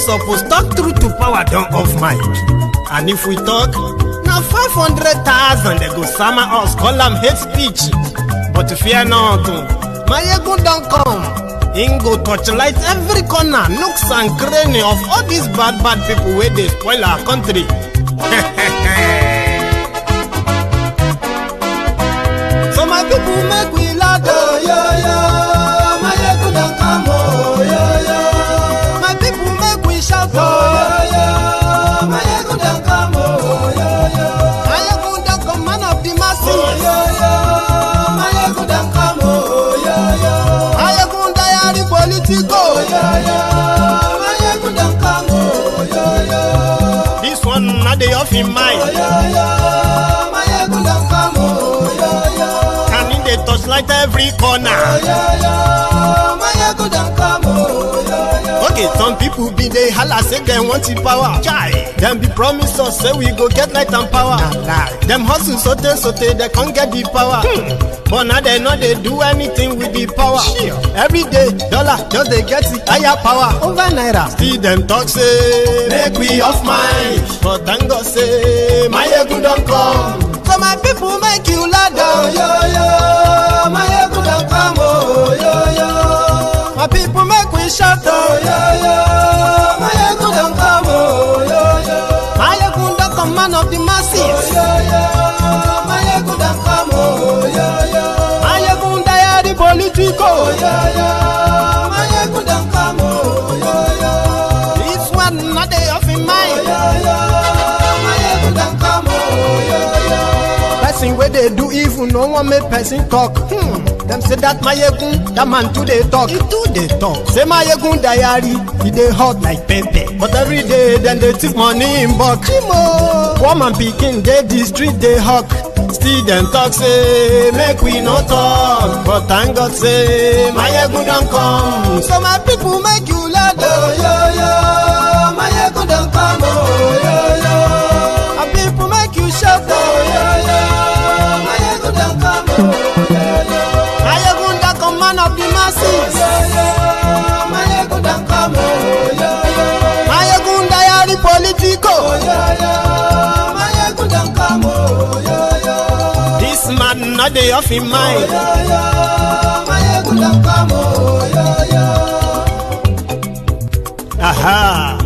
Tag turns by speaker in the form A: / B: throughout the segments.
A: suppose talk through to power don't off mic. And if we talk, now 500,000 they go summer us, call them hate speech. But fear not, my ego don't come. Ingo torchlight every corner, nooks and cranny of all these bad people where they spoil our country. So my people make we laugh, oh, yeah. My ego don't come, oh, yeah. My people make we shout, oh, yeah. My ego don't come, oh, yeah. My ego don't come, man of the masses, oh, yeah. My ego don't come, oh, yeah. My ego diary politico, yeah. My ego don't come, oh, yeah. This one not the off in mind, oh, yeah. My ego don't come, oh, yeah. They touchlight every corner. Okay, some people be they holla say they want the power. Them be promise us say we go get light and power. Them hustle sote they can't get the power. But now they know they do anything with the power. Every day dollar just they get the higher power over naira. Still them talk say make we off mind. But thank God say my ego don't come. So my people make you laugh, oh, yeah. My ego don't come, oh, yeah. My people make we shout, oh, yeah. My ego don't come, oh, yeah. My ego don't come, man of the masses, oh, yeah. My ego don't come, oh, yeah. My ego diary politico, oh, yeah. My ego don't come, oh, yeah. This one not they off in mind, oh, yeah. My ego don't come, oh, yeah. Person where they do even no one make person talk. Them say that my yegun, that man too they talk. He too they talk. Say my yegun diary, he they hot like pepper. But every day then they take money in bulk. Woman picking they the street they hawk. Still them talk say make we no talk. But thank God say my yegun don't come. So my people make you laugh, oh yeah. My yegun don't come, oh yeah. My people make you shout, oh yeah. My yegun don't come, oh yeah. My yegun don't come, man of the masses, yeah. My yegun don't come, oh yeah. My yegun diary politico, oh yeah. My yegun don't come, oh yeah. This man not the off in mind, oh yeah. My yegun don't come, oh yeah. Aha.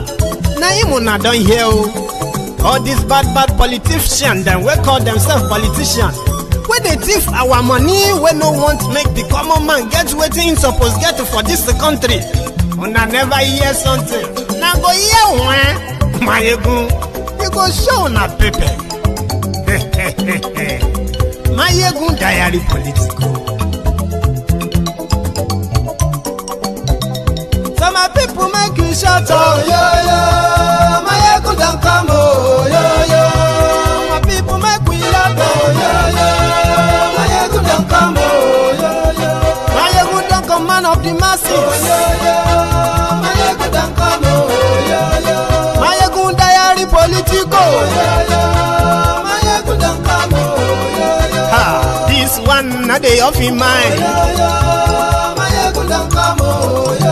A: Now you not done here. All these bad politicians, them we call themselves politicians. When they thief our money, we no want make the common man get waiting suppose get for this country. And I never hear something. Now go hear one, my ego. You go show na paper. My ego diary political. So my people make you shout, oh yeah. My ego don't come, oh yeah. My people make we laugh, oh yeah. My ego don't come, oh yeah. My ego don't come, man of the masses, oh yeah. My ego don't come, oh yeah. My ego diary politico, oh yeah. My ego don't come, oh yeah. Ha, this one not they off in mind. My ego don't come, oh yeah.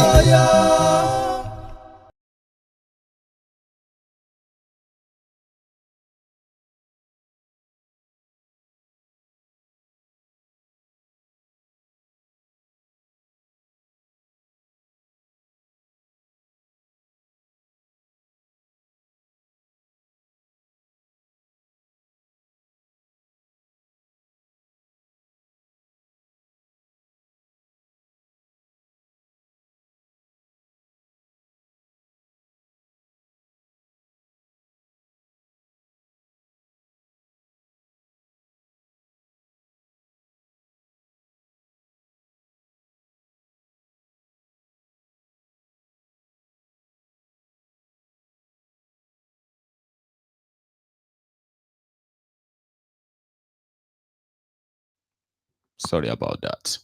B: Sorry about that.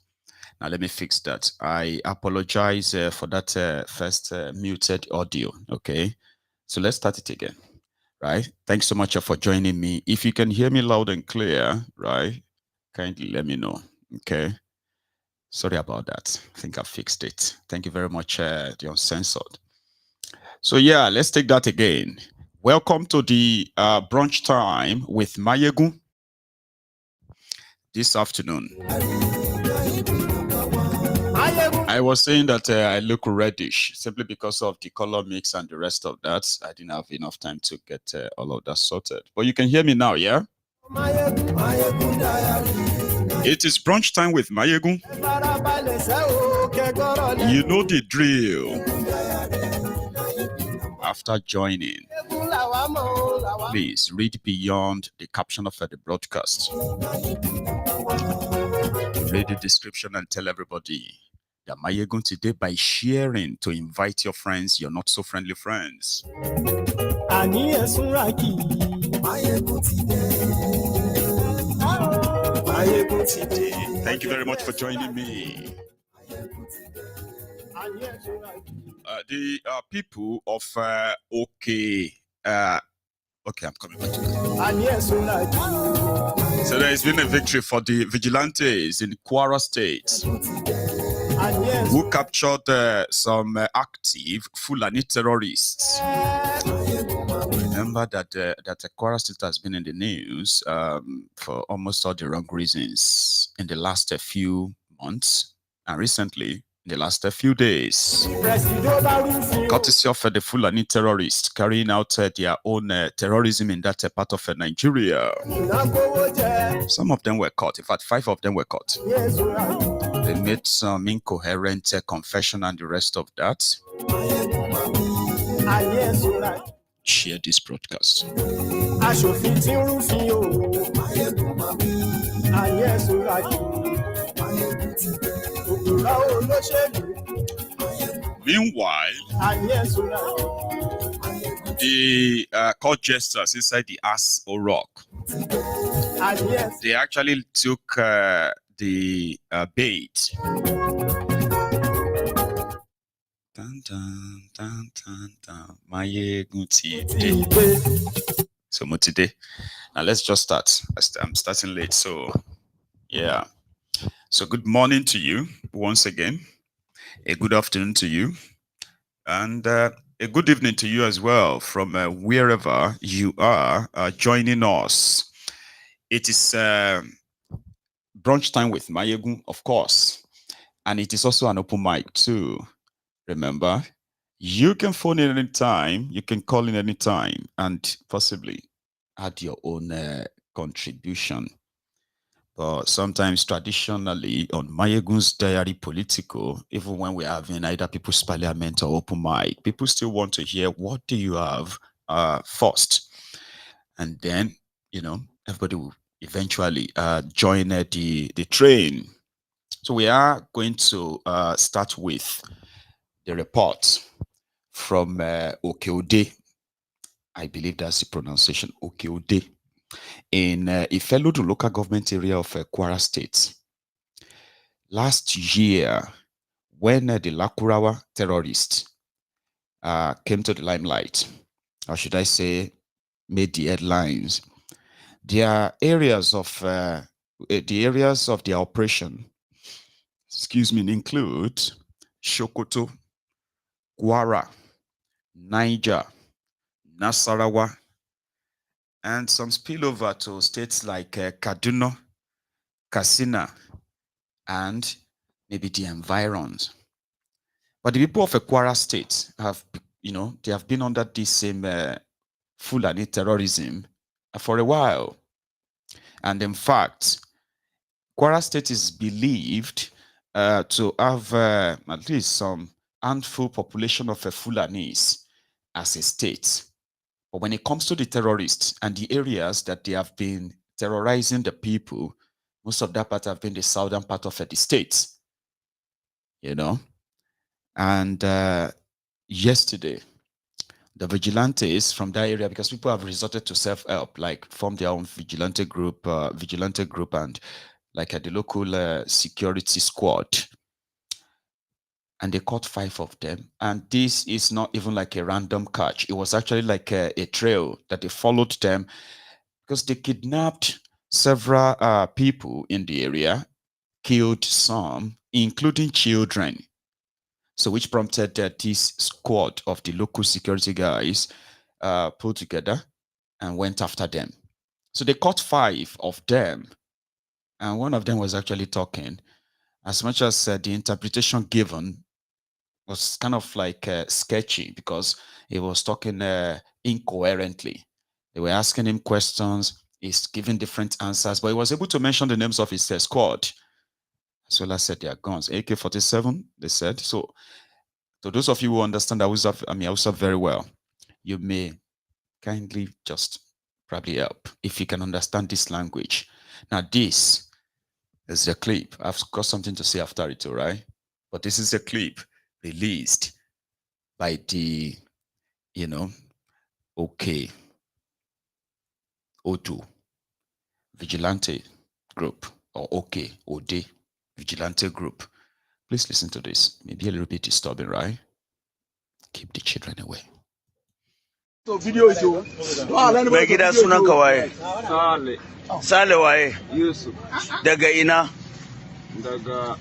B: Now let me fix that. I apologize for that first muted audio. Okay, so let's start it again. Right. Thanks so much for joining me. If you can hear me loud and clear, right, kindly let me know. Okay. Sorry about that. I think I fixed it. Thank you very much, the Uncensored. So yeah, let's take that again. Welcome to the brunch time with Mayegun this afternoon. I was saying that I look reddish simply because of the color mix and the rest of that. I didn't have enough time to get all of that sorted. But you can hear me now, yeah? It is brunch time with Mayegun. You know the drill. After joining, please read beyond the caption of the broadcast. Read the description and tell everybody that Mayegun today by sharing to invite your friends, your not so friendly friends. Thank you very much for joining me. The people of okay, I'm coming back to that. So there has been a victory for the Vigilantes in Kwara State, who captured some active Fulani terrorists. Remember that Kwara State has been in the news for almost all the wrong reasons in the last few months, and recently in the last few days. Courtesy of the Fulani terrorists carrying out their own terrorism in that part of Nigeria. Some of them were caught. In fact, 5 of them were caught. They made some incoherent confession and the rest of that. Share this broadcast. Meanwhile, the court jesters inside the Aso Rock, they actually took the bait. Dun, dun, dun, dun, dun. So today, now let's just start. I'm starting late, so yeah. So good morning to you once again. A good afternoon to you, and a good evening to you as well from wherever you are joining us. It is brunch time with Mayegun, of course, and it is also an open mic too. Remember, you can phone in anytime, you can call in anytime, and possibly add your own contribution. But sometimes traditionally on Mayegun's Diary Political, even when we're having either People's Parliament or open mic, people still want to hear what do you have first. And then, everybody will eventually join the train. So we are going to start with the report from Oke-Ode. I believe that's the pronunciation, Oke-Ode, in Ifelodun local government area of Kwara State. Last year, when the Lakurawa terrorists came to the limelight, or should I say, made the headlines, their areas of their operation, include Sokoto, Kwara, Niger, Nasarawa, and some spillover to states like Kaduna, Katsina, and maybe the environs. But the people of Kwara State have, they have been under this same Fulani terrorism for a while. And in fact, Kwara State is believed to have at least some handful population of Fulanis as a state. But when it comes to the terrorists and the areas that they have been terrorizing the people, most of that part have been the southern part of the state, And yesterday, the Vigilantes from that area, because people have resorted to self-help, like form their own Vigilante group, and like at the local security squad. And they caught 5 of them. And this is not even like a random catch. It was actually like a trail that they followed them because they kidnapped several people in the area, killed some, including children. So which prompted this squad of the local security guys pulled together and went after them. So they caught 5 of them, and one of them was actually talking. As much as the interpretation given was kind of like sketchy, because he was talking incoherently. They were asking him questions, he's giving different answers, but he was able to mention the names of his squad, as well as said their guns. AK-47, they said. So to those of you who understand Hausa very well, you may kindly just probably help if you can understand this language. Now, this is the clip. I've got something to say after it, all right? But this is a clip released by the, Oke-Ode Vigilante group, or Oke-Ode Vigilante group. Please listen to this. Maybe a little bit disturbing, right? Keep the children away.
C: So video is over. Mai gida sunan ka waye?
D: Sale.
C: Sale waye?
D: Yusuf.
C: Daga ina?
D: Daga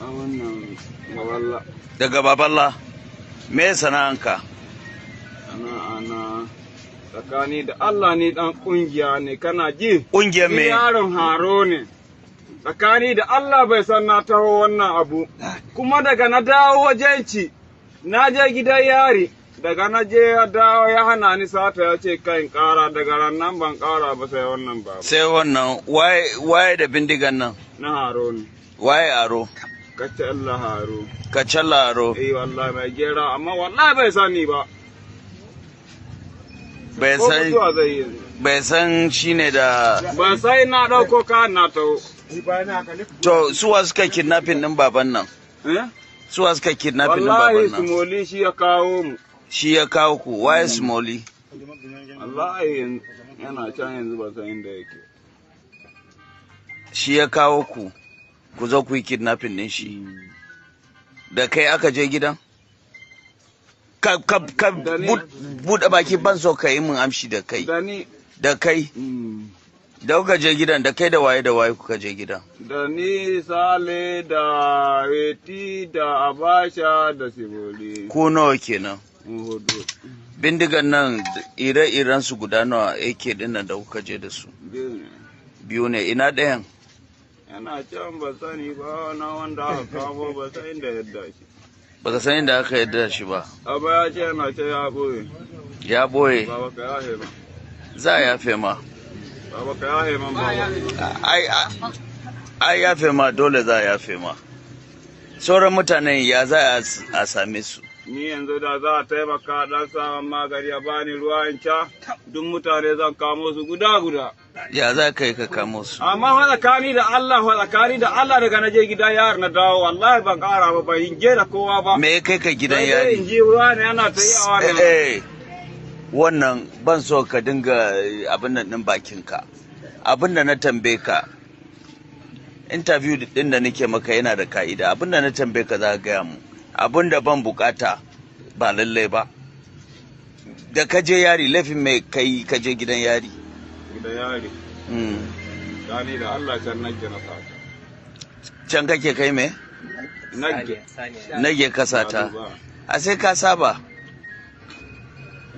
D: wannan Baballa.
C: Daga Baballa. Me sana'anka?
D: Ana tsakani da Allah ni dan kungiya ne, kana ji?
C: Kungiyar me?
D: Yaron Haro ne. Tsakani da Allah bai san na taho wannan abu. Kuma daga na dawo wajenci, na je gidan yari, daga na je ya dawo ya hana ni sata, ya ce kai kara, daga ran nan ban kara ba sai wannan ba.
C: Sai wannan waye da bindigan nan?
D: Na Haro ne.
C: Waye Haro?
D: Kacalla Haro.
C: Kacalla Haro.
D: Wallahi mai gera, amma wallahi bai sani ba.
C: Bai san shine da.
D: Ba sai na dauko ka na taho.
C: To suwa suka kidnapping din baban nan? Suwa suka kidnapping din baban nan?
D: Wallahi Smoli shi ya kawo mu.
C: Shi ya kawo ku, waye Smoli?
D: Wallahi yana can yanzu ba san inda yake.
C: Shi ya kawo ku, ku zo ku yi kidnapping din shi. Da kai aka je gidan? Ka buɗe baki ban so ka yi min amshi da kai. Da kai? Da kuka je gidan, da kai da waye kuka je gidan?
D: Da ni, Sale, da Weti, da Abasha, da Siboli.
C: Ku nawa kenan?
D: Hudu.
C: Bindigan nan ire-iren su guda nawa AK din nan da kuka je da su? Biyu ne. Ina ɗayan?
D: Yana can ba sani ba, na wanda aka kamo ba san inda yadda shi.
C: Baka san inda aka yadda shi ba?
D: Aba ya ce yana ce ya ɓoye.
C: Ya ɓoye?
D: Baba ka yahe ma.
C: Za a yafe ma.
D: Baba ka yahe man baba.
C: Ai yafe ma, dole za a yafe ma. Sauran mutanen ya za a same su?
D: Ni yanzu da za a taimaka dan samun magani ya bani ruwa in sha, duk mutane zan kamo su guda.
C: Ya za ka yi ka kamo su?
D: Amma tsakani da Allah daga na je gidan yari na dawo, wallahi ban kara ba, ban je da kowa ba.
C: Me ya kai ka gidan yari?
D: In ji ruwa ne ana ta yi a wannan.
C: Wannan ban so ka dinga abin nan din bakinka. Abin da na tambaye ka, interview din da nake maka yana da ka'ida. Abin da na tambaye ka za ka gaya mu. Abin da ban bukata ba lallai ba. Da ka je yari, laifin mai kai ka je gidan yari?
D: Gidan yari? Gani da Allah can nage na sata.
C: Can kake kai me? Nage ka sata. A sai ka saba.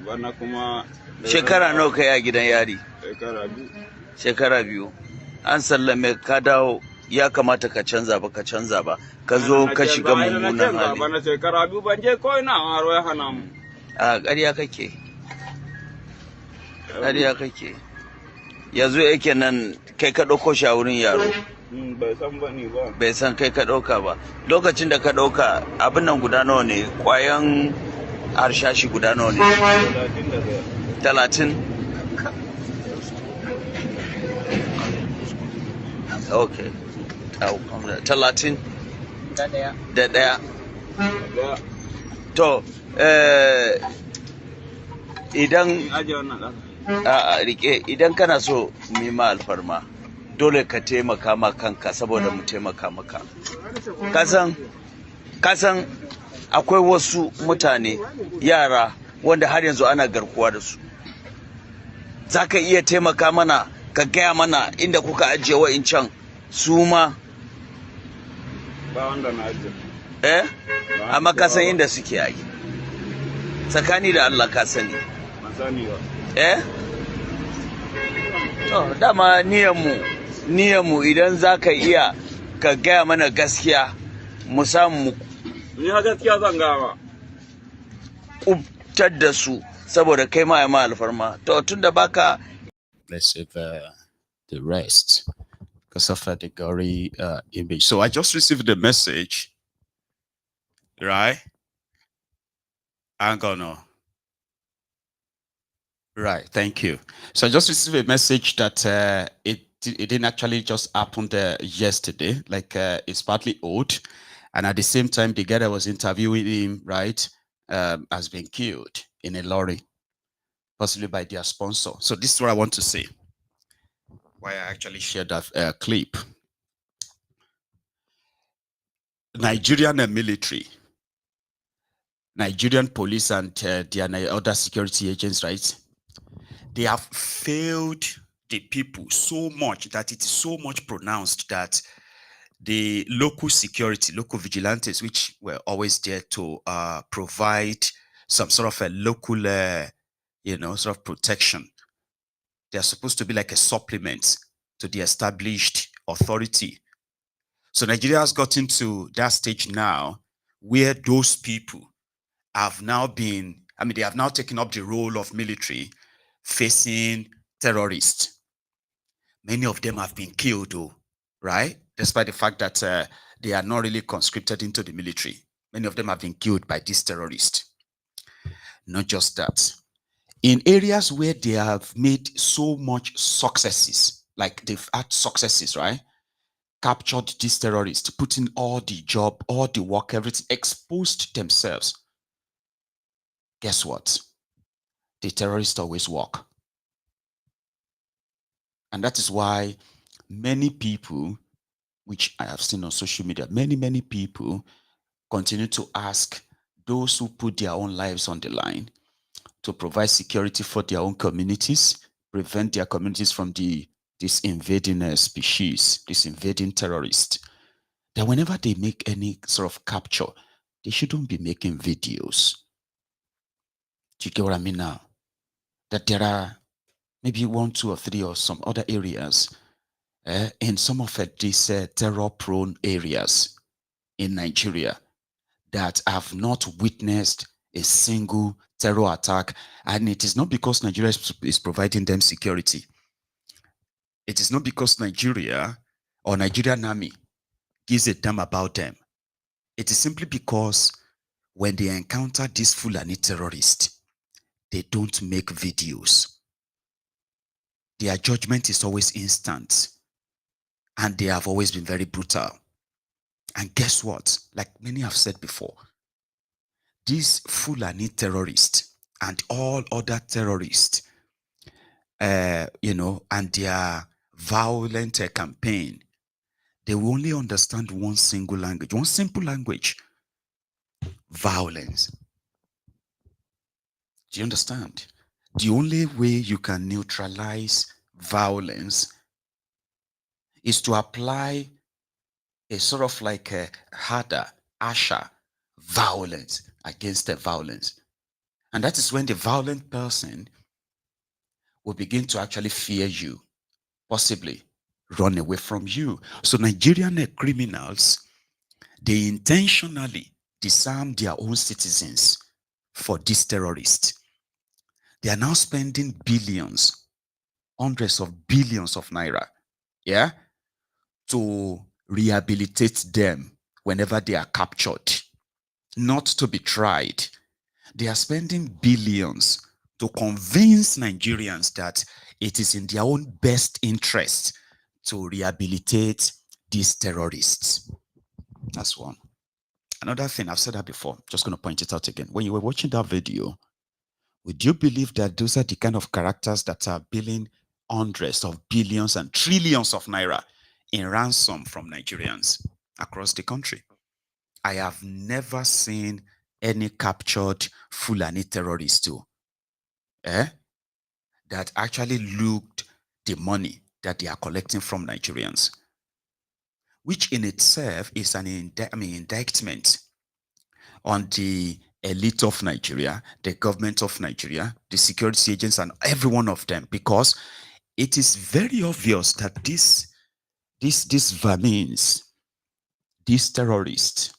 D: Bana kuma.
C: Shekara nawa kai a gidan yari?
D: Shekara 2.
C: Shekara 2. An sallame ka dawo. Ya kamata ka canza ba, ka canza ba, ka zo ka shiga mummunan hali.
D: Bana shekara 2 ban je ko ina, Haro ya hana mu.
C: A ƙarya kake. Ƙarya kake. Yanzu yake nan kai ka ɗauko shi a wurin yaro.
D: Bai san ba ni ba.
C: Bai san kai ka ɗauka ba. Lokacin da ka ɗauka abin nan guda nawa ne? Ƙwayan harshashi guda nawa ne? 30. Okay. 30 da ɗaya. To, idan rike, idan kana so mima alfarma, dole ka taimaka ma kanka saboda mu taimaka maka. Kasan akwai wasu mutane, yara, wanda har yanzu ana garkuwa da su. Za ka iya taimaka mana, ka gaya mana inda kuka ajiye wa'incan su ma
D: Ba wanda na aje.
C: Amma ka san inda suke yi. Tsakani da Allah ka sani.
D: Ban sani ba.
C: To dama niyanmu idan za ka iya ka gaya mana gaskiya mu samu
D: Ni ha gaskiya zan gaya ma.
C: kubtar da su saboda kai ma ya ma alfarma. To tunda baka
B: let's save the rest because of the gory image. So I just received the message, right? I'm gonna. Right, thank you. So I just received a message that it didn't actually just happen yesterday, like it's partly old. And at the same time, the guy that was interviewing him, right, has been killed in a lorry, possibly by their sponsor. So this is what I want to say. Why I actually shared that clip. Nigerian military, Nigerian police and their other security agents, right? They have failed the people so much that it is so much pronounced that the local security, local vigilantes, which were always there to provide some sort of a local, sort of protection. They are supposed to be like a supplement to the established authority. So Nigeria has gotten to that stage now where those people have now been, they have now taken up the role of military facing terrorists. Many of them have been killed, though, right? Despite the fact that they are not really conscripted into the military. Many of them have been killed by these terrorists. Not just that. In areas where they have made so much successes, like they've had successes, right? Captured these terrorists, put in all the job, all the work, everything, exposed themselves. Guess what? The terrorists always work. And that is why many people, which I have seen on social media, many people continue to ask those who put their own lives on the line to provide security for their own communities, prevent their communities from this invading species, this invading terrorist, that whenever they make any sort of capture, they shouldn't be making videos. Do you get what I mean now? That there are maybe 1, 2, or 3 or some other areas in some of these terror-prone areas in Nigeria that have not witnessed a single terror attack. And it is not because Nigeria is providing them security. It is not because Nigeria or Nigerian army gives a damn about them. It is simply because when they encounter these Fulani terrorists, they don't make videos. Their judgment is always instant. And they have always been very brutal. And guess what? Like many have said before, these Fulani terrorists and all other terrorists, and their violent campaign, they will only understand one single language, one simple language: violence. Do you understand? The only way you can neutralize violence is to apply a sort of like a harsher violence against the violence. And that is when the violent person will begin to actually fear you, possibly run away from you. So Nigerian criminals, they intentionally disarm their own citizens for these terrorists. They are now spending billions, hundreds of billions of naira, to rehabilitate them whenever they are captured, not to be tried. They are spending billions to convince Nigerians that it is in their own best interest to rehabilitate these terrorists. That's one. Another thing, I've said that before, just going to point it out again. When you were watching that video, would you believe that those are the kind of characters that are billing hundreds of billions and trillions of naira in ransom from Nigerians across the country? I have never seen any captured Fulani terrorists too, that actually looked the money that they are collecting from Nigerians. which in itself is an indictment on the elite of Nigeria, the government of Nigeria, the security agents, and every one of them, because it is very obvious that these vermins, these terrorists,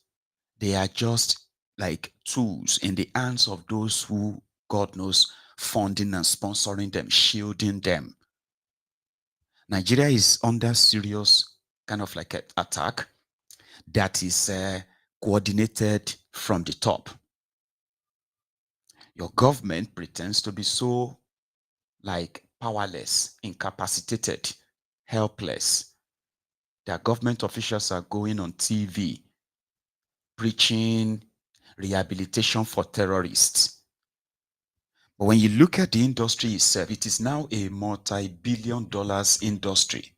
B: they are just like tools in the hands of those who, God knows, funding and sponsoring them, shielding them. Nigeria is under serious kind of like attack that is coordinated from the top. Your government pretends to be so like powerless, incapacitated, helpless. Their government officials are going on TV preaching rehabilitation for terrorists. But when you look at the industry itself, it is now a multi-billion-dollar industry.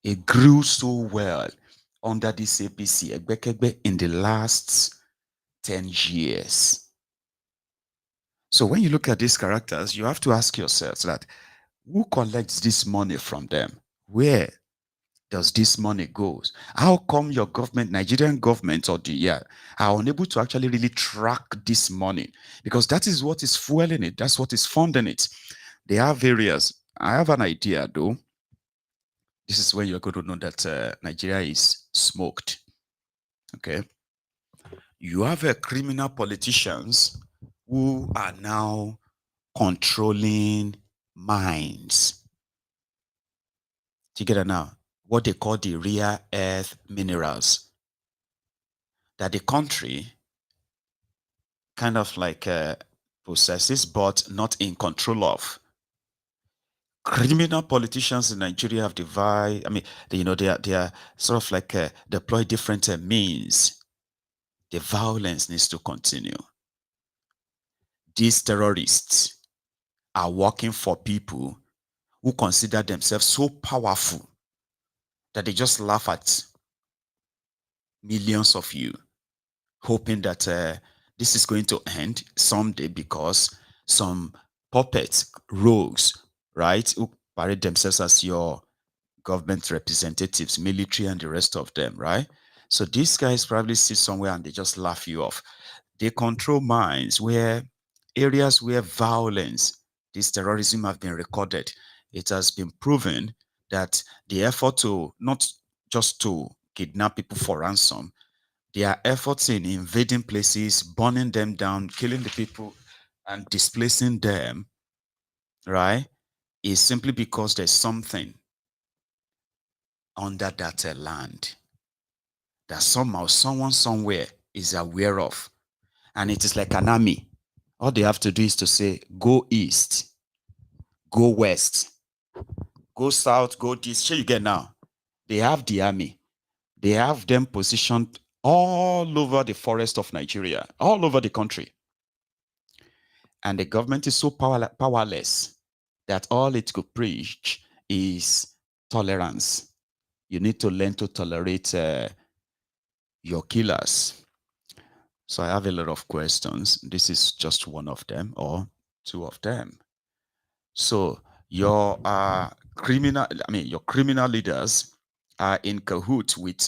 B: It grew so well under this APC in the last 10 years. So when you look at these characters, you have to ask yourselves that who collects this money from them? Where does this money go? How come your government, Nigerian government, are unable to actually really track this money? Because that is what is fueling it. That's what is funding it. They have areas. I have an idea, though. This is when you're going to know that Nigeria is smoked. Okay. You have criminal politicians who are now controlling mines. Do you get it now? What they call the rare earth minerals that the country kind of like possesses but not in control of. Criminal politicians in Nigeria have divided, they are sort of like deploy different means. The violence needs to continue. These terrorists are working for people who consider themselves so powerful that they just laugh at millions of you, hoping that this is going to end someday because some puppets, rogues, right, who parade themselves as your government representatives, military, and the rest of them, right? So these guys probably sit somewhere and they just laugh you off. They control minds areas where violence, this terrorism have been recorded. It has been proven that the effort to not just to kidnap people for ransom, their efforts in invading places, burning them down, killing the people, and displacing them, right, is simply because there's something under that land that somehow someone somewhere is aware of. And it is like an army. All they have to do is to say, go east, go west, go south, go east. Sure, you get now. They have the army. They have them positioned all over the forest of Nigeria, all over the country. And the government is so powerless that all it could preach is tolerance. You need to learn to tolerate your killers. So I have a lot of questions. This is just one of them or two of them. So your your criminal leaders are in cahoots with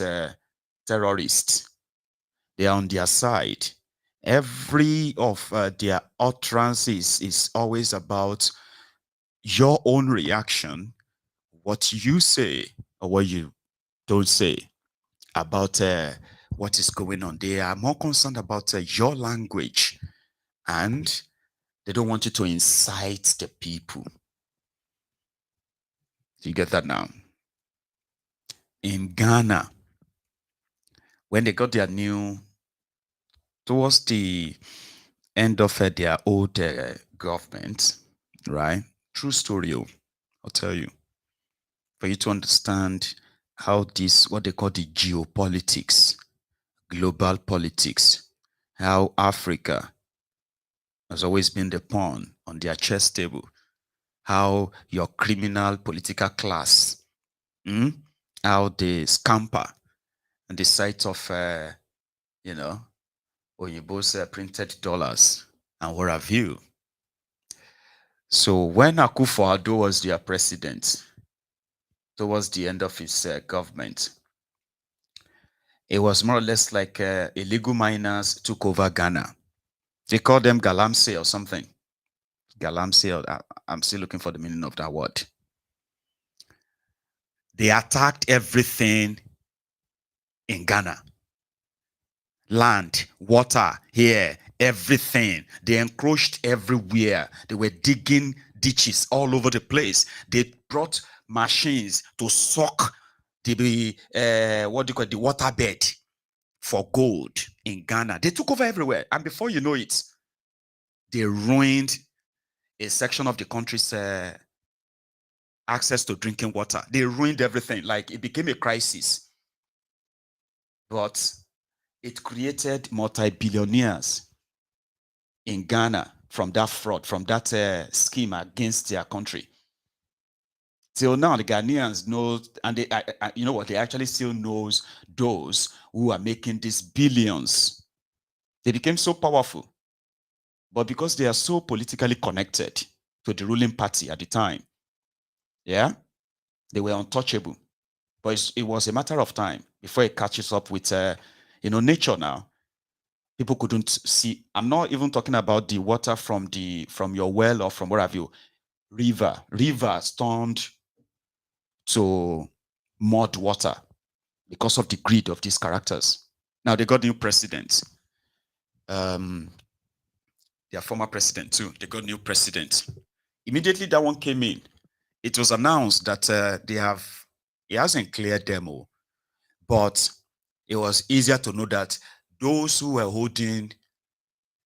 B: terrorists. They are on their side. Every of their utterances is always about your own reaction, what you say or what you don't say about what is going on. They are more concerned about your language, and they don't want you to incite the people. Do you get that now? In Ghana, when they got their new, towards the end of their old government, right? True story, I'll tell you. For you to understand how this, what they call the geopolitics, global politics, how Africa has always been the pawn on their chess table, how your criminal political class, how they scamper on the site of, Oyinbo's printed dollars and what have you. So when Akufo-Addo was their president, towards the end of his government, It was more or less like illegal miners took over Ghana. They call them Galamsey or something. Galamsey, I'm still looking for the meaning of that word. They attacked everything in Ghana. Land, water, here, everything. They encroached everywhere. They were digging ditches all over the place. They brought machines to suck the the waterbed for gold in Ghana. They took over everywhere, and before you know it, they ruined a section of the country's access to drinking water. They ruined everything. Like, it became a crisis. But it created multi-billionaires in Ghana from that fraud, from that scheme against their country. Till now, the Ghanaians know, and they, you know what, they actually still knows those who are making these billions. They became so powerful. But because they are so politically connected to the ruling party at the time, yeah, they were untouchable. But it was a matter of time before it catches up with, nature now. People couldn't see. I'm not even talking about the water from your well or from where have you. Rivers turned to mud water because of the greed of these characters. Now they got new presidents. Their former president too. They got new president. Immediately that one came in, it was announced that it hasn't cleared demo, but it was easier to know that those who were holding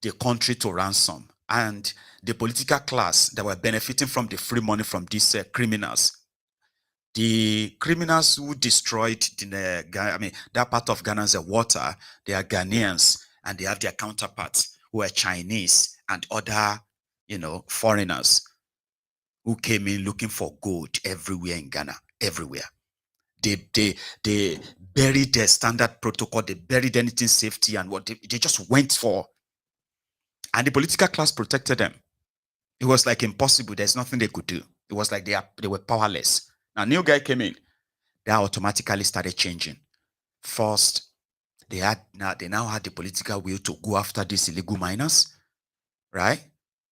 B: the country to ransom and the political class that were benefiting from the free money from these criminals, the criminals who destroyed that part of Ghana's water, they are Ghanaians, and they have their counterparts who are Chinese and other, foreigners who came in looking for gold everywhere in Ghana, everywhere. They buried their standard protocol, they buried anything safety and what they just went for. And the political class protected them. It was like impossible. There's nothing they could do. It was like they were powerless. Now, new guy came in. They automatically started changing. First, they now had the political will to go after these illegal miners, right?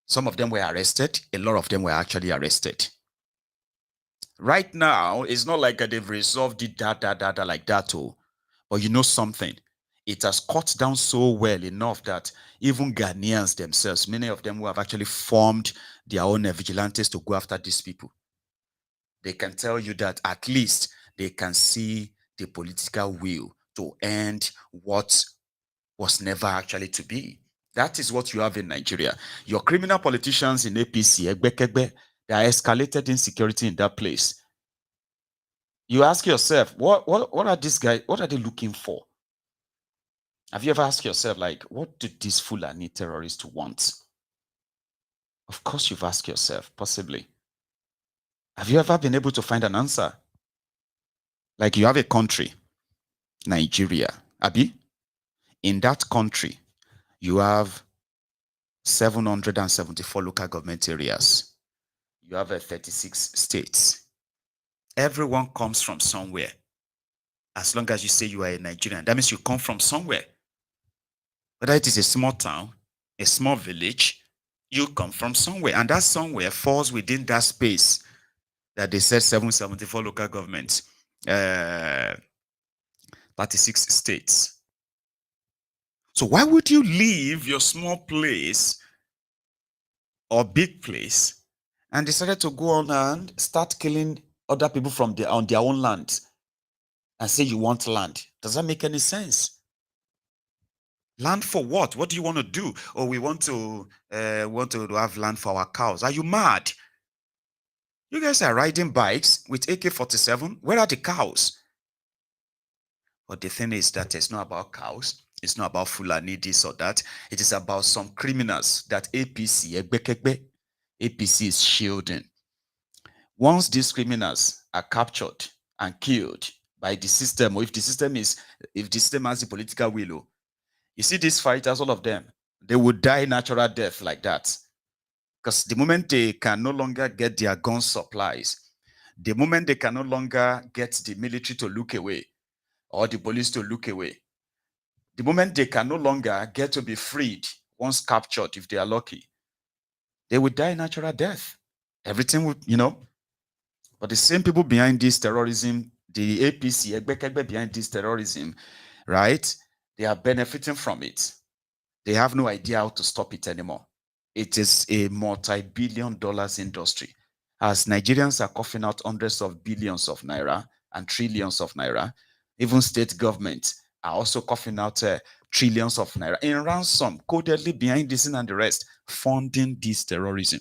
B: Some of them were arrested. A lot of them were actually arrested. Right now, it's not like they've resolved it like that, but you know something. It has cut down so well enough that even Ghanaians themselves, many of them who have actually formed their own vigilantes to go after these people, they can tell you that at least they can see the political will to end what was never actually to be. That is what you have in Nigeria. Your criminal politicians in APC, they are escalated insecurity in that place. You ask yourself, what are these guys, what are they looking for? Have you ever asked yourself, like, what do these Fulani terrorists want? Of course you've asked yourself, possibly. Have you ever been able to find an answer? Like, you have a country, Nigeria, Abi? In that country, you have 774 local government areas. You have 36 states. Everyone comes from somewhere. As long as you say you are a Nigerian, that means you come from somewhere. Whether it is a small town, a small village, you come from somewhere. And that somewhere falls within that space that they said 774 local governments, 36 states. So why would you leave your small place or big place and decided to go on and start killing other people on their own land and say you want land? Does that make any sense? Land for what? What do you want to do? Oh, we want to have land for our cows. Are you mad? You guys are riding bikes with AK-47. Where are the cows? But the thing is that it's not about cows. It's not about Fulani, this or that. It is about some criminals that APC is shielding. Once these criminals are captured and killed by the system, or if the system has the political will, you see these fighters, all of them, they would die natural death like that. Because the moment they can no longer get their gun supplies, the moment they can no longer get the military to look away, or the police to look away, The moment they can no longer get to be freed, once captured, if they are lucky, they would die natural death. Everything would, But the same people behind this terrorism, the APC, Egbekegbe behind this terrorism, right? They are benefiting from it. They have no idea how to stop it anymore. It is a multi-billion dollars industry. As Nigerians are coughing out hundreds of billions of naira and trillions of naira, even state governments are also coughing out trillions of naira in ransom, codedly behind this and the rest, funding this terrorism.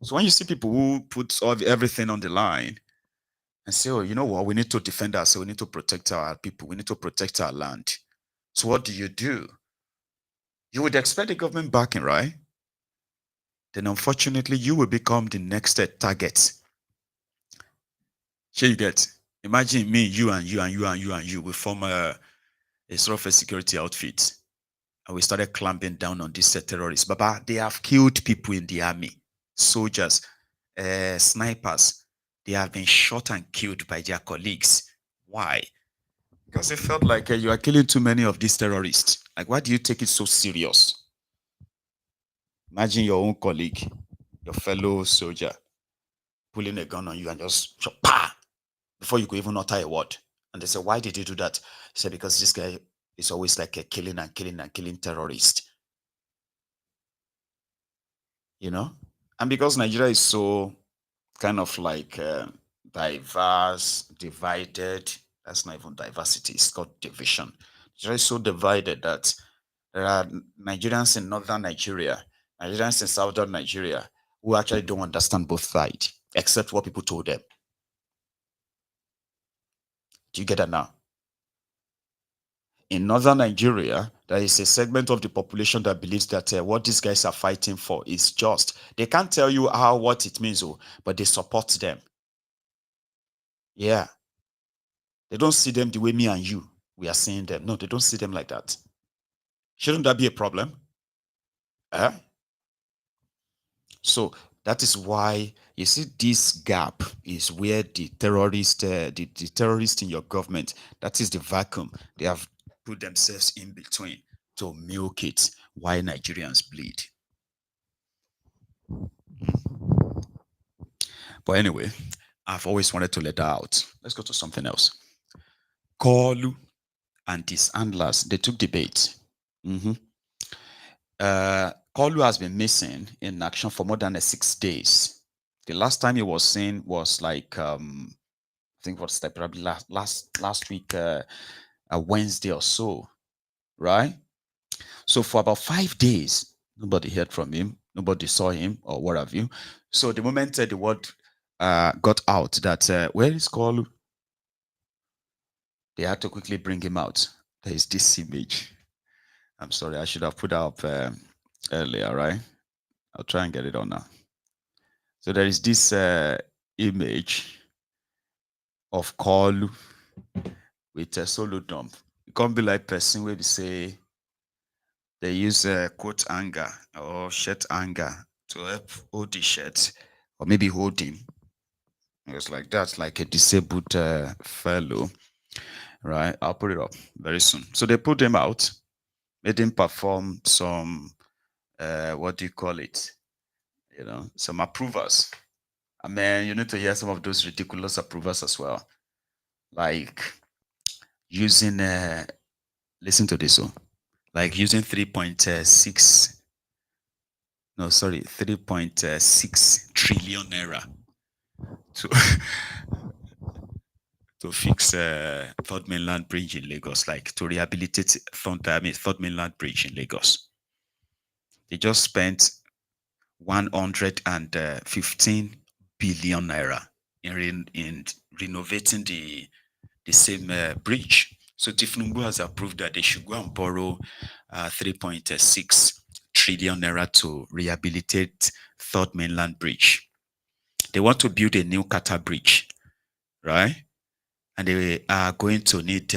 B: So when you see people who put everything on the line and say, oh, you know what, we need to defend ourselves, we need to protect our people, we need to protect our land. So what do? You would expect the government backing, right? Then unfortunately, you will become the next target. Here you get. Imagine me, you and you. We form a sort of a security outfit. And we started clamping down on these terrorists. Baba, they have killed people in the army, soldiers, snipers. They have been shot and killed by their colleagues. Why? Because they felt like you are killing too many of these terrorists. Like, why do you take it so serious? Imagine your own colleague, your fellow soldier, pulling a gun on you and just pa, before you could even utter a word. And they say, why did you do that? He said, because this guy is always like a killing terrorist. And because Nigeria is so kind of like diverse, divided, that's not even diversity, it's called division. Nigeria is so divided that there are Nigerians in northern Nigeria, Nigerians in southern Nigeria, who actually don't understand both sides, except what people told them. Do you get that now? In northern Nigeria, there is a segment of the population that believes that what these guys are fighting for is just. They can't tell you what it means, but they support them. Yeah. They don't see them the way me and you, we are seeing them. No, they don't see them like that. Shouldn't that be a problem? So that is why you see this gap is where the terrorists in your government, that is the vacuum. They have put themselves in between to milk it while Nigerians bleed. But anyway, I've always wanted to let that out. Let's go to something else. Koolu and his handlers, they took debate. Koolu has been missing in action for more than 6 days. The last time he was seen was like I think what's that, probably last week, Wednesday or so, right? So for about 5 days, nobody heard from him, nobody saw him, or what have you. So the moment the word got out that where is Koolu, they had to quickly bring him out. There is this image. I'm sorry, I should have put up earlier, right? I'll try and get it on now. So there is this image of Koolu with a Soludull. It can't be like person where we say they use coat hanger or shirt hanger to help hold the shirt or maybe hold him. It's like that, like a disabled fellow, right? I'll put it up very soon. So they put him out, made him perform some, what do you call it? Some approvers. I mean, you need to hear some of those ridiculous approvers as well. Like using, listen to this one, like using 3.6 trillion naira to fix Third Mainland Bridge in Lagos, like to rehabilitate Third Mainland Bridge in Lagos. They just spent 115 billion naira in renovating the same bridge. So Tifnumbu has approved that they should go and borrow 3.6 trillion naira to rehabilitate Third Mainland Bridge. They want to build a new Qatar bridge, right? And they are going to need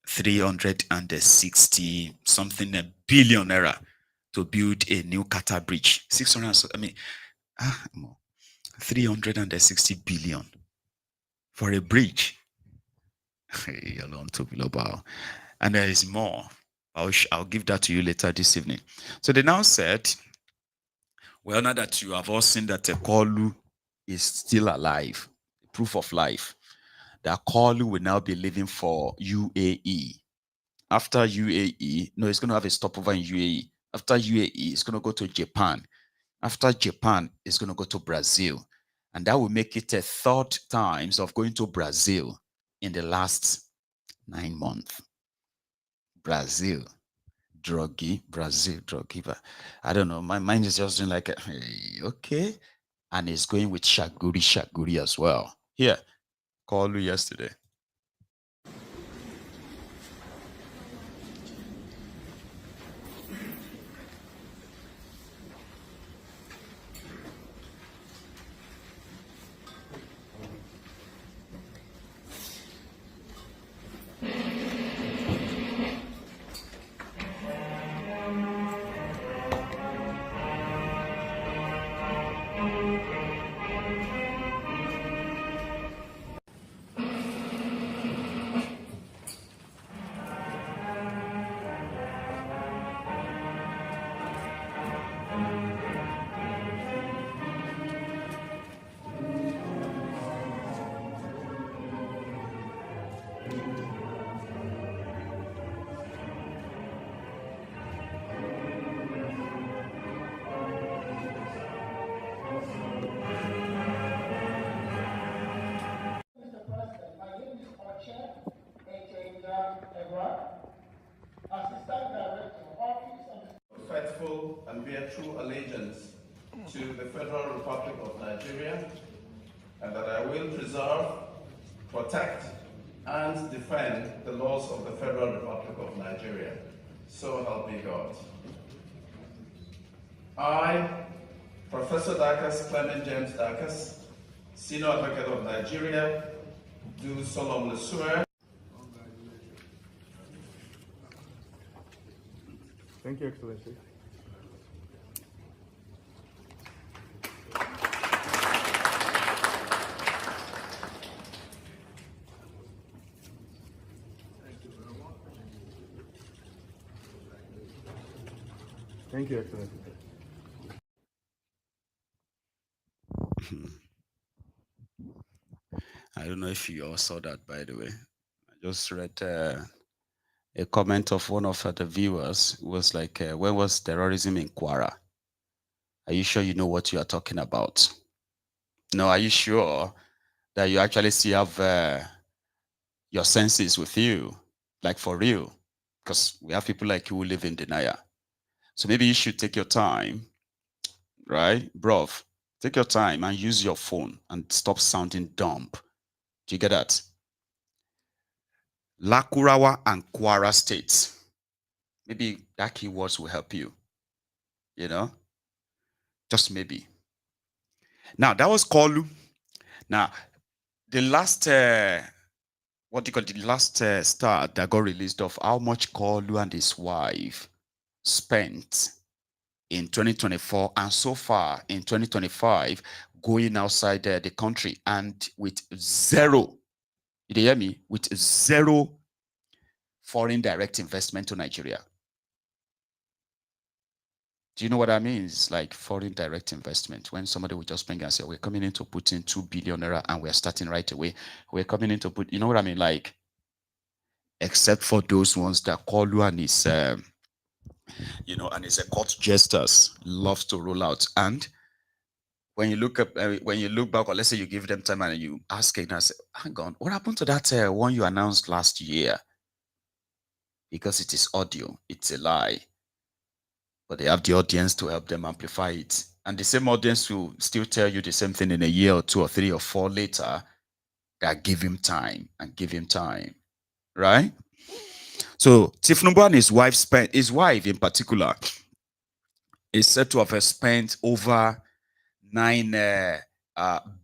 B: 360 something billion naira to build a new Qatar bridge. 360 billion for a bridge. And there is more. I'll give that to you later this evening. So they now said, well, now that you have all seen that Koolu is still alive, proof of life, that Koolu will now be leaving for UAE. After UAE, no, it's going to have a stopover in UAE. After UAE, it's going to go to Japan. After Japan, it's going to go to Brazil. And that will make it a third times of going to Brazil in the last 9 months. Brazil, druggy, but I don't know. My mind is just doing like, hey, okay. And it's going with Shaguri as well. Here, Koolu yesterday.
E: Faithful and bear true allegiance to the Federal Republic of Nigeria, and that I will preserve, protect, and defend the laws of the Federal Republic of Nigeria. So help me God. I, Professor Dakas Clement James Dakas, Senior Advocate of Nigeria, do solemnly swear.
F: Thank you, Excellency. Thank you, Excellency.
B: I don't know if you all saw that, by the way. I just read a comment of one of the viewers. It was like, when was terrorism in Kwara? Are you sure you know what you are talking about? No, are you sure that you actually still have your senses with you? Like for real? Because we have people like you who live in denial. So maybe you should take your time, right? Bruv, take your time and use your phone and stop sounding dumb. Do you get that? Lakurawa and Kwara states. Maybe that keywords will help you. You know? Just maybe. Now, that was Koolu. Now, the last, what do you call it? The last stat that got released of how much Koolu and his wife spent in 2024 and so far in 2025 going outside the country and with zero, you hear me? With zero foreign direct investment to Nigeria. Do you know what that means? Like foreign direct investment. When somebody will just bring and say, we're coming in to put in 2 billion naira and we're starting right away. We're coming in to put, you know what I mean? Like, except for those ones that Koolu and his, you know, and his court jesters loves to roll out. And when you look up, when you look back, or let's say you give them time and you ask it and say, hang on, what happened to that one you announced last year? Because it is audio, it's a lie. But they have the audience to help them amplify it. And the same audience will still tell you the same thing in a year or 2 or 3 or 4 later, that give him time and give him time, right? So Tifnumbu and his wife in particular, is said to have spent over 9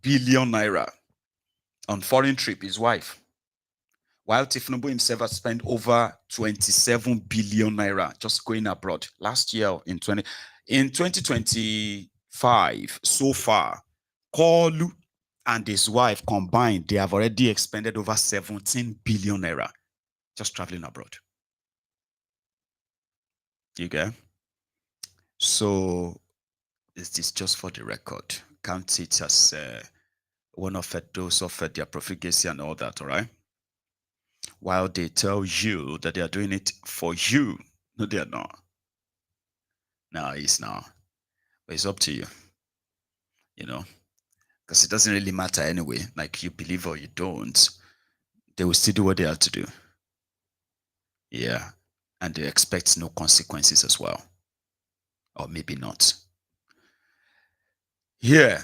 B: billion naira on foreign trip, his wife. While Tifnumbu himself has spent over 27 billion naira just going abroad last year in 2025 so far. Koolu and his wife combined, they have already expended over 17 billion naira just traveling abroad. You get? So is this just for the record? Count it as one of those of their profligacy and all that, all right? While they tell you that they are doing it for you. No, they are not. No, it's not. But it's up to you. You know? Because it doesn't really matter anyway. Like you believe or you don't. They will still do what they have to do. Yeah. And they expect no consequences as well. Or maybe not. Yeah.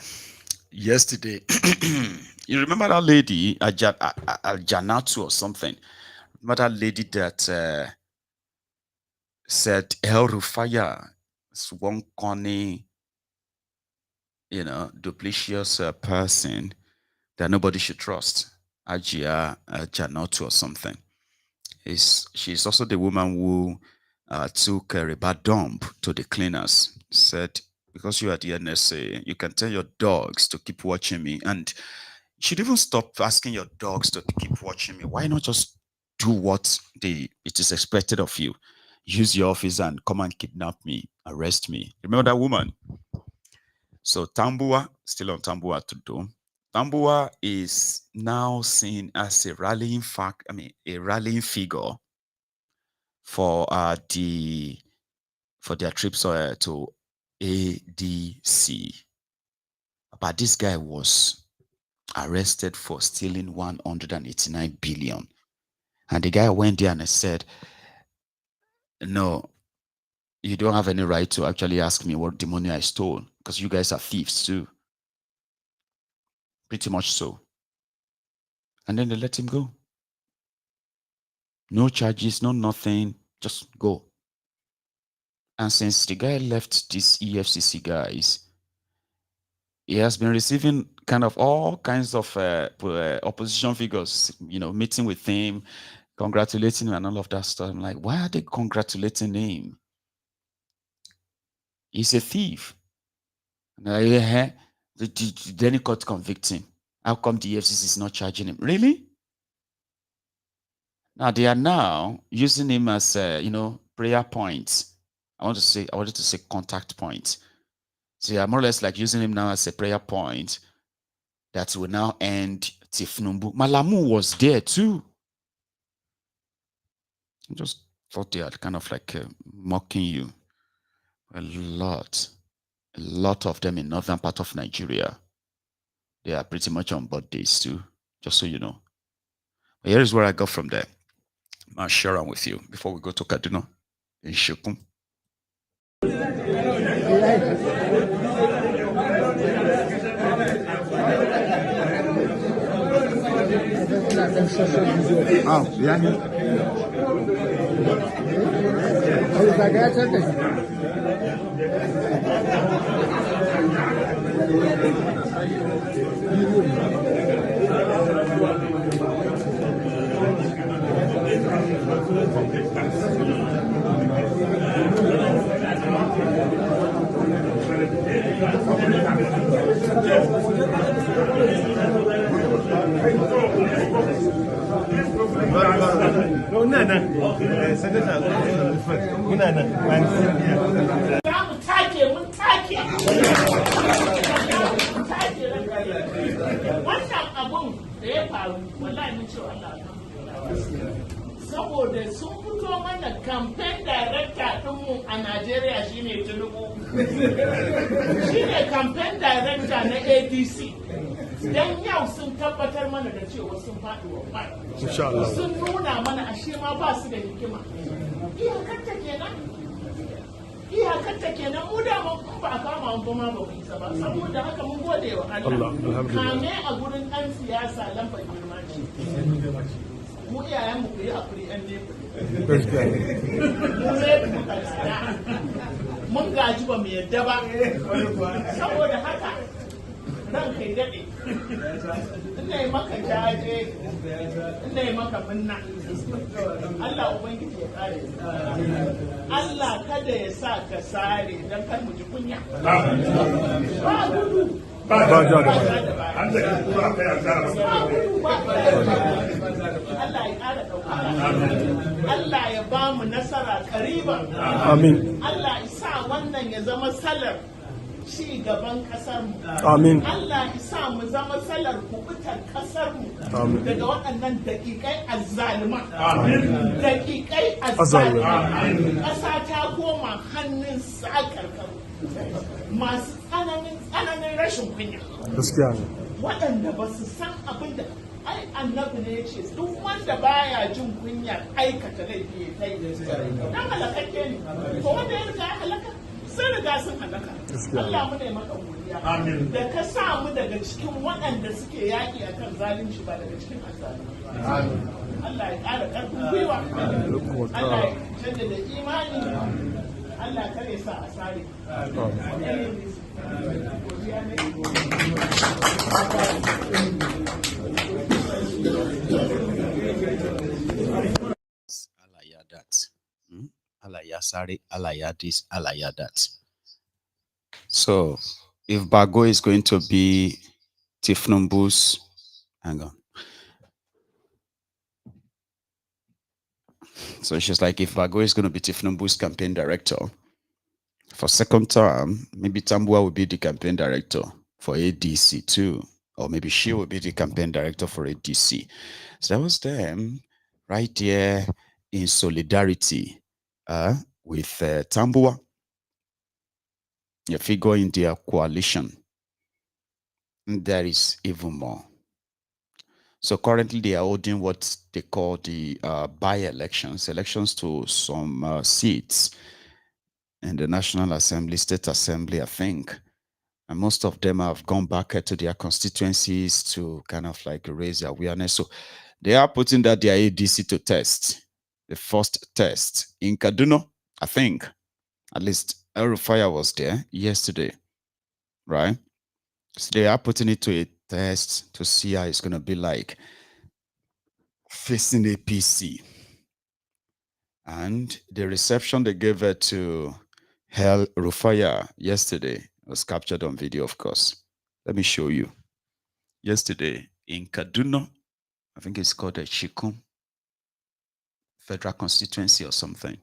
B: Yesterday, you remember that lady, Aljanatu or something? Remember that lady that said El Rufaya is one corny, duplicitous person that nobody should trust. Ajia Janatu or something. She's also the woman who took a riba dump to the cleaners. Said, because you are the NSA, you can tell your dogs to keep watching me. And you should even stop asking your dogs to keep watching me. Why not just do what it is expected of you? Use your office and come and kidnap me, arrest me. Remember that woman? So Tambua, still on Tambua to do. Tambua is now seen as a rallying figure for their trips to ADC. But this guy was arrested for stealing 189 billion. And the guy went there and said, no, you don't have any right to actually ask me what the money I stole, because you guys are thieves too. Pretty much so. And then they let him go. No charges, no nothing, just go. And since the guy left these EFCC guys, he has been receiving kind of all kinds of opposition figures, meeting with him, congratulating him and all of that stuff. I'm like, why are they congratulating him? He's a thief. Then he got convicted. How come the EFCC is not charging him? Really? Now they are now using him as prayer points. I wanted to say contact points. So they are more or less like using him now as a prayer point that will now end Tifnumbu. Malamu was there too. I just thought they are kind of like mocking you. A lot of them in northern part of Nigeria. They are pretty much on birthdays too, just so you know. But here is where I got from there. I'll share it with you before we go to Kaduna in Shokum.
G: Saboda sun fito mana campaign director ɗinmu a Najeriya shine Tinubu. Shine campaign director na ADC. Dan yau sun tabbatar mana da cewa sun faɗi wa bai. Sun nuna mana ashe ma ba su da hikima. Iyakarta kenan mu da mun ba a kama mun ma ba mu isa ba. Saboda haka mun gode wa Allah. Kame a gurin ɗan siyasa lambar girma ce. Mu iyayen mu yi hakuri ɗan ne. Mun gaji ba mu yadda ba. Saboda haka ran kai daɗe. Ina yi maka jaje, ina yi maka minna. Allah Ubangiji ya kare. Allah kada ya sa ka sare don kar mu ji kunya. Ba gudu. Allah ya Allah ya ba mu nasara kariban.
F: Amin.
G: Allah ya sa wannan ya zama salar ci gaban kasar mu.
F: Amin.
G: Allah ya sa mu zama salar kubutar kasar mu daga waɗannan daƙiƙai azzalima. Daƙiƙai azzalima. Ƙasa ta koma hannun sakarkar masu tsananin rashin kunya.
F: Gaskiya ne.
G: Waɗanda ba su san abin da ai annabi ne ya ce duk wanda baya jin kunyar aikata laifi ya kai dan halakakke ne. To wanda ya riga halaka sun riga sun halaka. Allah mu ne maka godiya da ka sa mu daga cikin waɗanda suke yaƙi akan zalunci ba daga cikin azzalumi. Allah ya ƙara ƙarfin gwiwa. Allah ya jaddada imani. Allah kare sa a sare.
B: Allah ya that. Allah ya sare, Allah ya this, Allah ya that. So, if Bago is going to be Tifnumbu's, hang on. So she's like, if Bago is going to be Tifnumbu's campaign director for second term, maybe Tambua will be the campaign director for ADC too. Or maybe she will be the campaign director for ADC. So that was them right there in solidarity with Tambua. A figure in their coalition. And there is even more. So currently they are holding what they call the by-elections, elections to some seats in the National Assembly, State Assembly, I think. And most of them have gone back to their constituencies to kind of like raise their awareness. So they are putting that their ADC to test, the first test in Kaduna, I think. At least El Rufaya was there yesterday, right? So they are putting it to a test to see how it's going to be like facing APC. And the reception they gave it to El Rufaya yesterday was captured on video, of course. Let me show you. Yesterday in Kaduna, I think it's called a Chikum Federal Constituency or something.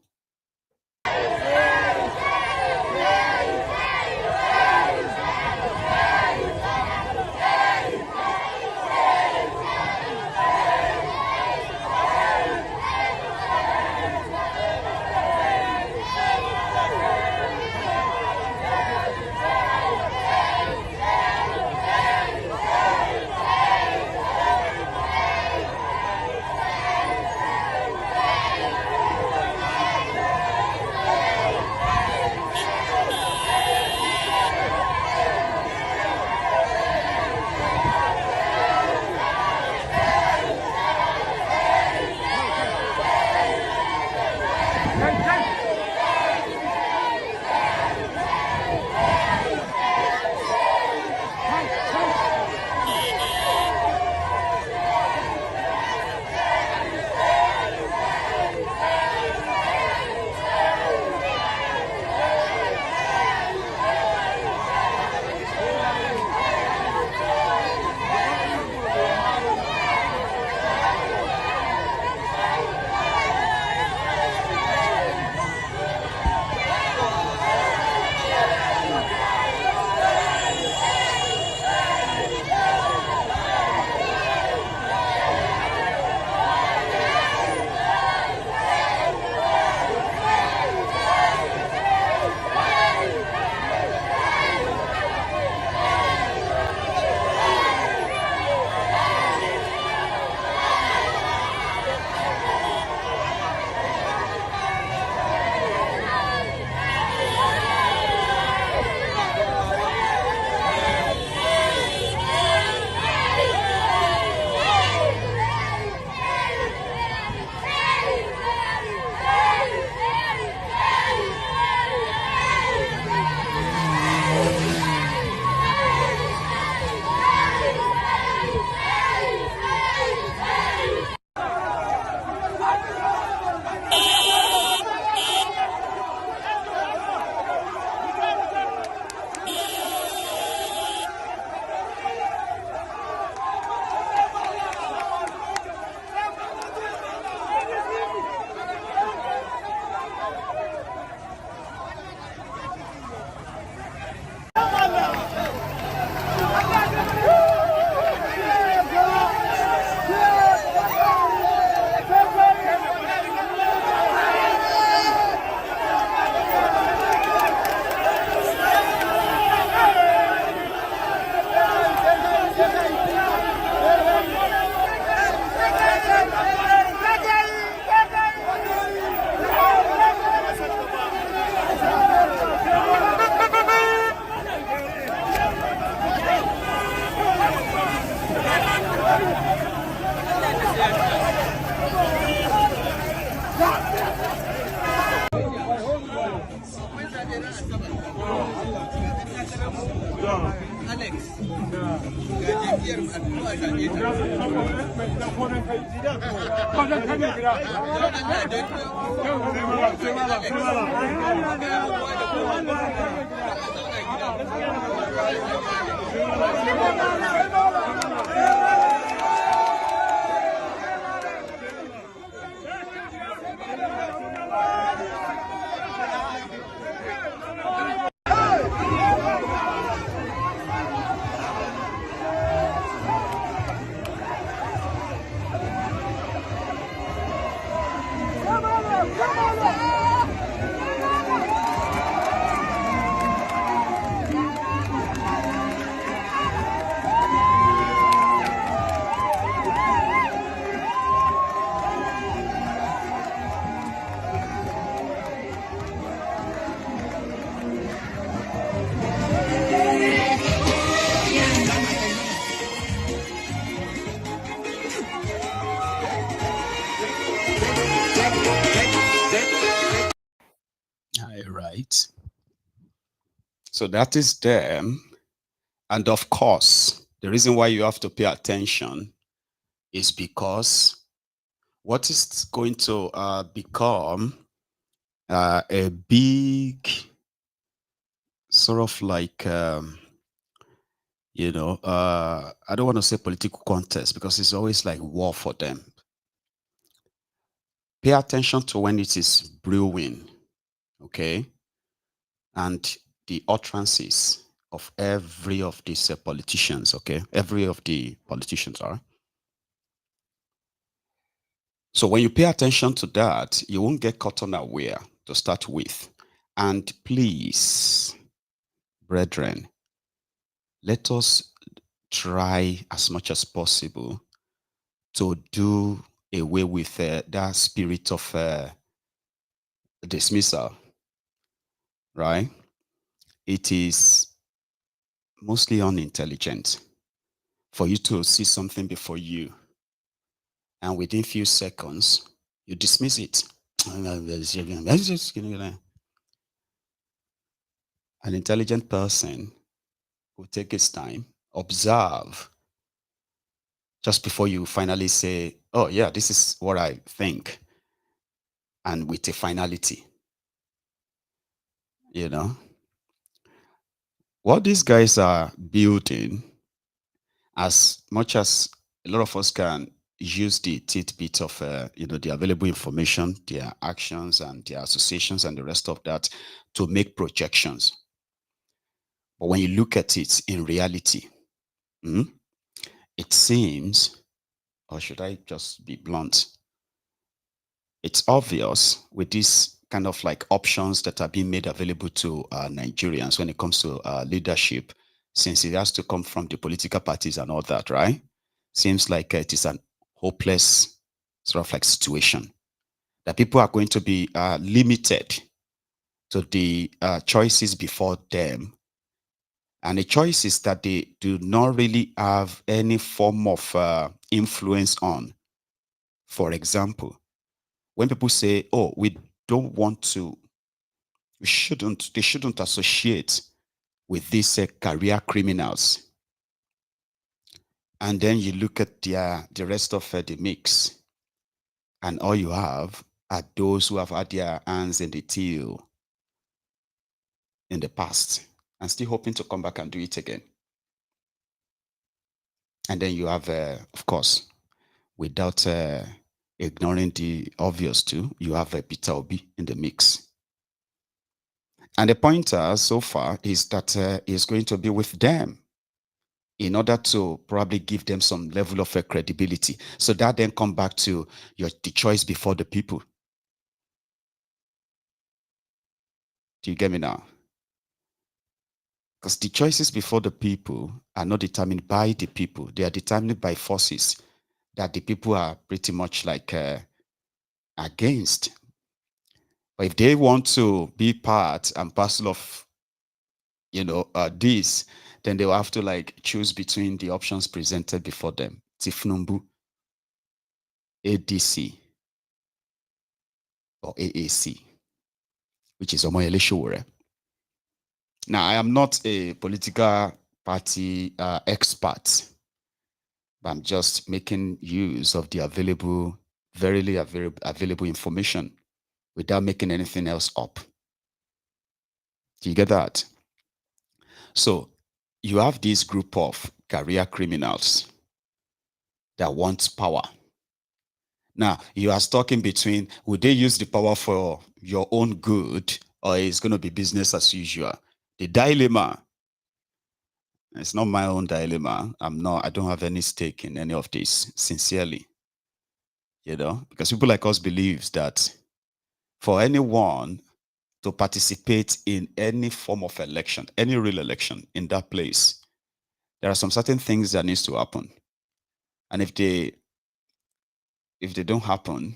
B: Right. So that is them. And of course, the reason why you have to pay attention is because what is going to become a big sort of like, you know, I don't want to say political contest because it's always like war for them. Pay attention to when it is brewing, okay? And the utterances of every of these politicians, okay? Every of the politicians are. So when you pay attention to that, you won't get caught unaware to start with. And please, brethren, let us try as much as possible to do away with that spirit of dismissal, right? It is mostly unintelligent for you to see something before you, and within few seconds, you dismiss it. An intelligent person will take his time, observe, just before you finally say, oh yeah, this is what I think, and with a finality. You know, what these guys are building, as much as a lot of us can use the tidbit of you know, the available information, their actions and their associations and the rest of that to make projections. But when you look at it in reality, it seems, or should I just be blunt, it's obvious with these kind of like options that are being made available to Nigerians when it comes to leadership, since it has to come from the political parties and all that, right? Seems like it is an hopeless sort of like situation that people are going to be limited to the choices before them, and the choices that they do not really have any form of influence on. For example, when people say, oh, we don't want to, they shouldn't associate with these career criminals. And then you look at the rest of the mix, and all you have are those who have had their hands in the till in the past and still hoping to come back and do it again. And then you have, of course, without ignoring the obvious too, you have Peter Obi in the mix. And the pointer so far is that he's going to be with them in order to probably give them some level of credibility. So that then come back to the choice before the people. Do you get me now? Because the choices before the people are not determined by the people. They are determined by forces that the people are pretty much like against. But if they want to be part and parcel of, you know, this, then they will have to like choose between the options presented before them. Tifnumbu, ADC, or AAC, which is Omoyele Sowore. Now, I am not a political party experts, but I'm just making use of the available, verily available information without making anything else up. Do you get that? So you have this group of career criminals that want power. Now, you are talking between, would they use the power for your own good, or it's going to be business as usual? The dilemma, it's not my own dilemma. I don't have any stake in any of this, sincerely. You know, because people like us believes that for anyone to participate in any form of election, any real election in that place, there are some certain things that needs to happen. And if they don't happen,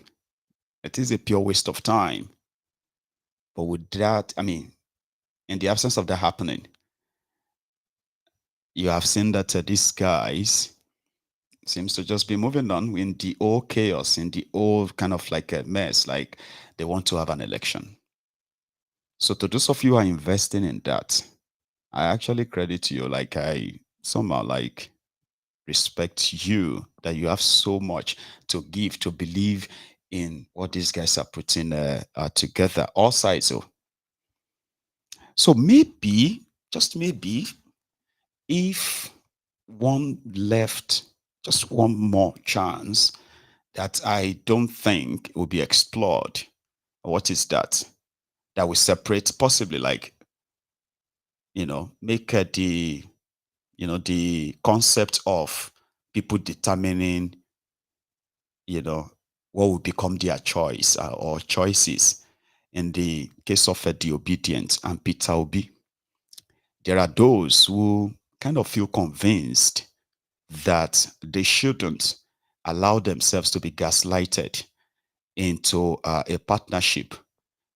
B: it is a pure waste of time. But with that, I mean, in the absence of that happening, you have seen that these guys seems to just be moving on in the old chaos, in the old kind of like a mess, like they want to have an election. So to those of you who are investing in that, I actually credit you. Like I somehow like respect you that you have so much to give, to believe in what these guys are putting together, all sides. So maybe, just maybe, if one left, just one more chance that I don't think will be explored. What is that? That will separate, possibly like, make the concept of people determining, what will become their choice or choices. In the case of the obedient and Peter Obi, there are those who kind of feel convinced that they shouldn't allow themselves to be gaslighted into a partnership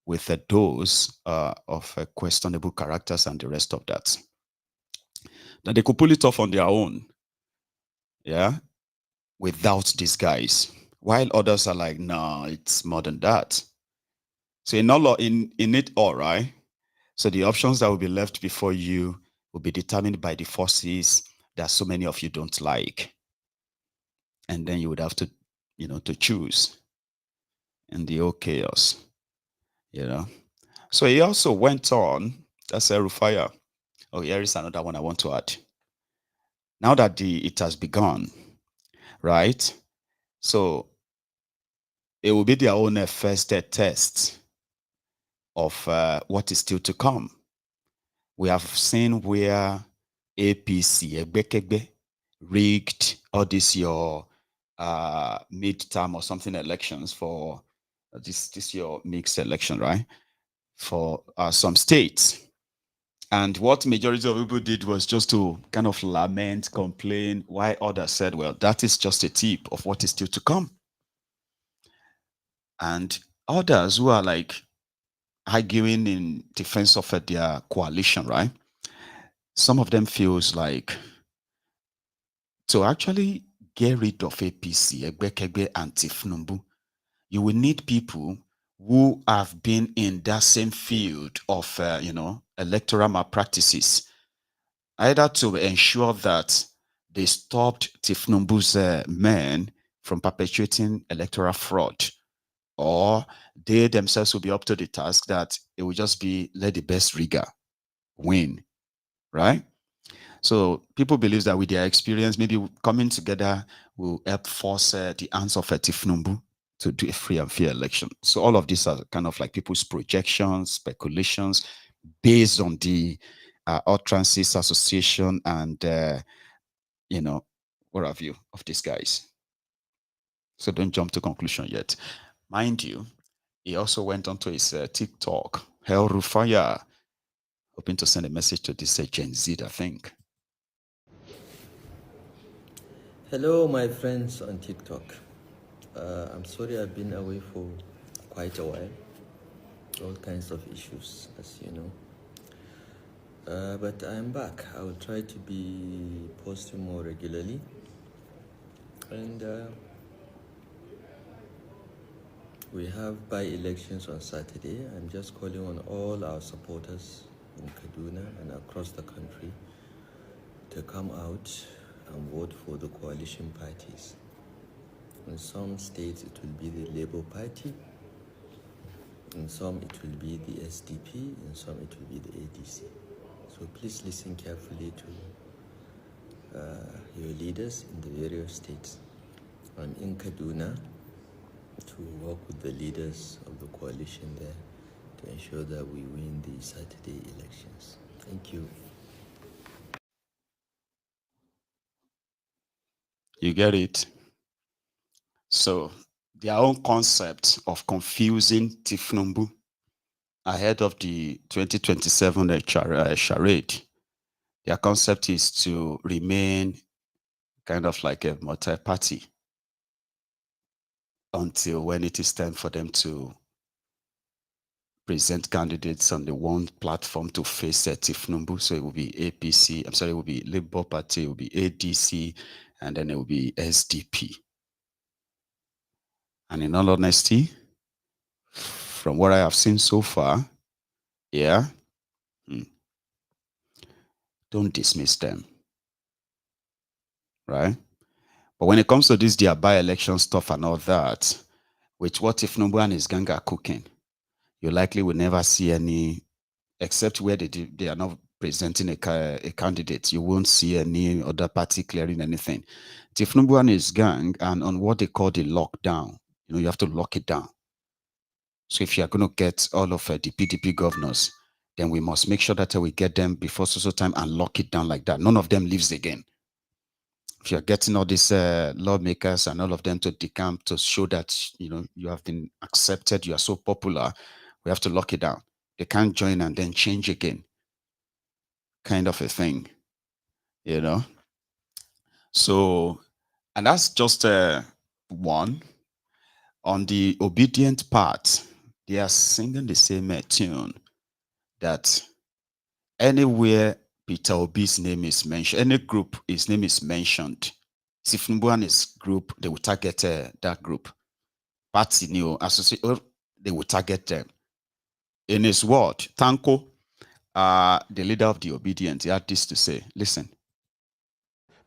B: with those of questionable characters and the rest of that. That they could pull it off on their own, without these guys, while others are like, no, it's more than that. So in it all, right? So the options that will be left before you will be determined by the forces that so many of you don't like. And then you would have to, to choose in the old chaos, So he also went on, that's Rufaya. Oh, here is another one I want to add. Now that it has begun, right? So it will be their own first test of what is still to come. We have seen where APC, Egbekegbe, rigged all this your midterm or something elections for this your mixed election, right? For some states. And what majority of people did was just to kind of lament, complain, why others said, well, that is just a tip of what is still to come. And others who are like arguing in defense of their coalition, right? Some of them feels like to actually get rid of APC, Egbekegbe and Tifnumbu, you will need people who have been in that same field of, electoral malpractices, either to ensure that they stopped Tifnumbu's men from perpetuating electoral fraud, or they themselves will be up to the task that it will just be let the best rigger win, right? So people believe that with their experience, maybe coming together will help force the hands of Tifnumbu to do a free and fair election. So all of these are kind of like people's projections, speculations, based on the Utterances Association and, what have you, of these guys. So don't jump to conclusion yet. Mind you, he also went on to his TikTok, Hell Rufaya, hoping to send a message to this Gen Z, I think.
H: Hello, my friends on TikTok. I'm sorry I've been away for quite a while. All kinds of issues, as you know. But I'm back. I will try to be posting more regularly. And we have by-elections on Saturday. I'm just calling on all our supporters in Kaduna and across the country to come out and vote for the coalition parties. In some states it will be the Labour Party, in some it will be the SDP, in some it will be the ADC. So please listen carefully to your leaders in the various states. I'm in Kaduna to work with the leaders of the coalition there to ensure that we win the Saturday elections. Thank you.
B: You get it? So their own concept of confusing Tifnumbu ahead of the 2027 charade, their concept is to remain kind of like a multi-party until when it is time for them to present candidates on the one platform to face Tifnumbu. So it will be APC, I'm sorry, it will be Labour Party, it will be ADC, and then it will be SDP. And in all honesty, from what I have seen so far, yeah, don't dismiss them, right? But when it comes to this, their by-election stuff and all that, with what Tifnumbu and his gang are cooking, you likely will never see any, except where they are not presenting a candidate. You won't see any other party clearing anything. Tifnumbu and his gang, and on what they call the lockdown, you have to lock it down. So if you are going to get all of the PDP governors, then we must make sure that we get them before so time and lock it down like that. None of them leaves again. If you're getting all these lawmakers and all of them to decamp to show that, you have been accepted, you are so popular, we have to lock it down. They can't join and then change again. Kind of a thing, So, and that's just one. On the obedient part, they are singing the same tune that anywhere Peter Obi's name is mentioned, any group his name is mentioned, Tifnumbu and his group, they will target that group. Party new associate, they will target them. In his word, Tanko, the leader of the obedient, he had this to say. Listen.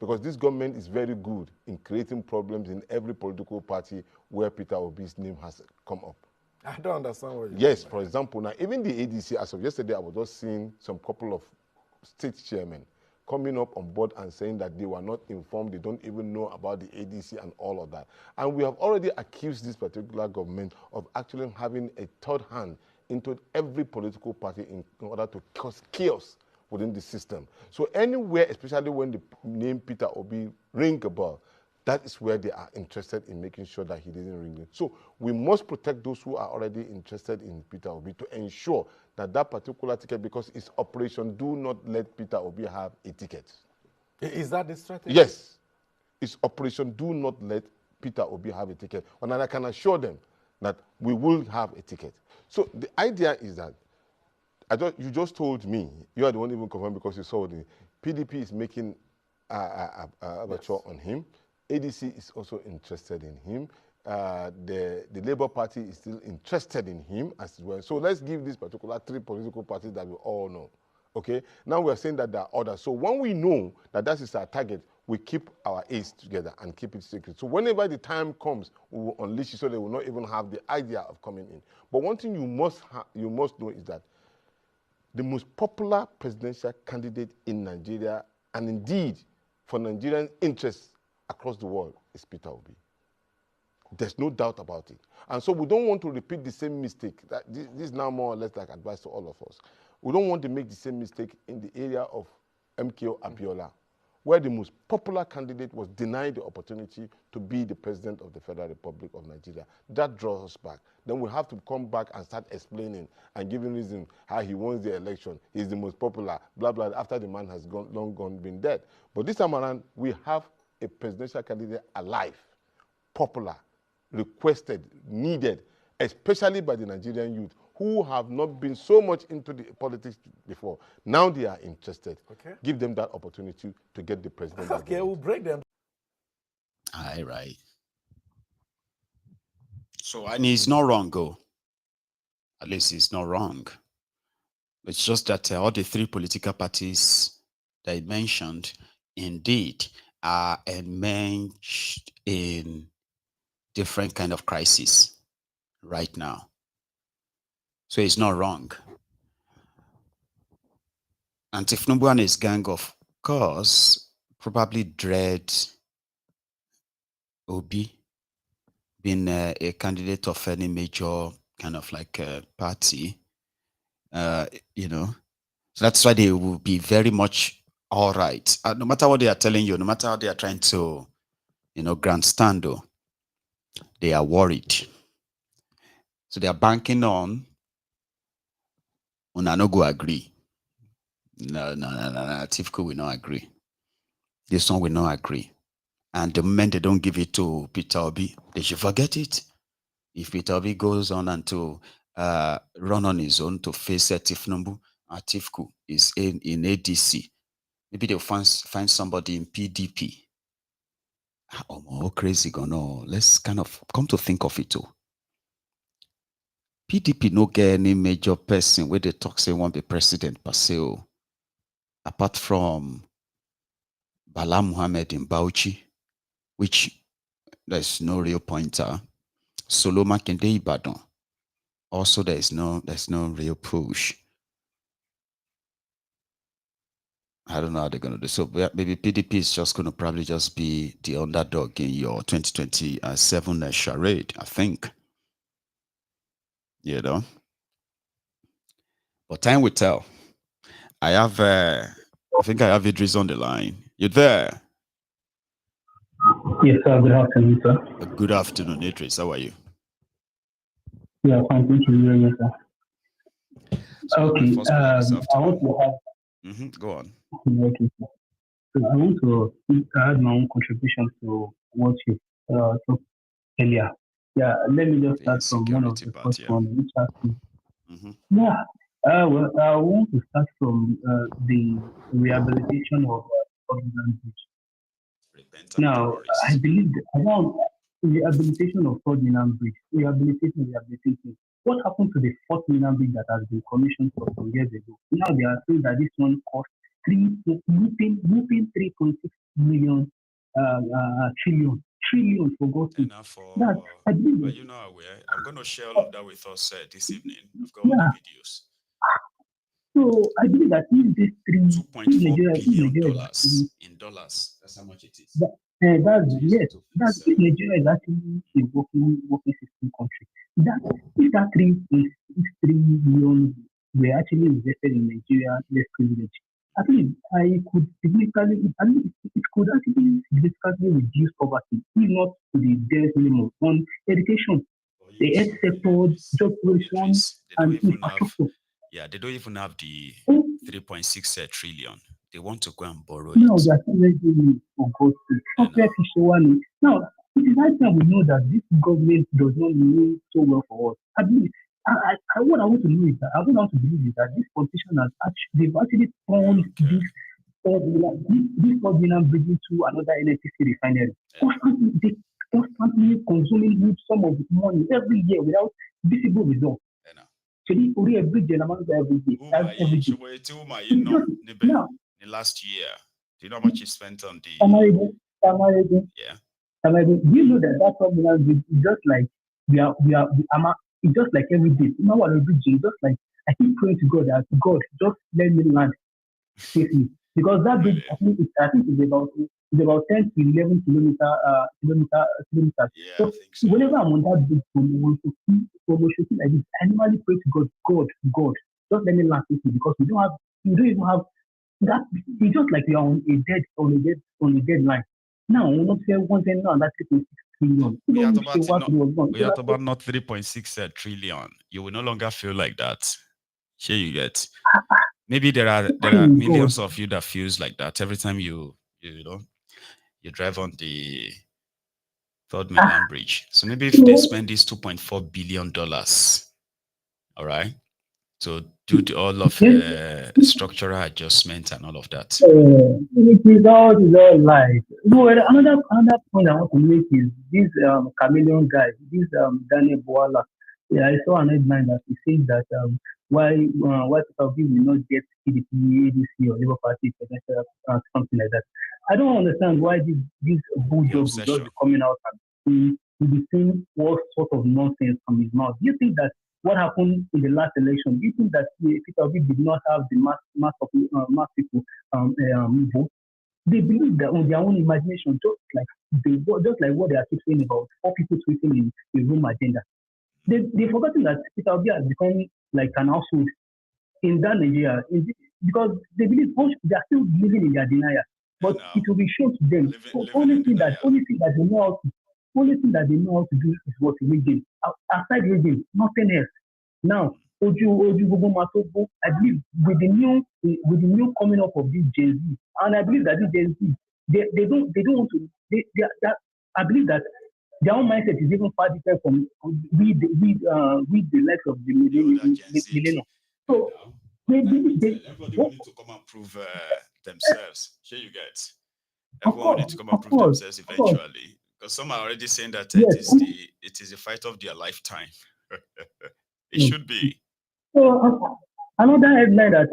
F: Because this government is very good in creating problems in every political party where Peter Obi's name has come up.
I: I don't understand what you
F: Yes, for example, now even the ADC, as of yesterday, I was just seeing some couple of state chairmen coming up on board and saying that they were not informed, they don't even know about the ADC and all of that. And we have already accused this particular government of actually having a third hand into every political party in order to cause chaos within the system. So anywhere, especially when the name Peter Obi ring a bell, that is where they are interested in making sure that he doesn't ring it. So we must protect those who are already interested in Peter Obi to ensure that that particular ticket, because it's operation, do not let Peter Obi have a ticket.
I: Is that the strategy?
F: Yes. It's operation, do not let Peter Obi have a ticket. And I can assure them that we will have a ticket. So the idea is that, you just told me, you are the one even confirmed because you saw the PDP is making overture on him. ADC is also interested in him. The Labour Party is still interested in him as well. So let's give these particular three political parties that we all know. Okay? Now we are saying that there are others. So when we know that that is our target, we keep our aides together and keep it secret. So whenever the time comes, we will unleash it so they will not even have the idea of coming in. But one thing you must know is that the most popular presidential candidate in Nigeria, and indeed for Nigerian interests across the world, is Peter Obi. There's no doubt about it. And so we don't want to repeat the same mistake. This is now more or less like advice to all of us. We don't want to make the same mistake in the area of MKO Abiola, where the most popular candidate was denied the opportunity to be the president of the Federal Republic of Nigeria. That draws us back. Then we have to come back and start explaining and giving reason how he won the election. He's the most popular, blah, blah, after the man has long gone, been dead. But this time around, we have a presidential candidate alive, popular, requested, needed, especially by the Nigerian youth who have not been so much into the politics before. Now they are interested. Okay. Give them that opportunity to get the president.
I: Okay, we'll break them.
B: All right. So, and he's not wrong, go. At least he's not wrong. It's just that all the three political parties that he mentioned, indeed are enmeshed in different kind of crises right now. So it's not wrong. And Tifnubu and his gang, of course, probably dread Obi being a candidate of any major kind of like party, you know. So that's why they will be very much all right. No matter what they are telling you, no matter how they are trying to, you know, grandstand, though, they are worried. So they are banking on I no go agree. No. Tifko will not agree. This one will not agree. And the moment they don't give it to Peter Obi, they should forget it. If Peter Obi goes on and to run on his own to face Tifnumbu, Tifku is in ADC. Maybe they'll find somebody in PDP. Oh, crazy gonna. Let's kind of come to think of it too. PDP no get any major person where they talk say won't be president per se, apart from Bala Muhammad in Bauchi, which there's no real pointer. Solo Makinde Ibadan. Also, there's no real push. I don't know how they're gonna do. So maybe PDP is just gonna probably just be the underdog in your 2027 charade, I think. You know. But time will tell. I think I have Idris on the line. You there?
J: Yes, sir. Good afternoon, sir.
B: Good afternoon, Idris. How are you?
J: Yeah, fine. Thank you very much, sir.
B: So
J: okay. I want to
B: have. Go on.
J: Okay, sir. So I want to add my own contribution to what you talked earlier. Yeah, let me just start from one of the first one, which has to. Yeah. Well, I want to start from the rehabilitation of language. Now, I believe around rehabilitation of third mainland bridge, rehabilitation. What happened to the fourth mainland bridge that has been commissioned for some years ago? Now they are saying that this one cost whooping 3.6 million trillion for God's sake.
B: Are you not aware? I'm going to share all of that with us this evening. I've got all the videos.
J: So I believe that if these
B: $2.4 billion in dollars, that's how much it is.
J: That's if Nigeria is actually a working system country. If that 3 million were actually invested in Nigeria, less privilege, I think it could significantly reduce poverty, if not to the bare minimum on education, the health sector, job creation, and infrastructure.
B: Yeah, they don't even have the 3.6 trillion. They want to go and borrow
J: no,
B: it.
J: They are still ready for God's sake. Now, it is right now we know that this government does not mean so well for us. I believe, what I want to know is that, this politician they've actually turned this ordinary bridging to another NNPC refinery. Constantly consuming huge sum of money every year without visible results. So this every day.
B: Now, last year, do you know how much you spent on the?
J: Yeah. Do you know that ordinary bridge is just like it's just like every day. You know what every day, just like I keep praying to God that God just let me land safely. Because that bridge, I think it's about 10 to 11 kilometers.
B: Yeah,
J: so whenever I'm on that bridge promotion like this, I normally pray to God, just let me land safely, because you don't even have that. It's just like you're on a deadline. Now, we're not saying one thing now, that 3.6 trillion.
B: We are about not 3.6 trillion. You will no longer feel like that. Here you get. Maybe there are millions of you that feels like that every time you drive on the third mainland bridge. So maybe if they spend this $2.4 billion, all right, to do all of structural adjustment and all of that.
J: It is all lies. No, another point I want to make is this chameleon guy, this Daniel Boala. Yeah, I saw an headline that he said that why Oke-Ode will not get PDP, ADC, or Labour Party, something like that. I don't understand why this bulldogs will just be coming out and will be saying all sorts of nonsense from his mouth. Do you think that what happened in the last election, do you think that Oke-Ode did not have the mass people vote? They believe that on their own imagination, just like what they are saying about 4 people tweeting in the room agenda. They've forgotten that Oke-Ode has become like an household in that Nigeria, because they believe they are still living in their denial. But it will be shown to them. So only thing that they know how to do is what reading. Aside reading, nothing else. Now, Oju, I believe with the new coming up of this Gen Z, and I believe that this Gen Z, they don't want to. I believe that their own mindset is even far different from with the likes of the millennium. So
B: everybody will need to come and prove themselves. Sure, you get. Everyone will need to come and prove themselves eventually, because some are already saying that it is a fight of their lifetime. It should be.
J: So another headline that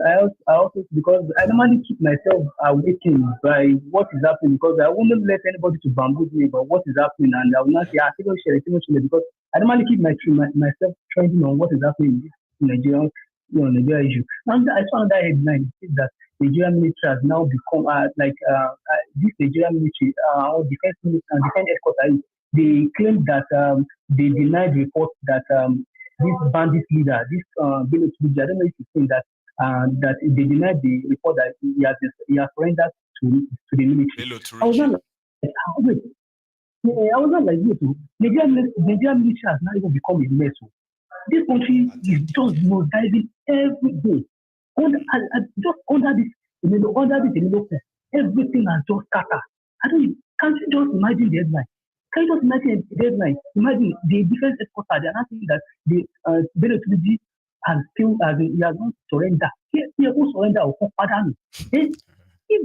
J: I also because I normally keep myself awakened by what is happening, because I wouldn't let anybody to bamboozle me about what is happening, and I will not say share, because I normally keep myself trending on what is happening in this Nigeria issue. And I saw another headline that Nigerian military has now become this Nigerian military or defense headquarters. They claim that they denied reports that this bandit leader, this village leader, I don't know if you've seen that they denied the report that he has surrendered to the military. I was not like, wait, Nigerian military has now even become a mess. This country is just diving every day. Just under this, everything has just scattered. Can't you just imagine the headline? Can you just imagine the headline? Imagine the defense headquarters. They are not saying that the Belotruji has not surrendered. He will surrender or come pardon. If they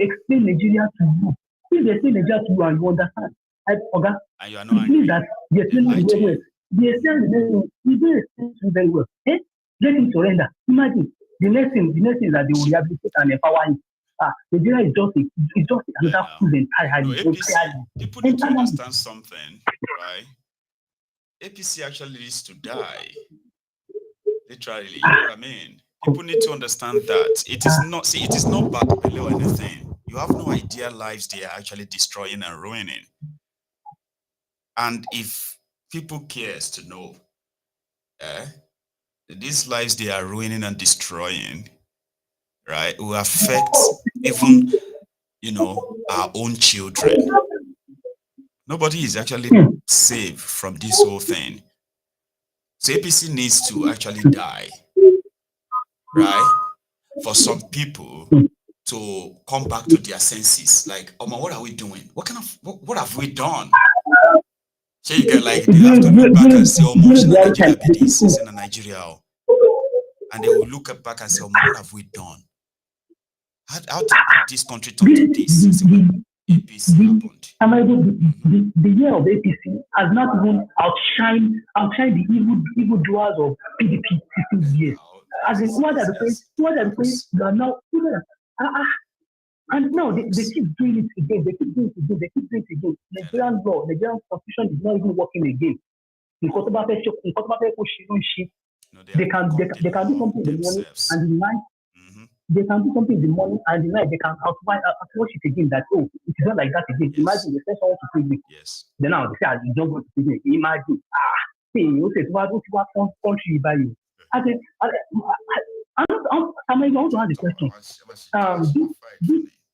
J: explain Nigeria to you, if they explain Nigeria to you and you understand,
B: and you are not angry,
J: that they explain it very well. They explain very well. Let him surrender. Imagine the next thing is that they will rehabilitate and empower him. Nigeria is just another food entirely.
B: People need to understand something, right? APC actually needs to die. Literally, you know what I mean? People need to understand that it is not bad or anything. You have no idea lives they are actually destroying and ruining. And if people cares to know these lives they are ruining and destroying, right, will affect even, our own children. Nobody is actually safe from this whole thing. So APC needs to actually die, right? For some people to come back to their senses. Like, what are we doing? What have we done? So you get like, they have to look back and say, Nigeria be this, is in Nigeria. And they will look back and say, what have we done? How did this country turn to this? APC happened.
J: The year of APC has not even outshined the evil doers of PDP 15 years. As in, what are the things you are now, and now they keep doing it again. They keep doing it again. Nigerian law, Nigerian constitution is not even working again. They can do something in the morning and the night. They can do something in the morning and the night. They can outwash it again. That it is not like that again. Imagine they send someone to prison. Then now they say you don't go to prison. Imagine you say what country by you. I want to ask a question.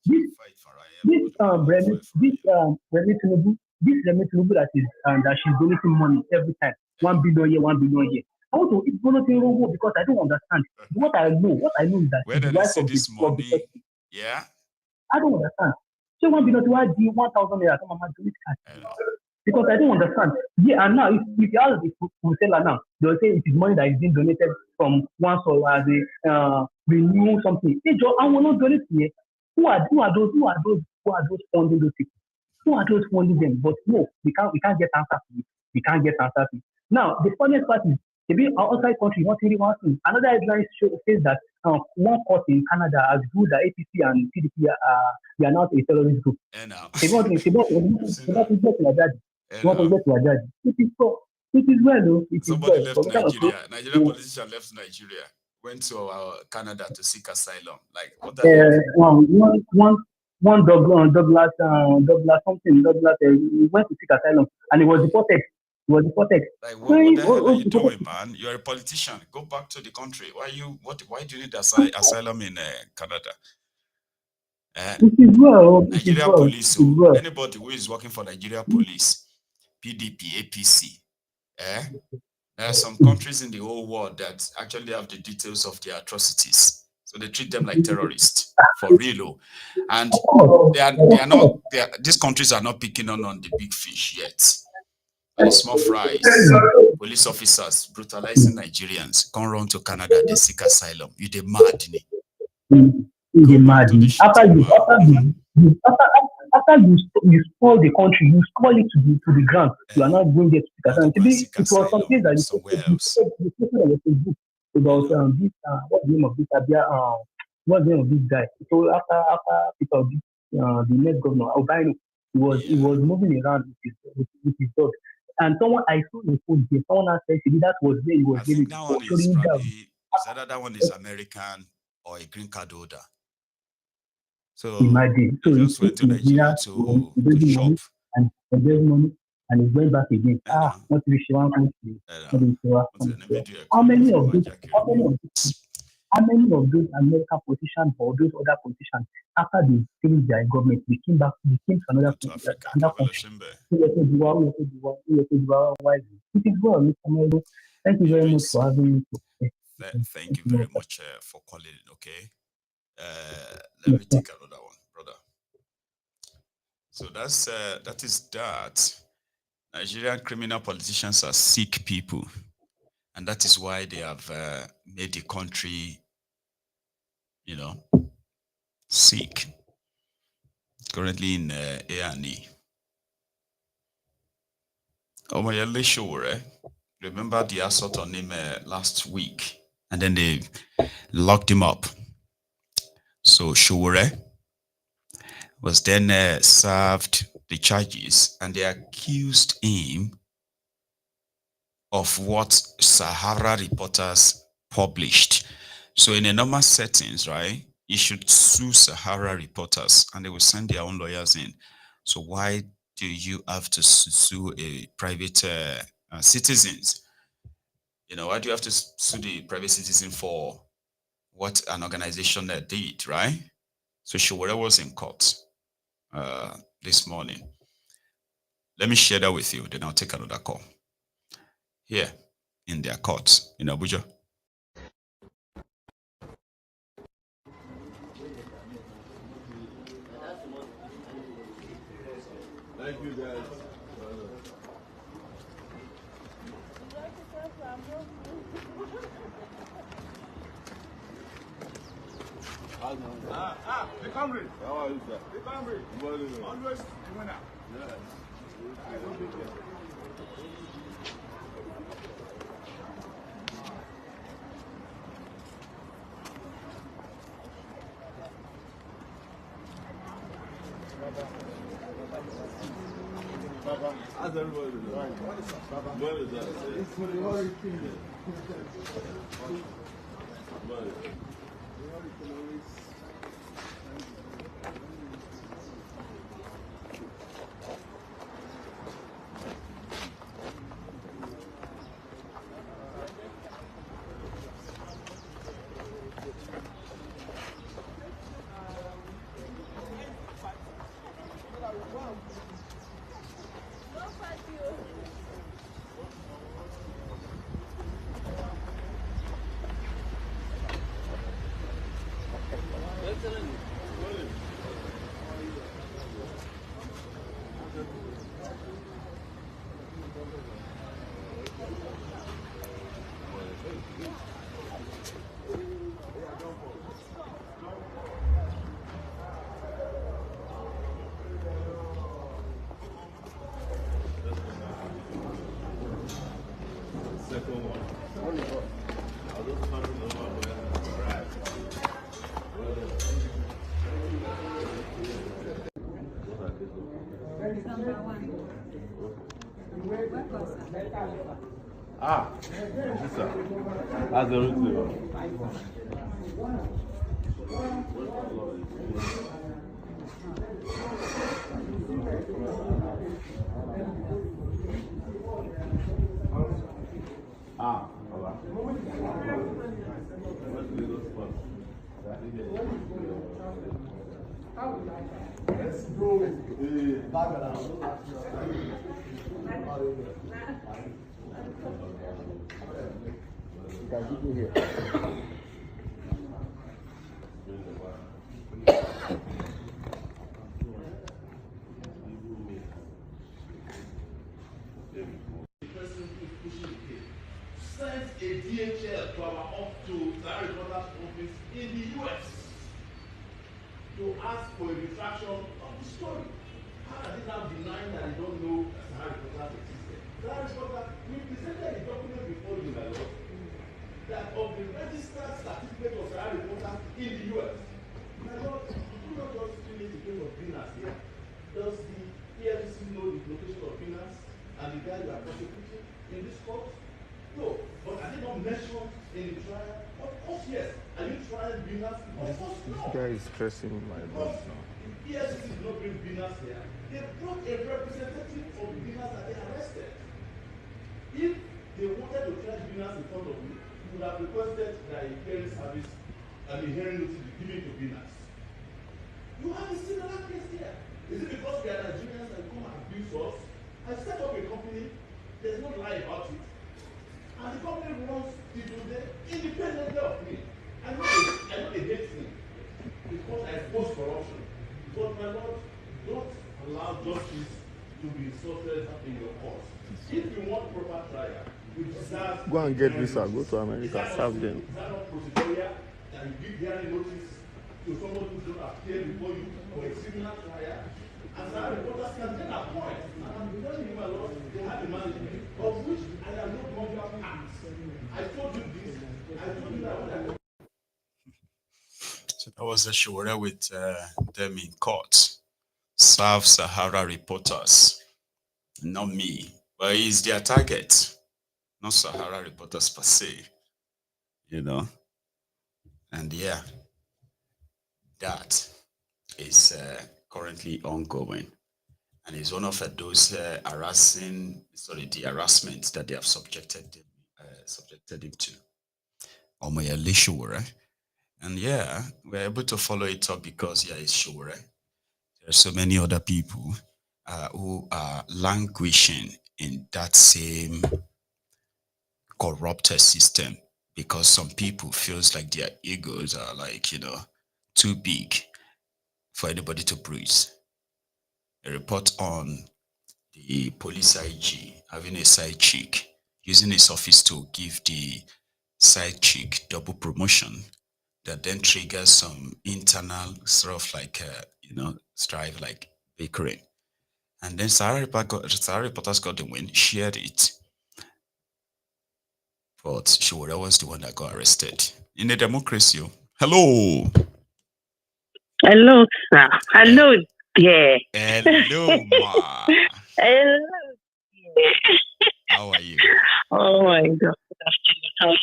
J: This Tinubu that she's donating money every time, 1 billion here, 1 billion here. I want to because I don't understand. What I know is that
B: where did they see this money? Yeah,
J: I don't understand. So 1 billion to add 1,000 naira because I don't understand. Yeah, and now if you ask the seller now, they'll say it is money that is being donated from one source as a renew something. I will not donate here. Who are those funding those people? Who are those funding them? But no, we can't get answers to it. We can't get answers to it. Now the funniest part is Maybe outside country, one thing, one thing. Another headline says that one court in Canada has ruled that APC and PDP they are not a terrorist group. They want to get to It is so. It is well, though.
B: Somebody left Nigeria. Nigerian politician left Nigeria, went to Canada to seek asylum. Like what the heck?
J: One Douglas something. He went to seek asylum and he was deported. Like what
B: the hell are you doing, man? You're a politician. Go back to the country. Why do you need asylum in Canada? Nigeria police. So anybody who is working for Nigeria police, PDP, APC, there are some countries in the whole world that actually have the details of their atrocities. So they treat them like terrorists for real. And these countries are not picking on the big fish yet. Like small fries, police officers brutalizing Nigerians, come run to Canada, they seek asylum. You the mad.
J: After you spoil the country, you spoil it to the ground. You are not going there to seek asylum. It was some things that you Facebook about this what's the name of this what's the name of this guy? So after Peter, the next governor, Albino, he was moving around with his dog. And I saw the phone here. Someone else said that was where he was getting.
B: That one is American or a green card holder. So
J: imagine. So
B: he just went to Nigeria to shop.
J: And there's money and he went back again. Not to be sure. How many of those American politicians or those other politicians, after they finished their government, they came to another country. It is well, Mr. Melo. Thank you very much for having me.
B: Thank you very much for calling in, okay? Let me take another one, brother. So that is that. Nigerian criminal politicians are sick people. And that is why they have made the country, sick. Currently in A&E. Omoyele Sowore, remember the assault on him last week? And then they locked him up. So Sowore was then served the charges and they accused him of what Sahara reporters published. So in a normal settings, right, you should sue Sahara reporters and they will send their own lawyers in. So why do you have to sue a private citizens? Why do you have to sue the private citizen for what an organization did, right? So Sowore was in court this morning. Let me share that with you, then I'll take another call. Here in their courts in Abuja.
E: Thank you, guys.
D: The comrade.
E: How are you, sir?
D: The comrade. Always the winner.
E: Yeah. How's everybody doing? What is that? It's for the Holy Kingdom.
F: Ah, sister. That's the root. Ah, let's go. Here.
E: Sent a DHL to our to Sahara reporter's office in the US to ask for a retraction of the story. How are they now denying that they don't know that Sahara reporters existed? Sahara reporter, we presented a document before you, my lord, that of the registered certificate of Sahara reporters in the US. My lord, you do not just fill in the case of Venus here. Does the EFCC know the location of Venus and the guy you are prosecuting in this court? No, but are they not mentioned in the trial? Of course, yes. Are you trying Venus? Of course, no.
I: This guy is stressing my boss now.
E: The EFCC did not bring Venus here. They brought a representative of Venus that they arrested. If they wanted to try Venus in front of me, you would have requested that a hearing service and a hearing notice be given to Venus. You have a similar case here. Is it because we are Nigerians and come and abuse us? I set up a company, there's no lie about it. And the company runs people there independently of me. I know they hate me because I expose corruption. But my lord, don't allow justice to be insulted in your court. If you want proper trial, you deserve.
I: Go and get visa, go to America, serve them.
E: Is that not procedural that you give hearing notice to someone who does not appear before you for a similar trial? And Sahara reporters can then appoint. And I'm telling you, my lord, they have a management of which I am no longer part. I told you this. I told you that when I.
B: So that was a Sowore with them in court. Serve Sahara reporters, not me, but he's their target, not Sahara reporters per se, you know. And yeah, that is currently ongoing, and is one of those the harassment that they have subjected him to. Sowore. And yeah, we're able to follow it up because it's Sowore. There are so many other people who are languishing in that same corrupted system because some people feels like their egos are too big for anybody to bruise. A report on the police IG having a side chick, using his office to give the side chick double promotion, that then triggers some internal sort of strife, like bickering. And then Sahara reporters got the win, shared it. But Sowore was the one that got arrested. In a democracy. Hello.
K: Hello, sir. Hello, dear.
B: Hello, ma.
K: Hello.
B: How are you?
K: Oh my God. Good afternoon.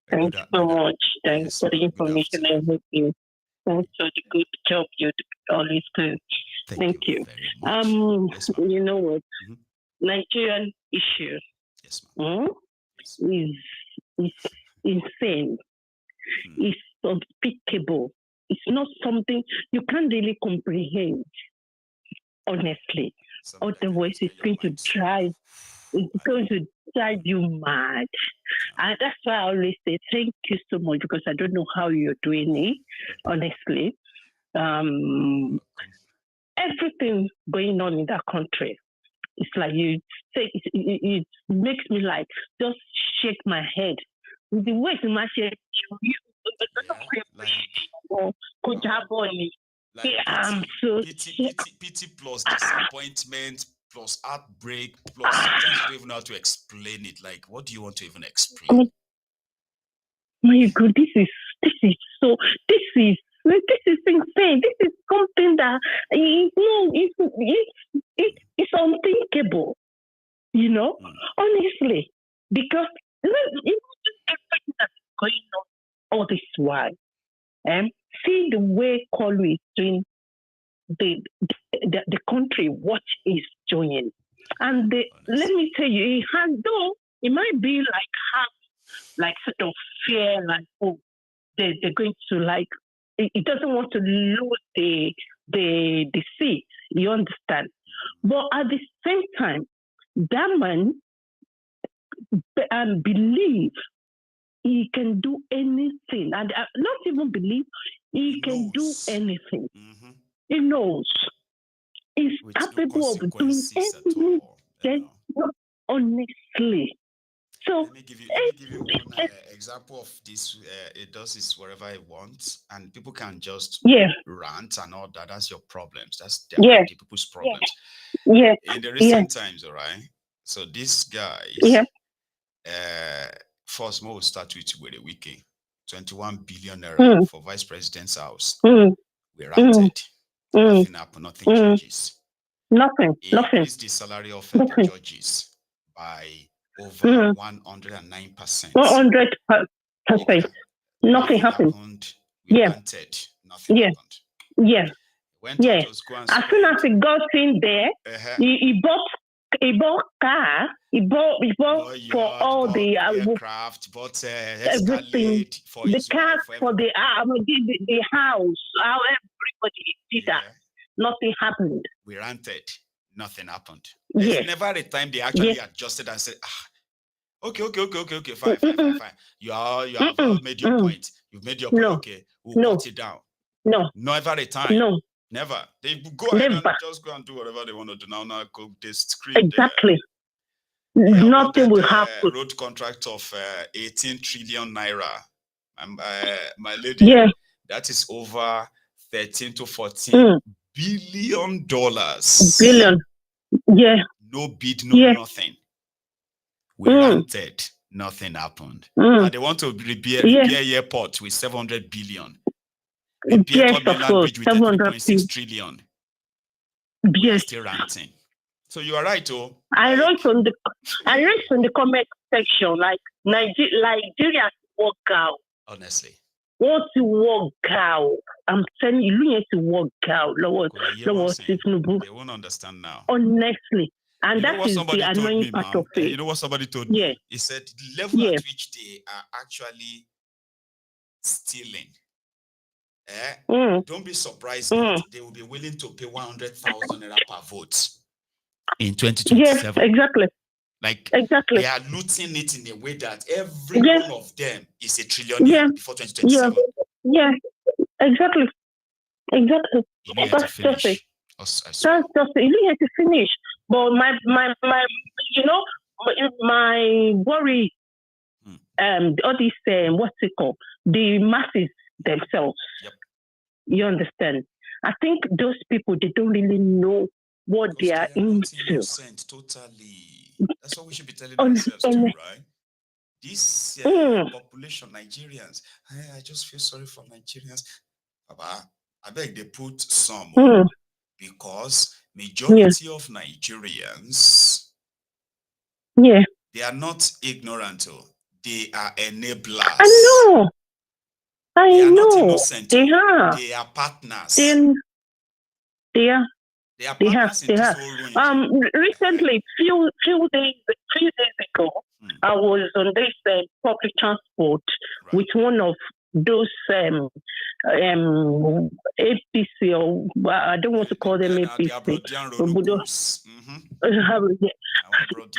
K: Thanks so much. Thanks for the information and everything. Thanks for the good job you always do. Thank you.
B: Yes,
K: you know what? Nigerian issue is insane. It's unspeakable. It's not something you can't really comprehend, honestly. Otherwise, it's going to drive you mad. And that's why I always say thank you so much, because I don't know how you're doing it, honestly. Everything going on in that country, it's like you say, it makes me like just shake my head. With the way in my head, I'm so
B: pity plus disappointment plus outbreak plus sometimes you don't even know how to explain it. Like, what do you want to even explain?
K: My God, this is insane. This is something that it's it's unthinkable, honestly, because everything that's going on all this while, see the way Koolu is doing the country, what is doing. And let me tell you, though it might be like sort of fear, like, oh, they're going to it doesn't want to lose the seat, you understand? But at the same time, that man believe he can do anything, and not even believe he can do anything. Mm-hmm. He knows he's capable of doing anything. Honestly. So
B: let me give you one example of this. It does this wherever it wants, and people can just rant and all that. That's your problems. That's the people's problems.
K: Yeah.
B: In the recent times, all right. So these guys, first we'll start with a wiki, 21 billion naira for vice president's house. We ranted. Nothing happened. Nothing changes.
K: Nothing.
B: Increased the salary of the judges by over 109%.
K: 100%. Nothing happened.
B: We ranted. Nothing happened.
K: Yeah.
B: Went on to go and
K: as soon as he got in there, he bought car. He bought for all the
B: aircraft, bought
K: everything,
B: for
K: the cars for the house. How everybody did that. Nothing happened.
B: We ranted. Nothing happened. There's never a time they actually adjusted and said, okay, fine. You have all made your point. You've made your point. Okay, we'll put it down.
K: No.
B: Never a time.
K: No.
B: Never. They go ahead and just go and do whatever they want to do now. They scream.
K: Exactly. Nothing will happen.
B: Road contract of 18 trillion naira. My lady, that is over 13 to 14 billion dollars.
K: Billion. Yeah.
B: No bid, no nothing. We ranted. Nothing happened. And they want to repair airport with 700 billion.
K: Yes, of course.
B: 700 trillion.
K: Yes.
B: Still ranting. So you are right,
K: I wrote on the comment section, like Nigeria walk out.
B: Honestly.
K: Want to walk out. I'm telling you, you need to walk out.
B: They won't understand now.
K: Honestly. And that is the annoying part of it.
B: You know what somebody told me? He said the level at which they are actually stealing. Don't be surprised that they will be willing to pay 100,000 naira per vote in 2027.
K: Yes, exactly.
B: They are looting it in a way that every one of them is a trillionaire before 2027.
K: Yeah, exactly.
B: That's just it.
K: That's just it. You have to finish. But my worry, all these what's it called? The masses themselves.
B: Yep.
K: You understand? I think those people, they don't really know what they are into.
B: Innocent, totally. That's what we should be telling ourselves too, right? This population, Nigerians, I just feel sorry for Nigerians. Baba, I beg they put some because majority of Nigerians, they are not ignorant. They are enablers.
K: I know.
B: They are not innocent. They are partners.
K: They are.
B: They are partners in this whole ruin.
K: Recently, few days ago, I was on this public transport with one of those APC, or I don't want to call them APC.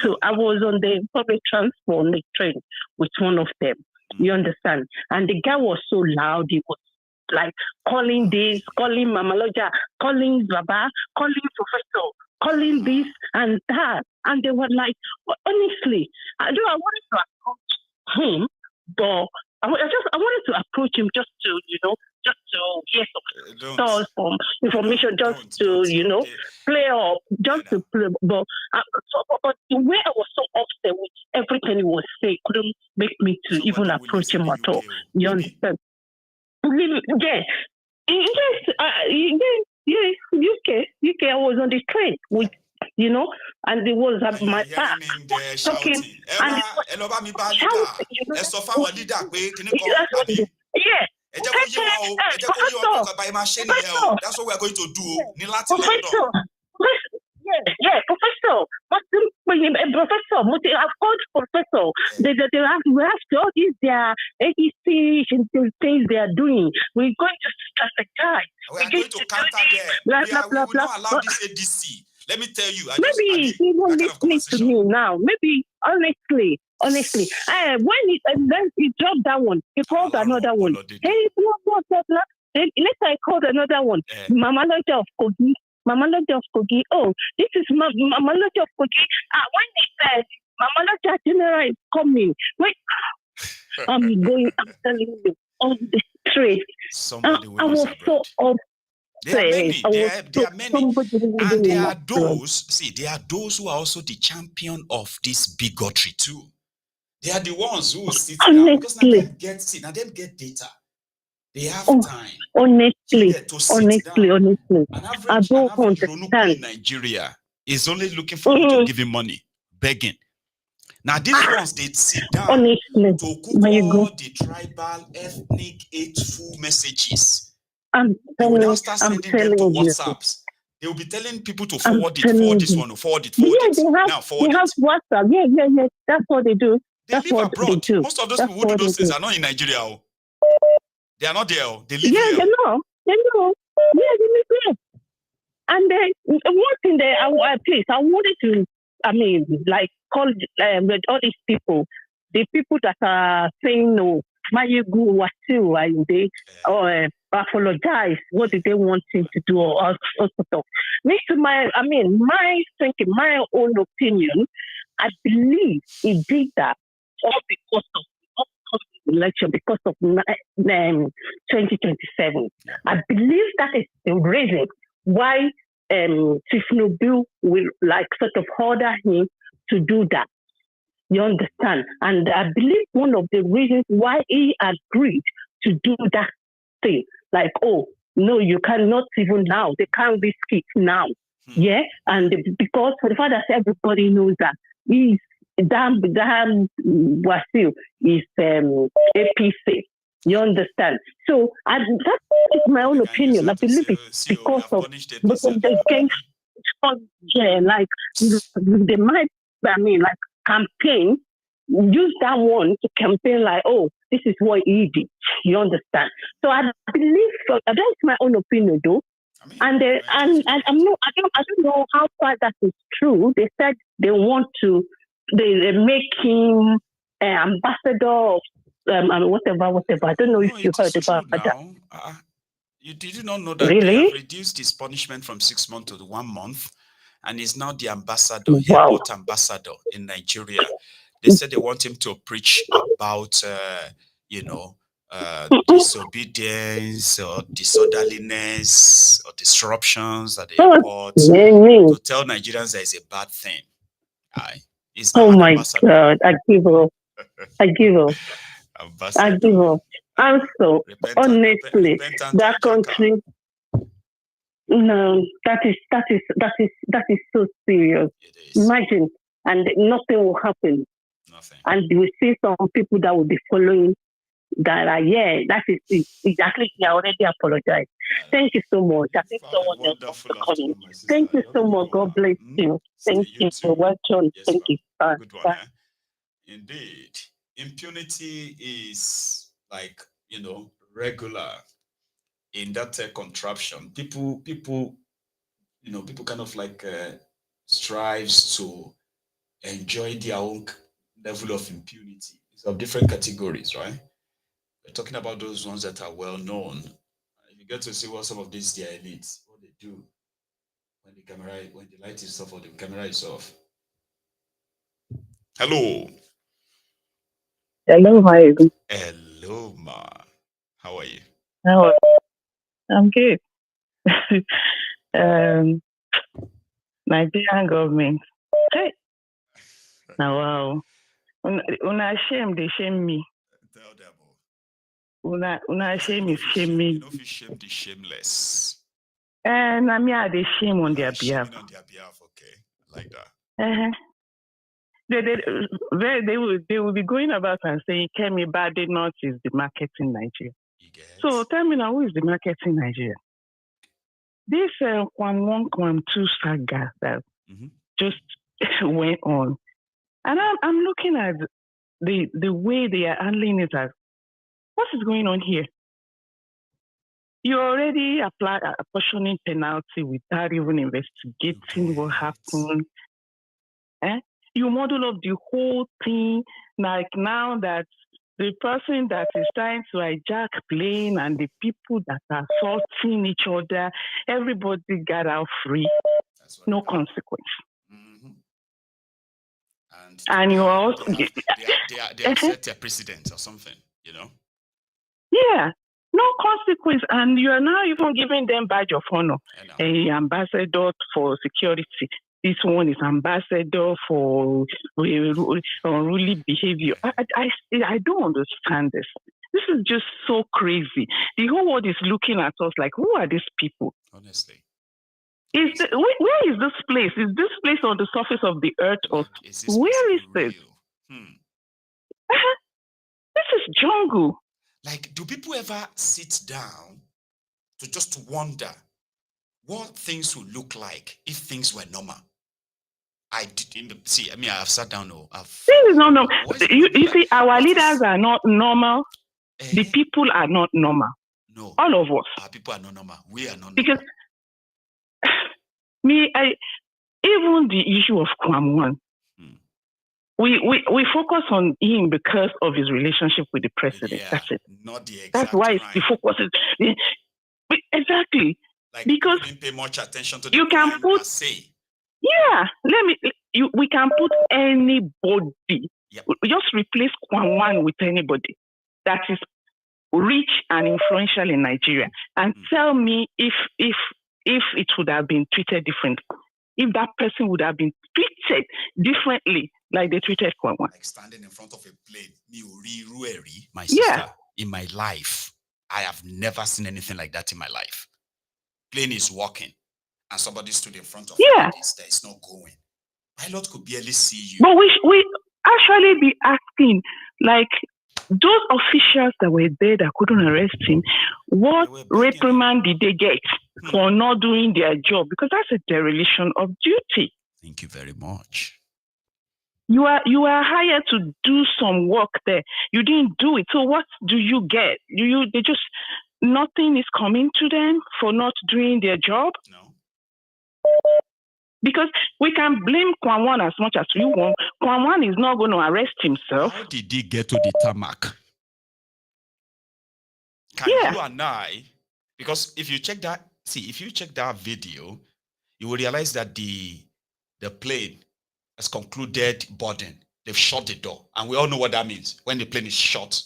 K: So I was on the public transport on the train with one of them. You understand? And the guy was so loud. He was like calling this, calling Mama Loja, calling Baba, calling Professor, calling this and that. And they were like, well, honestly, I wanted to approach him, but I wanted to approach him just to hear some information, just to play up, just to play. But the way I was so upset with everything he was saying couldn't make me to even approach him at all. You understand? Yes. UK. I was on the train with you know, and it was at my back. Talking, and it was shouting, you know. Yeah.
B: That's what we're going to do.
K: Professor. Yeah, Professor. Professor, I've called Professor. We have to all these their AEC things they are doing. We're going to strategize.
B: We're going to counter them. We will not allow this ADC. Let me tell you.
K: Maybe he won't listen to me now. Maybe honestly. When he dropped that one, he called another one. Hey, blah. Then later I called another one. Mama Lodge of Kogi. Oh, this is Mama Lodge of Kogi. When he said Mama Lodge General is coming, wait, I'm telling you on the street. I was so upset.
B: There are many. And there are those who are also the champion of this bigotry too. They are the ones who sit down because now them get data. They have time.
K: Honestly.
B: An average Ronuku in Nigeria is only looking for you to give him money, begging. Now these ones, they sit down to cook all the tribal, ethnic, hateful messages. They will now start sending them to WhatsApps. They will be telling people to forward this one, forward it.
K: They have WhatsApp. Yeah. That's what they do.
B: They live abroad. Most of those people who do those things are not in Nigeria. They are not there. They live here.
K: They know. Yeah, they live there. And one thing that I wanted to, call with all these people, the people that are saying no, Mayegu Wasiu, and they apologize. What did they want him to do or all sorts of stuff? My thinking, my own opinion, I believe he did that all because of election, because of 2027. I believe that is the reason why Chief Nobu will sort of order him to do that. You understand? And I believe one of the reasons why he agreed to do that thing, no, you cannot even now. They can't risk it now. Yeah? And because for the fact that everybody knows that he's damn Wasiu is APC. You understand? So that is my own opinion. I believe it's because of the gangs. They might, campaign, use that one to campaign this is what he did. You understand? So I believe that's my own opinion, though. I don't know how far that is true. They said they want to. They make him ambassador of whatever. I don't know if you heard about that.
B: Did you not know that they have reduced his punishment from 6 months to 1 month, and he's now the ambassador, airport ambassador in Nigeria? They said they want him to preach about, disobedience or disorderliness or disruptions at the airport to tell Nigerians that it's a bad thing.
K: Oh my God! I give up. I'm so honestly that country. No, that is so serious. Imagine, and nothing will happen. And we see some people that will be following that. That is exactly. I already apologized. Thank you so much. I think someone else wants to come in. Thank you so much. God bless you. Thank you for watching. Thank you.
B: Good one. Indeed, impunity is regular in that contraption. People kind of strives to enjoy their own level of impunity. It's of different categories, right? We're talking about those ones that are well known. You get to see what some of these their elites, what they do when the light is off or the camera is off. Hello.
L: Hello, Maegu.
B: Hello, Ma. How are you?
L: I'm good. Nigerian government. Hey. Now, wow. Una shame, they shame me.
B: Tell them.
L: Una shame is shame me.
B: You know if you shame the shameless.
L: And they shame on their behalf.
B: On their behalf, okay. like that.
L: They will be going about and saying Kemi Badenoch is the market in Nigeria. So tell me now, who is the market in Nigeria? This Kwam 1, Kwam 2 saga that just went on. And I'm looking at the way they are handling it as, what is going on here? You already apportioning penalty without even investigating what happened. You model up the whole thing, like now that the person that is trying to hijack plane and the people that are assaulting each other, everybody got out free, no consequence. And you also
B: they have set a precedent or something, you know?
L: Yeah, no consequence, and you are now even giving them badge of honor, ambassador for security. This one is ambassador for unruly behavior. I don't understand this. This is just so crazy. The whole world is looking at us like, who are these people?
B: Honestly.
L: Where is this place? Is this place on the surface of the earth, or where is this? This is jungle.
B: Like, do people ever sit down to just wonder what things would look like if things were normal? I have sat down.
L: This is not normal. You see, our leaders are not normal. The people are not normal.
B: No.
L: All of us.
B: Our people are not normal. We are not normal.
L: Because even the issue of Kwam 1, we focus on him because of his relationship with the president. That's it.
B: Not the exact
L: That's why the focus is exactly.
B: Like,
L: because
B: you didn't pay much attention to the
L: you can put we can put anybody.
B: Yep.
L: Just replace Kwam 1 with anybody that is rich and influential in Nigeria, and tell me if it would have been treated differently. If that person would have been treated differently, like they treated Kwam 1.
B: Like standing in front of a plane, my sister, in my life, I have never seen anything like that in my life. Plane is walking, and somebody stood in front of it. It's not going. Pilot could barely see you.
L: But we actually be asking, like, those officials that were there that couldn't arrest him, what reprimand did they get for not doing their job? Because that's a dereliction of duty.
B: Thank you very much.
L: You are hired to do some work there. You didn't do it. So what do you get? They just, nothing is coming to them for not doing their job?
B: No.
L: Because we can blame Kwam 1 as much as we want. Kwam 1 is not going to arrest himself.
B: How did he get to the tarmac? Can you and I, because if you check that video, you will realize that the plane has concluded boarding. They've shut the door. And we all know what that means. When the plane is shut,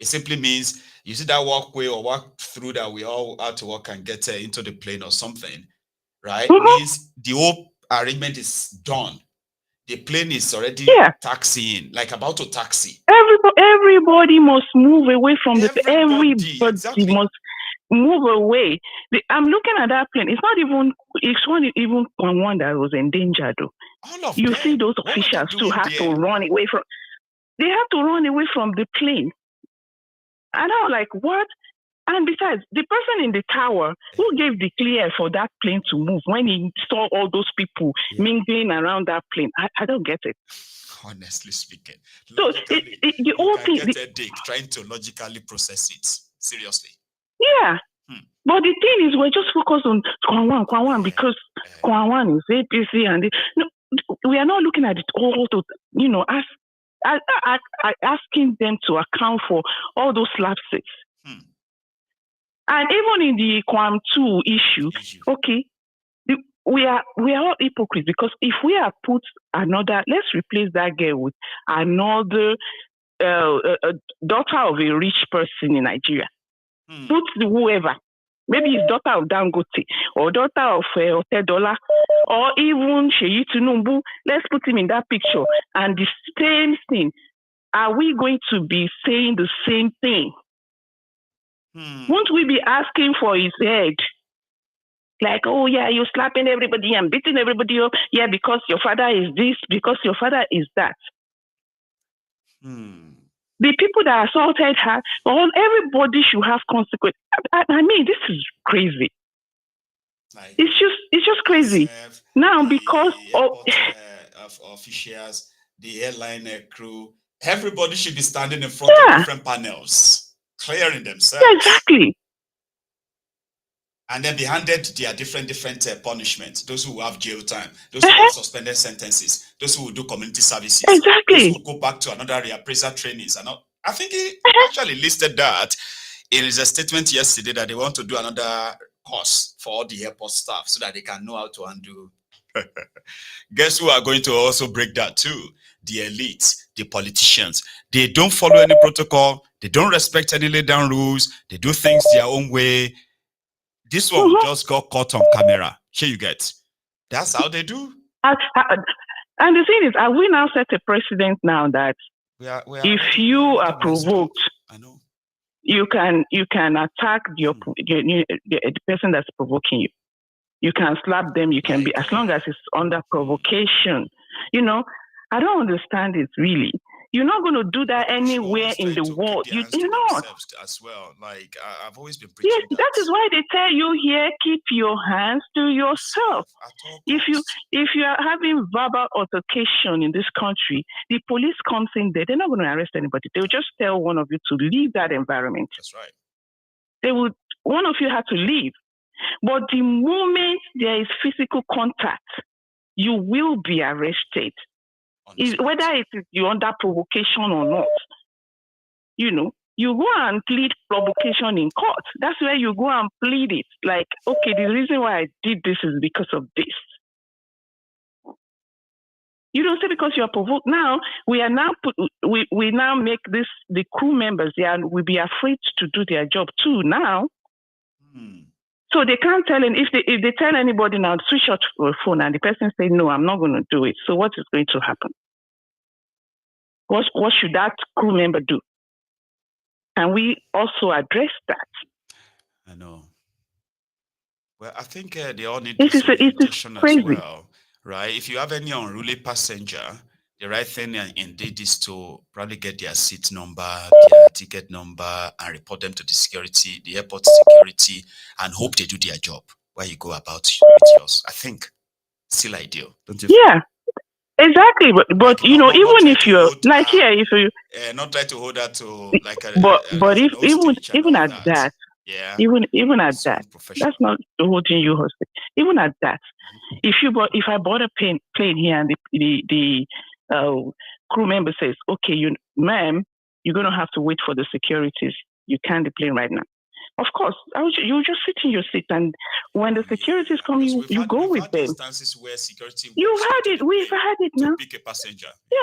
B: it simply means you see that walkway or walk through that we all have to walk and get into the plane or something, right? Means the whole arrangement is done. The plane is already taxiing, like about to taxi.
L: Everybody must move away from everybody must move away. I'm looking at that plane. It's not even Kwam 1 that was endangered. You see those officials too have to run away from. They have to run away from the plane. And I was like, what? And besides, the person in the tower who gave the clear for that plane to move when he saw all those people mingling around that plane, I don't get it.
B: Honestly speaking.
L: So the whole thing...
B: get a dick trying to logically process it. Seriously.
L: Yeah. But the thing is, we're just focused on Kwam 1 because Kwam 1 is APC and... we are not looking at it all to, asking them to account for all those lapses. And even in the Kwam 2 issue, we are all hypocrites because if we are put another, let's replace that girl with another daughter of a rich person in Nigeria. Put whoever, maybe it's daughter of Dangote or daughter of Oke-Ode or even Seyi Tinubu. Let's put him in that picture and the same thing. Are we going to be saying the same thing? Won't we be asking for his head?
K: Like, oh yeah, you're slapping everybody and beating everybody up. Yeah, because your father is this, because your father is that. The people that assaulted her, well, everybody should have consequences. I mean, this is crazy. Like, it's just crazy. Now, because
B: of officials, the airline crew, everybody should be standing in front of different panels, clearing themselves.
K: Yeah, exactly.
B: And then be handed their different punishments. Those who have jail time, those who have suspended sentences, those who will do community services, those who will go back to another reappraisal trainings. And I think he actually listed that in his statement yesterday that they want to do another course for all the airport staff so that they can know how to undo. Guess who are going to also break that too? The elites, the politicians. They don't follow any protocol. They don't respect any laid down rules. They do things their own way. This one just got caught on camera. Here you get. That's how they do.
K: And the thing is, are we now set a precedent now that if you are provoked, you can attack the person that's provoking you. You can slap them. You can be, as long as it's under provocation. You know, I don't understand it really. You're not going to do that anywhere in the world. You're not.
B: As well. Like I've always been preaching.
K: Yes, that is why they tell you here: keep your hands to yourself. If you are having verbal altercation in this country, the police comes in there. They're not going to arrest anybody. They will just tell one of you to leave that environment.
B: That's right.
K: One of you have to leave. But the moment there is physical contact, you will be arrested. Whether it is you under provocation or not, you know, you go and plead provocation in court. That's where you go and plead it. Like, okay, the reason why I did this is because of this. You don't say because you're provoked. Now we are now we now make the crew members there, and we be afraid to do their job too now. So they can't tell, and if they tell anybody now, switch off your phone, and the person say, no, I'm not going to do it. So what is going to happen? What should that crew member do? Can we also address that?
B: I know. Well, I think they all need
K: it is crazy.
B: As well, right? If you have any unruly passenger, the right thing indeed is to probably get their seat number, their ticket number, and report them to the airport security, and hope they do their job while you go about with yours. I think still ideal, don't you?
K: Yeah, exactly. But you know, even if you're like here, if you
B: not try to hold that to like a
K: even at that. Yeah. Even at that, that's not holding you hostage. Even at that, if I bought a plane here and the crew member says, okay, ma'am, you're going to have to wait for the securities. You can't plane right now. Of course, you just sit in your seat, and when the securities come, you go with them.
B: Instances where security
K: You've had it. We've had it now.
B: To pick a passenger.
K: Yeah.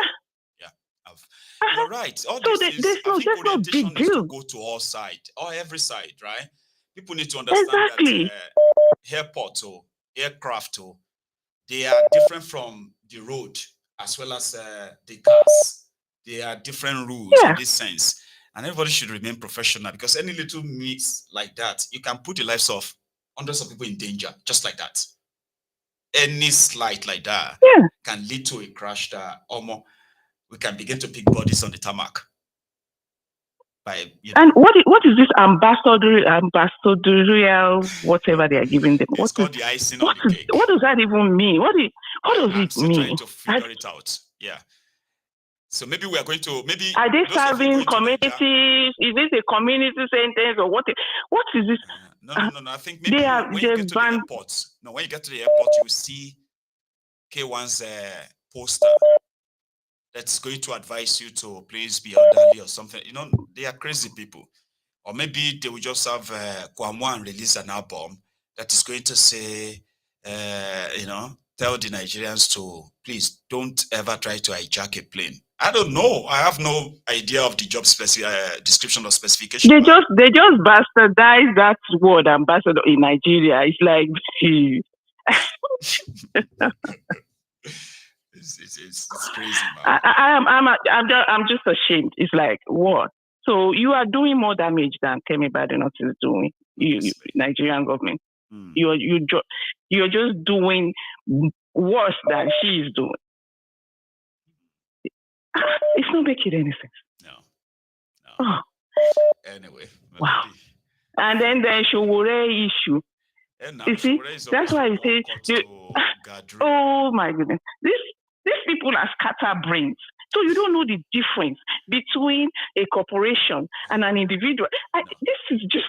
B: You're right. All
K: so
B: this
K: there's no big deal.
B: To go to all sides, or every side, right? People need to understand that airport or aircraft, they are different from the road as well as the cars. They are different rules in this sense. And everybody should remain professional, because any little mix like that, you can put the lives of hundreds of people in danger, just like that. Any slight like that can lead to a crash that almost we can begin to pick bodies on the tarmac.
K: And what is this ambassadorial whatever they are giving them?
B: It's called the icing on the cake.
K: What does that even mean? What does it mean?
B: Trying to figure it out. Yeah. So maybe we are going to
K: Are they serving communities? Is this a community sentence or what? What is this?
B: No. I think maybe when you get to the airport, when you get to the airport, you will see K1's poster that's going to advise you to please be orderly or something. You know, they are crazy people. Or maybe they will just have Kwamwa and release an album that is going to say, tell the Nigerians to please don't ever try to hijack a plane. I don't know. I have no idea of the job description or specification.
K: They just bastardize that word ambassador in Nigeria. It's like
B: it's crazy, man.
K: I'm just ashamed. It's like what? So you are doing more damage than Kemi Badenoch is doing. You Nigerian government.
L: You're just doing worse than she is doing. It's not making any sense.
B: No.
L: Oh.
B: Anyway.
L: Wow. And then the Sowore issue. You see, that's why I say, oh my goodness, these people are scatterbrains. So you don't know the difference between a corporation and an individual. This is just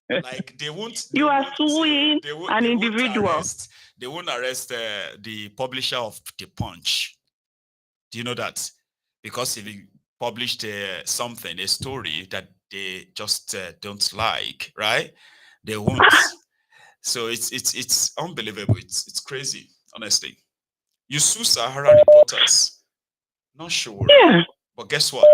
B: like they won't.
L: You are suing an individual.
B: They won't arrest the publisher of The Punch. Do you know that? Because if he published something, a story that they just don't like, right? They won't. So it's unbelievable. It's crazy, honestly. You sue Sahara reporters, not sure.
L: Yeah.
B: But guess what?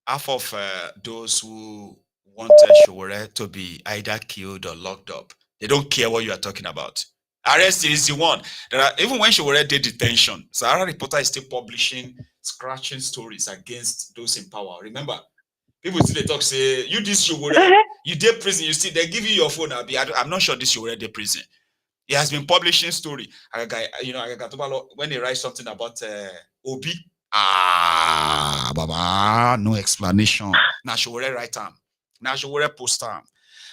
B: Half of those who wanted Sowore to be either killed or locked up, they don't care what you are talking about. Arrest is the one. Even when Sowore did detention, Sahara reporter is still publishing scratching stories against those in power. Remember, people still talk, say, you this Sowore, you did prison, you see, they give you your phone. I'm not sure this Sowore did prison. He has been publishing story. When he writes something about Obi, Baba, no explanation. Now Sowore write time. Now Sowore post time.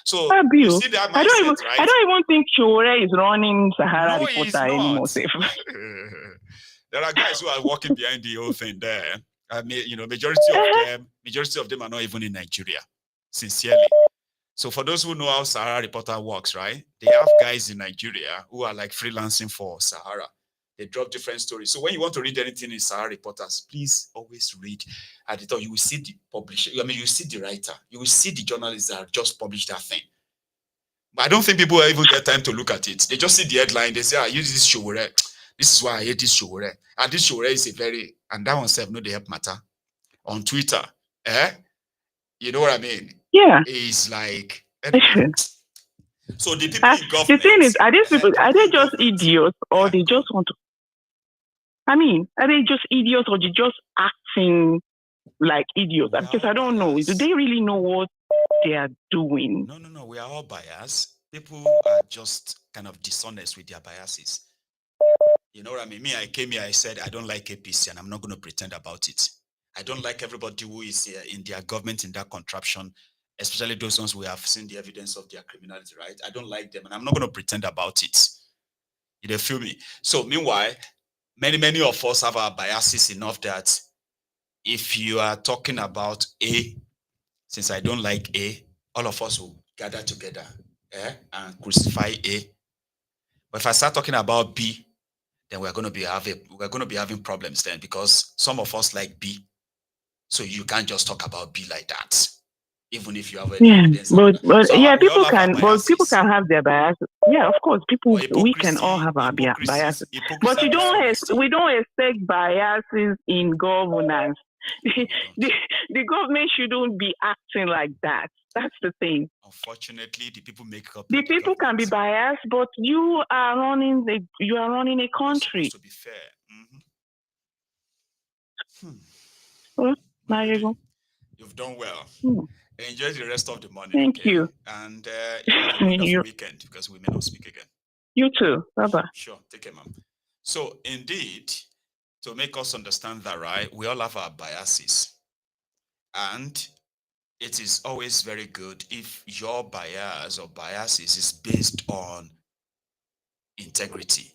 B: So you see that mindset, right?
L: I don't even think Sowore is running Sahara reporter anymore.
B: There are guys who are working behind the whole thing there. Majority of them are not even in Nigeria, sincerely. So for those who know how Sahara reporter works, right? They have guys in Nigeria who are like freelancing for Sahara. They drop different stories. So when you want to read anything in Sahara reporters, please always read at the top. You will see the publisher. I mean, you see the writer. You will see the journalists that just published that thing. But I don't think people even get time to look at it. They just see the headline. They say, I use this Sowore. This is why I hate this Sowore. And this Sowore is and that one self, no, they help matter. On Twitter, you know what I mean?
L: Yeah.
B: It's like, so the people in government.
L: The thing is, are these people, are they just idiots or they just want to? I mean, are they just idiots or they just acting like idiots? Because I don't know. Do they really know what they are doing?
B: No. We are all biased. People are just kind of dishonest with their biases. You know what I mean? Me, I came here, I said, I don't like APC and I'm not going to pretend about it. I don't like everybody who is in their government in that contraption, especially those ones who have seen the evidence of their criminality, right? I don't like them and I'm not going to pretend about it. You don't feel me? So meanwhile, many of us have our biases enough that if you are talking about A, since I don't like A, all of us will gather together and crucify A. But if I start talking about B, then we're going to be having problems then, because some of us like B. So you can't just talk about B like that, even if you have any evidence.
L: But so yeah, people can have their biases. Yeah, of course, we can all have our biases. But we don't expect biases in governance. The government shouldn't be acting like that. That's the thing.
B: Unfortunately, the people make up.
L: The people can be biased, but you are running a country.
B: It's supposed to be fair.
L: Well, now you go.
B: You've done well. Enjoy the rest of the morning.
L: Thank you.
B: And have a wonderful weekend, because we may not speak again.
L: You too. Bye-bye.
B: Sure. Take care, ma'am. So indeed, to make us understand that, right, we all have our biases. And it is always very good if your bias or biases is based on integrity.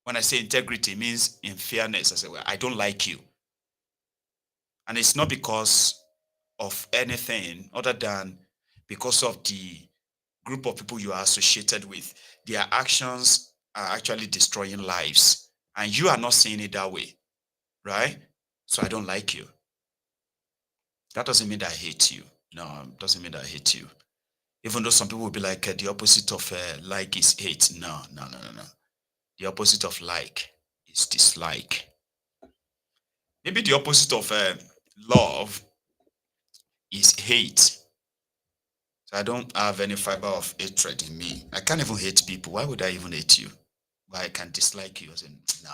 B: When I say integrity, it means in fairness. I say, well, I don't like you. And it's not because of anything other than because of the group of people you are associated with. Their actions are actually destroying lives. And you are not seeing it that way, right? So I don't like you. That doesn't mean that I hate you. No, it doesn't mean that I hate you. Even though some people will be like, the opposite of like is hate. No. The opposite of like is dislike. Maybe the opposite of love is hate. So I don't have any fiber of hatred in me. I can't even hate people. Why would I even hate you? Why I can dislike you? As in, no.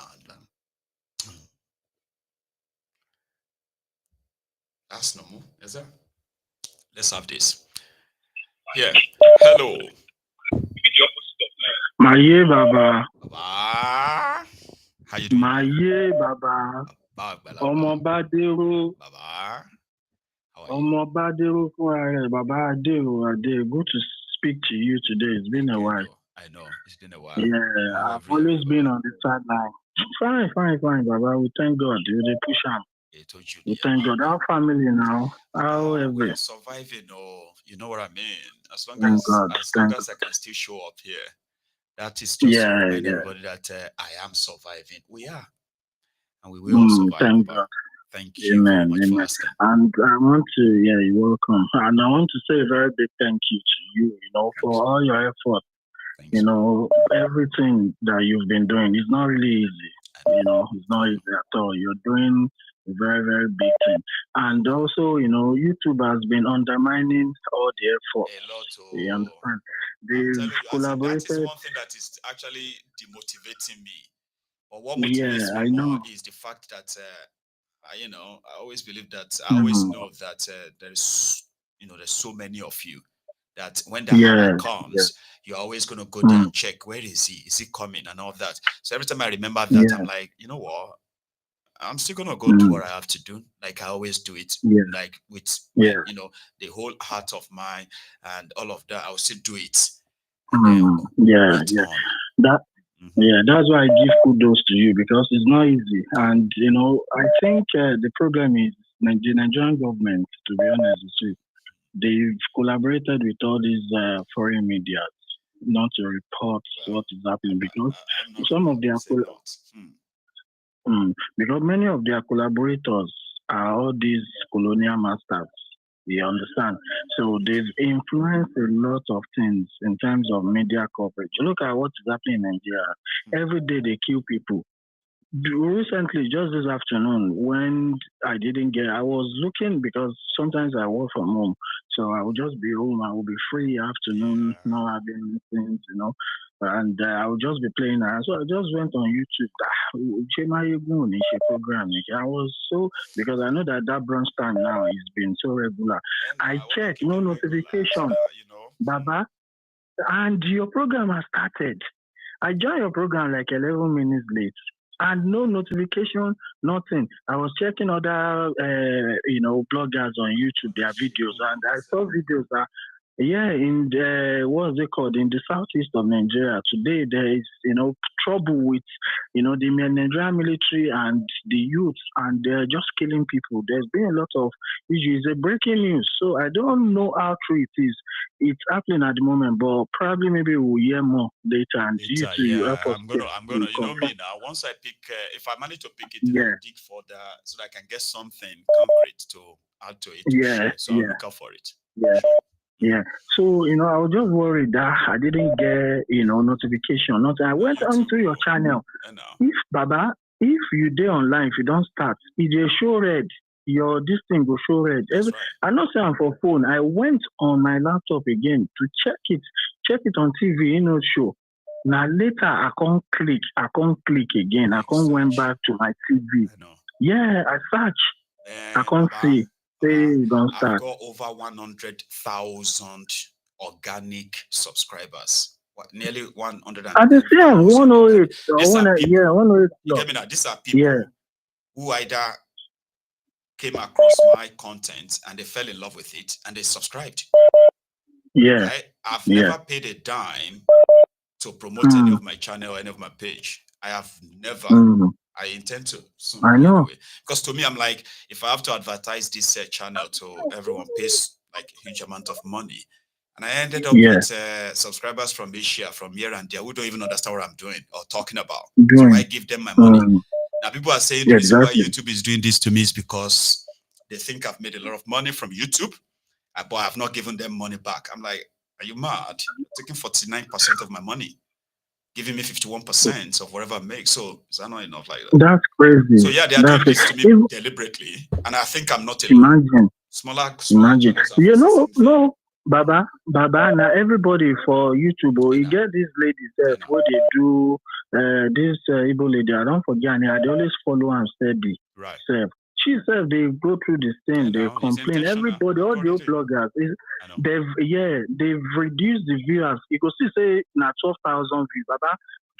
B: That's normal, is that? Let's have this. Yeah. Hello.
M: Maye Baba.
B: Baba. How you doing?
M: Maye Baba. Omo Badero.
B: Baba. How are you?
M: Omo Badero Baba Adero. Good to speak to you today. It's been a while.
B: I know. It's been a while.
M: Yeah, I've always been on the sideline. Fine, Baba. We thank God. We push on. We thank God. Our family now.
B: We are surviving. You know what I mean? As long as I can still show up here, that is just to remind everybody that I am surviving. We are. And we will survive.
M: Thank God.
B: Thank you very much for asking.
M: And I want to, you're welcome. And I want to say a very big thank you to you, for all your effort. Everything that you've been doing is not really easy. It's not easy at all. You're doing a very, very big thing. And also, YouTube has been undermining all the effort.
B: A lot.
M: You understand?
B: They've collaborated. That is one thing that is actually demotivating me. But what motivates me more is the fact that, I always believe that, I always know that there's so many of you that when the hammer comes, you're always going to go there and check, where is he? Is he coming? And all that. So every time I remember that, I'm like, you know what? I'm still going to go do what I have to do. Like I always do it. Like with, the whole heart of mine and all of that, I'll still do it.
M: That's why I give kudos to you, because it's not easy. And, I think the problem is the Nigerian government, to be honest with you, they've collaborated with all these foreign media not to report what is happening, because some of their because many of their collaborators are all these colonial masters. You understand? So they've influenced a lot of things in terms of media coverage. Look at what is happening in Nigeria. Every day they kill people. Recently, just this afternoon, when I was looking, because sometimes I work from home. So I will just be home. I will be free afternoon, not having things, and I will just be playing around. So I just went on YouTube. Program. I was because I know that brunch time now has been so regular. I checked, no notification, Baba, and your program has started. I joined your program like 11 minutes late. And no notification, nothing. I was checking other, bloggers on YouTube, their videos, and I saw videos that, in the, what's it called, in the southeast of Nigeria today, there is, trouble with, the Nigerian military and the youth, and they're just killing people. There's been a lot of issues. It's a breaking news, so I don't know how true it is. It's happening at the moment, but probably maybe we'll hear more later. And
B: I'm gonna, you know me now. Once I pick, if I manage to pick it, I'll dig further so that I can get something concrete to add to it. So I'll look out for it.
M: So, I was just worried that I didn't get, notification. I went onto your channel. If you do online, if you don't start, it will show red. This thing will show red. I'm not saying for phone. I went on my laptop again to check it on TV, show. Now later I can't click again. I can't went back to my TV. I search. I can't see.
B: I've got over 100,000 organic subscribers. Nearly 100.
M: At the same 108.
B: You get me now? These are people who either came across my content and they fell in love with it and they subscribed. Right? I've never paid a dime to promote any of my channel or any of my page. I have never. I intend to soon.
M: I know.
B: Anyway. Because to me, I'm like, if I have to advertise this channel to everyone, pays like a huge amount of money. And I ended up with subscribers from Asia, from here and there, who don't even understand what I'm doing or talking about. So I give them my money. Now, people are saying the reason why YouTube is doing this to me is because they think I've made a lot of money from YouTube, but I've not given them money back. I'm like, are you mad? You're taking 49% of my money, giving me 51% of whatever I make. So is that not enough like that?
M: That's crazy.
B: So yeah, they are doing this to me deliberately, and I think I'm not alone.
M: Imagine.
B: No,
M: Baba, now everybody for YouTube, you get this lady what they do, this Igbo lady, I don't forget her, they always follow and steady.
B: Right.
M: she said they go through this thing, they complain. Everybody, all the old bloggers, they've reduced the viewers. You can see say now 12,000 views, but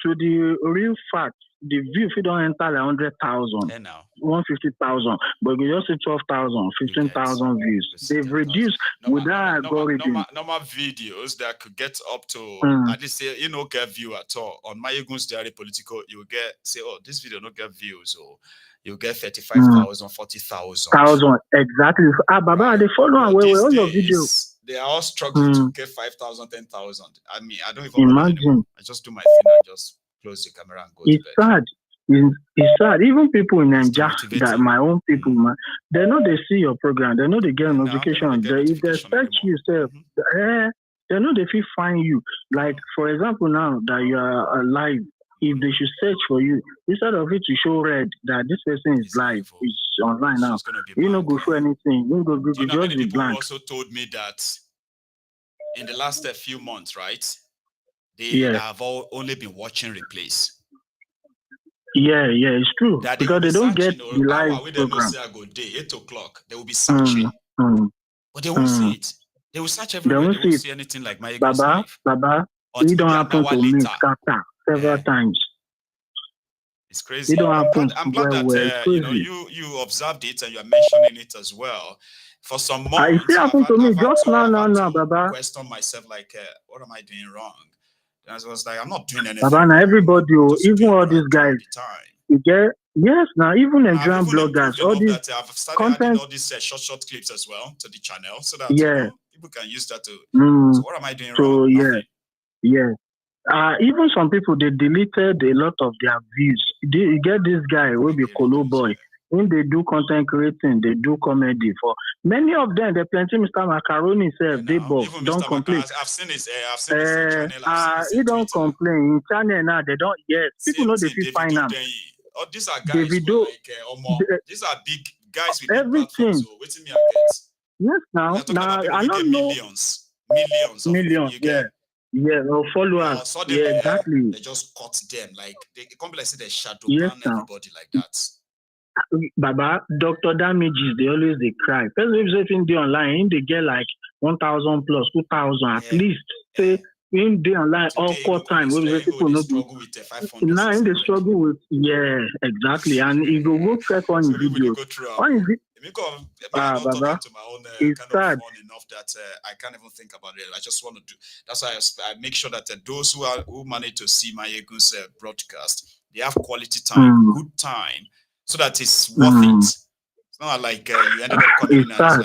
M: to the real fact, the view if you don't enter like 100,000, 150,000, but you just say 12,000, 15,000 views. They've reduced with that algorithm.
B: Normal videos that could get up to at least say you don't get view at all. On my Egun's Diary Political, you get say, oh, this video don't get views, or you get 35,000, 40,000.
M: Exactly. Baba, they follow away all your videos.
B: They are all struggling to get 5,000, 10,000. I mean, I don't even
M: imagine.
B: I just do my thing and just close the camera and go to bed.
M: Sad. It's sad. Even people in Nigeria, that my own people, man, they know they see your program. They know they get notification. If they search yourself, they know they feel find you. Like, for example, now that you are live, if they should search for you, instead of it to show red that this person is live, is online now, you don't go through anything. You go Google, just be blank.
B: Also told me that in the last few months, right, they have only been watching replays.
M: Yeah, it's true.
B: That
M: because they don't get the live program.
B: Say I go day 8 o'clock. They will be searching, but they won't see it. They will search everywhere. They won't see anything like my
M: Baba, it don't happen to me several times.
B: It's crazy.
M: It don't happen.
B: I'm glad that you observed it and you are mentioning it as well. For some months,
M: it happened to me just now, Baba.
B: Question myself like, what am I doing wrong? And I was like, I'm not doing anything.
M: Baba, now everybody, even all these guys, you get now even Nigerian bloggers, all these
B: I've started adding all these short clips as well to the channel, so that people can use that to. So what am I doing wrong?
M: Even some people, they deleted a lot of their views. You get this guy will be Koolu boy. When they do content creating, they do comedy. For many of them, they plenty Mr. Macaroni self, they both don't complain.
B: I've seen his channel.
M: He don't complain. In channel now, they don't. Yes, people know they feel fine now.
B: Oh, these are guys these are big guys with
M: everything.
B: So waiting me I get.
M: Yes, now I don't know
B: millions.
M: Or followers.
B: Suddenly,
M: exactly.
B: They just cut them like they come like say they shadow ban everybody like that.
M: Baba, Dr. Damages, they always they cry. Person they online, they get like 1,000 plus 2,000 at least. Say in the online all court time, people know now in the struggle with exactly. And if you go check on his videos, Baba, it's sad
B: enough that I can't even think about it. I just want to do. That's why I make sure that those who manage to see my Egun's broadcast, they have quality time, good time, so that it's worth it. It's not like you ended up coming in and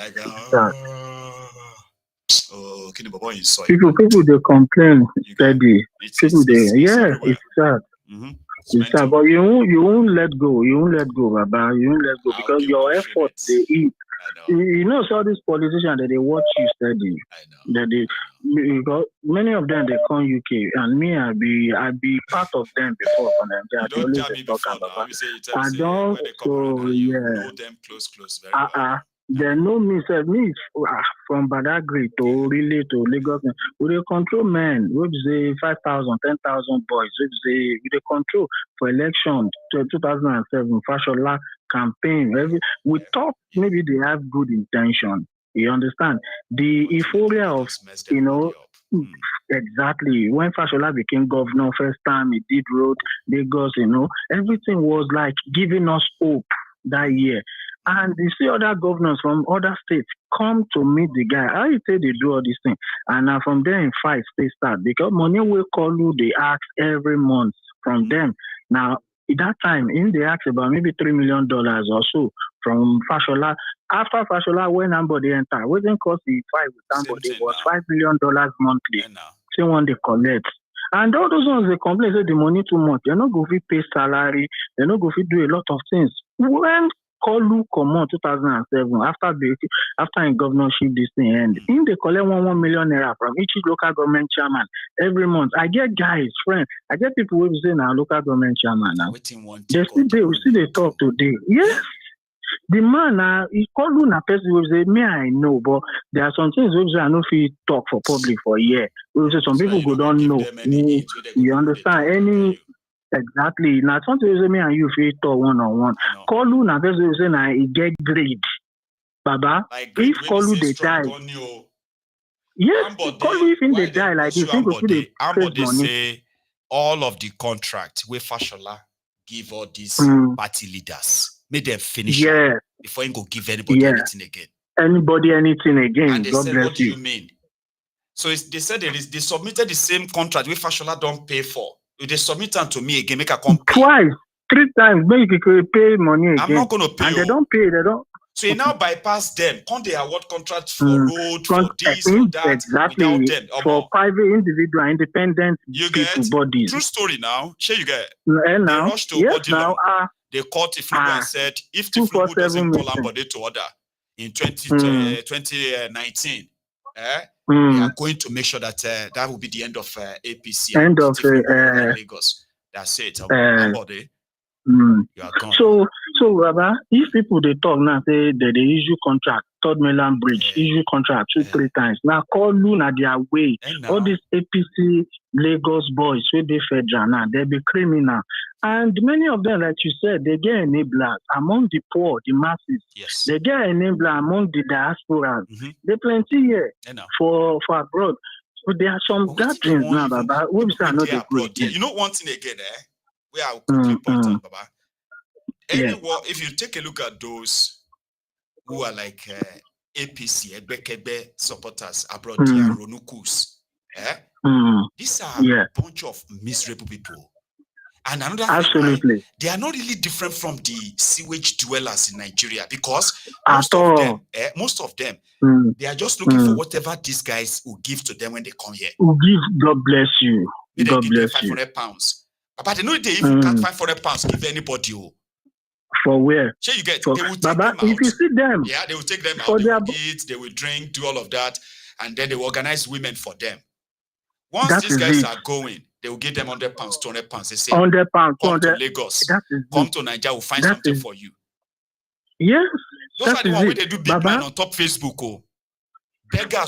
B: it's like,
M: people they complain steady. People it's sad. It's sad, but you won't let go. You won't let go, Baba. You won't let go because your effort they eat. You know, so these politicians that they watch you steady. That because many of them they come UK and me I be part of them before for them. They always talk about. I don't
B: know them close. Very
M: they know me, me from Badagry to relay to Lagos. We they control men. We say 5,000, 10,000 boys. We they control for election 2007 Fashola campaign. We thought maybe they have good intention. You understand the euphoria of exactly when Fashola became governor first time he did road Lagos. Everything was like giving us hope that year. And you see other governors from other states come to meet the guy. How you say they do all these things? And from there in fight, they start. Because money will call you, they ask every month from them. Now, at that time, they asked about maybe $3 million or so from Fashola. After Fashola, when somebody enter, wasn't cost the fight with somebody, it was $5 million monthly. See when they collect. And all those ones, they complain, say the money too much. They're not going to pay salary. They're not going to do a lot of things. When Koolu come on 2007 after in governorship this thing end. In they collect 1 million naira from each local government chairman every month. I get guys, friends, I get people who say now local government chairman now. We see they talk today. Yes. The man he Koolu na person who say me I know, but there are some things which I know if he talk for public for a year. We say some people go don't know. You understand? Exactly. Now, something you say me and you feel talk one-on-one. Koolu na person you say na he get grade. Baba, if Koolu they die, yes, Koolu if in they die like this, think of the trade
B: they
M: money.
B: say all of the contract where Fashola give all these party leaders, make them finish before you go give anybody anything again.
M: Anybody anything again?
B: And they
M: God
B: said,
M: bless
B: what do you mean? So they said they submitted the same contract where Fashola don't pay for. They submit them to me again, make a come pay.
M: Twice, 3 times, make you pay money again.
B: I'm not going to pay.
M: And they don't pay. They don't.
B: So you now bypass them. Can't they award contracts for road, for this, for that?
M: Exactly.
B: Without them.
M: For private, individual, independent people, bodies.
B: True story now. Sure you get.
M: They
B: rushed to body law. They called Tiflubu and said, if Tiflubu doesn't call somebody to order in 2019, they are going to make sure that that will be the end of APC.
M: End of
B: Lagos. That's it. You are gone.
M: So, Baba, if people they talk now, say that they issue contract, Third Mainland Bridge, issue contract 2-3 times. Now call Luna their way. All these APC Lagos boys, where they federal now, they be criminal. And many of them, like you said, they get enablers among the poor, the masses.
B: Yes.
M: They get enabler among the diaspora. They plenty here for abroad. So there are some gatherings now, Baba. We say not the good.
B: You know one thing again, where I will quickly point out, Baba. If you take a look at those who are like APC, Ebekebe supporters abroad, Ronukus, these are a bunch of miserable people. And another thing, they are not really different from the sewage dwellers in Nigeria because most of them, they are just looking for whatever these guys will give to them when they come here.
M: Will give, God bless you.
B: God bless you. £500. But they know they even can't £500 give anybody.
M: For where?
B: Sure, you get.
M: They
B: will take
M: Baba,
B: them out.
M: If you see them,
B: they will take them out. They will eat, they will drink, do all of that, and then they will organize women for them. Once these guys are going, they will give them £100, £200. They say,
M: £100,
B: come to Lagos, come to Nigeria, we'll find something for you.
M: Yes.
B: Those are the ones where they do big man on top Facebook. Beggars.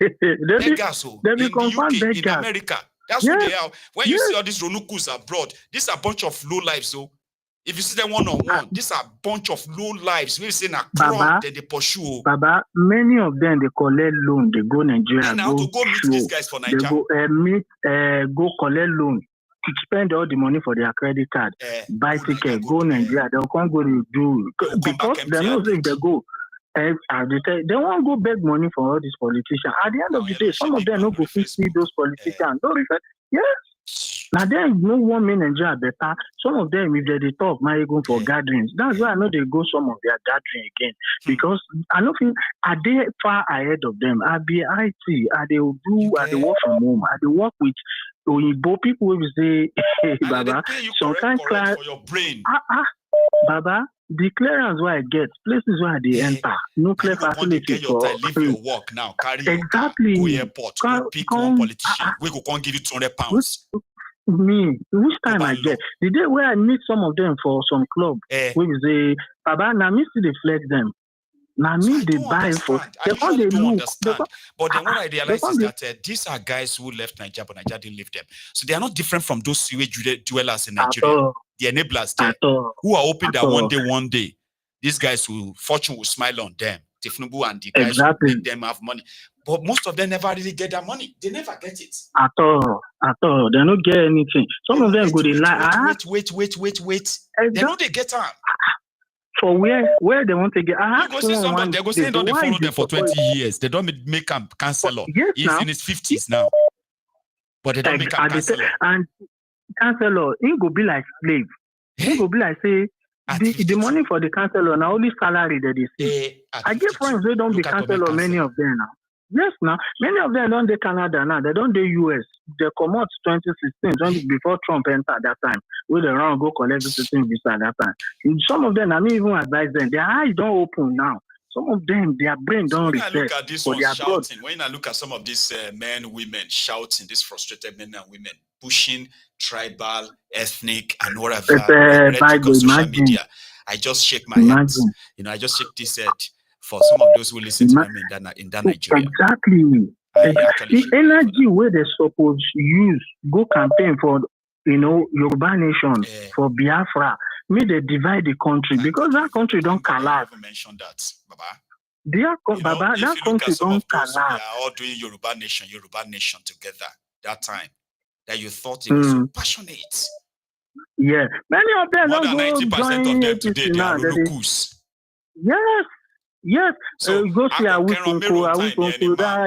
B: Beggars. In the UK, in America. That's who they are. When you see all these Ronukus abroad, these are a bunch of low lives. So if you see them one-on-one, these are a bunch of low lives. We say na crowd, then they pursue.
M: Baba, many of them they collect loan, they go Nigeria.
B: Now to go meet these guys for Nigeria.
M: They go collect loan to spend all the money for their credit card, buy ticket, go Nigeria. They can't go to do because they know if they go. They won't go beg money for all these politicians. At the end of the day, some of them no go see those politicians. Don't refer. Yes. Now then, no one man enjoy better. Some of them, if they talk, might go for gatherings. That's why I know they go some of their gathering again. Because I don't think are they far ahead of them. I be IT, are they do, are they work from home, are they work with Oyibo people will say, hey, Baba, sometimes class
B: for your brain.
M: Baba, the clearance where I get, places where they enter, no clear facility for
B: leave your work now, carry
M: exactly.
B: Your car, go airport, go pick one politician, we go give you £200.
M: Me, which time I get? The day where I meet some of them for some club, we will say, Baba, now me see they flex them. Now me they buy for.
B: They don't understand. But then what I realize is that these are guys who left Nigeria, but Nigeria didn't leave them. So they are not different from those sewage dwellers in Nigeria. The enablers there, who are hoping that one day, these guys fortune will smile on them. Tifnubu and the guys will make them have money. But most of them never really get that money. They never get it.
M: At all. They don't get anything. Some of them go they lie.
B: Wait. They know they get time.
M: For where they want to get.
B: You go see somebody, they go say they follow them for 20 years. They don't make him counselor. He's in his 50s now. But they don't make him counselor.
M: And counselor, he go be like slave. He go be like say, the money for the counselor now only salary that they see. I get friends they don't be counselor, many of them now. Yes, now many of them don't do Canada now. They don't do US. They come out 2016, before Trump entered that time. We they run go collect visiting visa at that time. And some of them, I mean, even advise them. Their eyes don't open now. Some of them, their brain don't reset.
B: When I look at this one shouting, when I look at some of these men, women shouting, these frustrated men and women pushing tribal, ethnic, and whatever on social media, I just shake my head. I just shake this head. For some of those who listen to them in that Nigeria.
M: Exactly. The energy where they supposed use, go campaign for Yoruba nation for Biafra. Me, they divide the country because that country don't collapse.
B: Mention that, Baba.
M: Baba,
B: if
M: that
B: you look
M: country
B: at some
M: don't
B: of those, they
M: collapse.
B: are all doing Yoruba nation together that time. That you thought it was so passionate.
M: Yeah, many of them
B: More
M: don't
B: than
M: go
B: 90% of them today, they are
M: now.
B: Rulukus.
M: Yes.
B: So
M: Go see that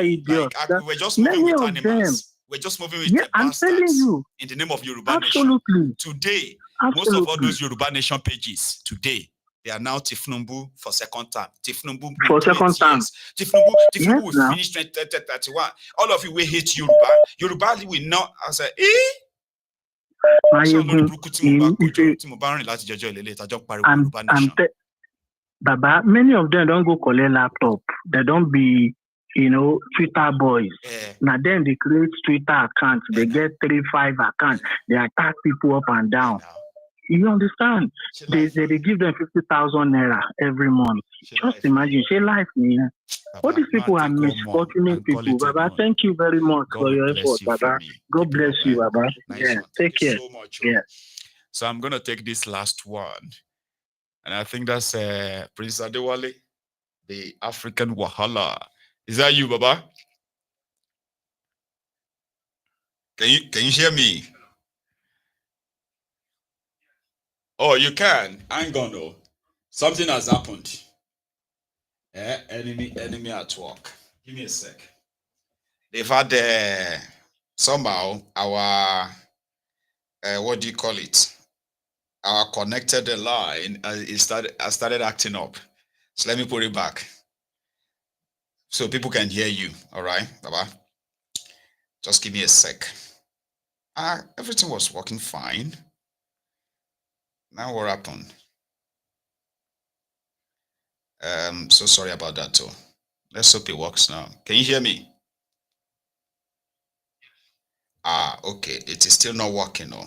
M: idiot.
B: Like, we're just moving with animals. We're just moving with the
M: I'm telling
B: bastards
M: you.
B: in the name of Yoruba
M: Absolutely.
B: nation. Today, most of all those Yoruba nation pages today, they are now Tifnumbu for second term. Tifnumbu
M: for second term.
B: Tifnumbu will finish 2031. All of you will hate Yoruba. Yoruba will not answer.
M: Baba, many of them don't go collect laptop. They don't be, Twitter boys. Now then they create Twitter accounts. They get 3-5 accounts. They attack people up and down. You understand? They give them 50,000 naira every month. Just imagine, she life, man. All these people are misfortunate people. Baba, thank you very much for your effort, Baba. God bless you, Baba. Take care.
B: So much. So I'm gonna take this last one, and I think that's Prince Adewale, the African Wahala. Is that you, Baba? Can you hear me? Oh, you can. I ain't gonna know. Something has happened. Enemy at work. Give me a sec. They've had somehow our what do you call it? Our connected line started acting up. So let me put it back so people can hear you. All right, Baba. Just give me a sec. Everything was working fine. Now what happened? So sorry about that too. Let's hope it works now. Can you hear me? Okay. It is still not working. No,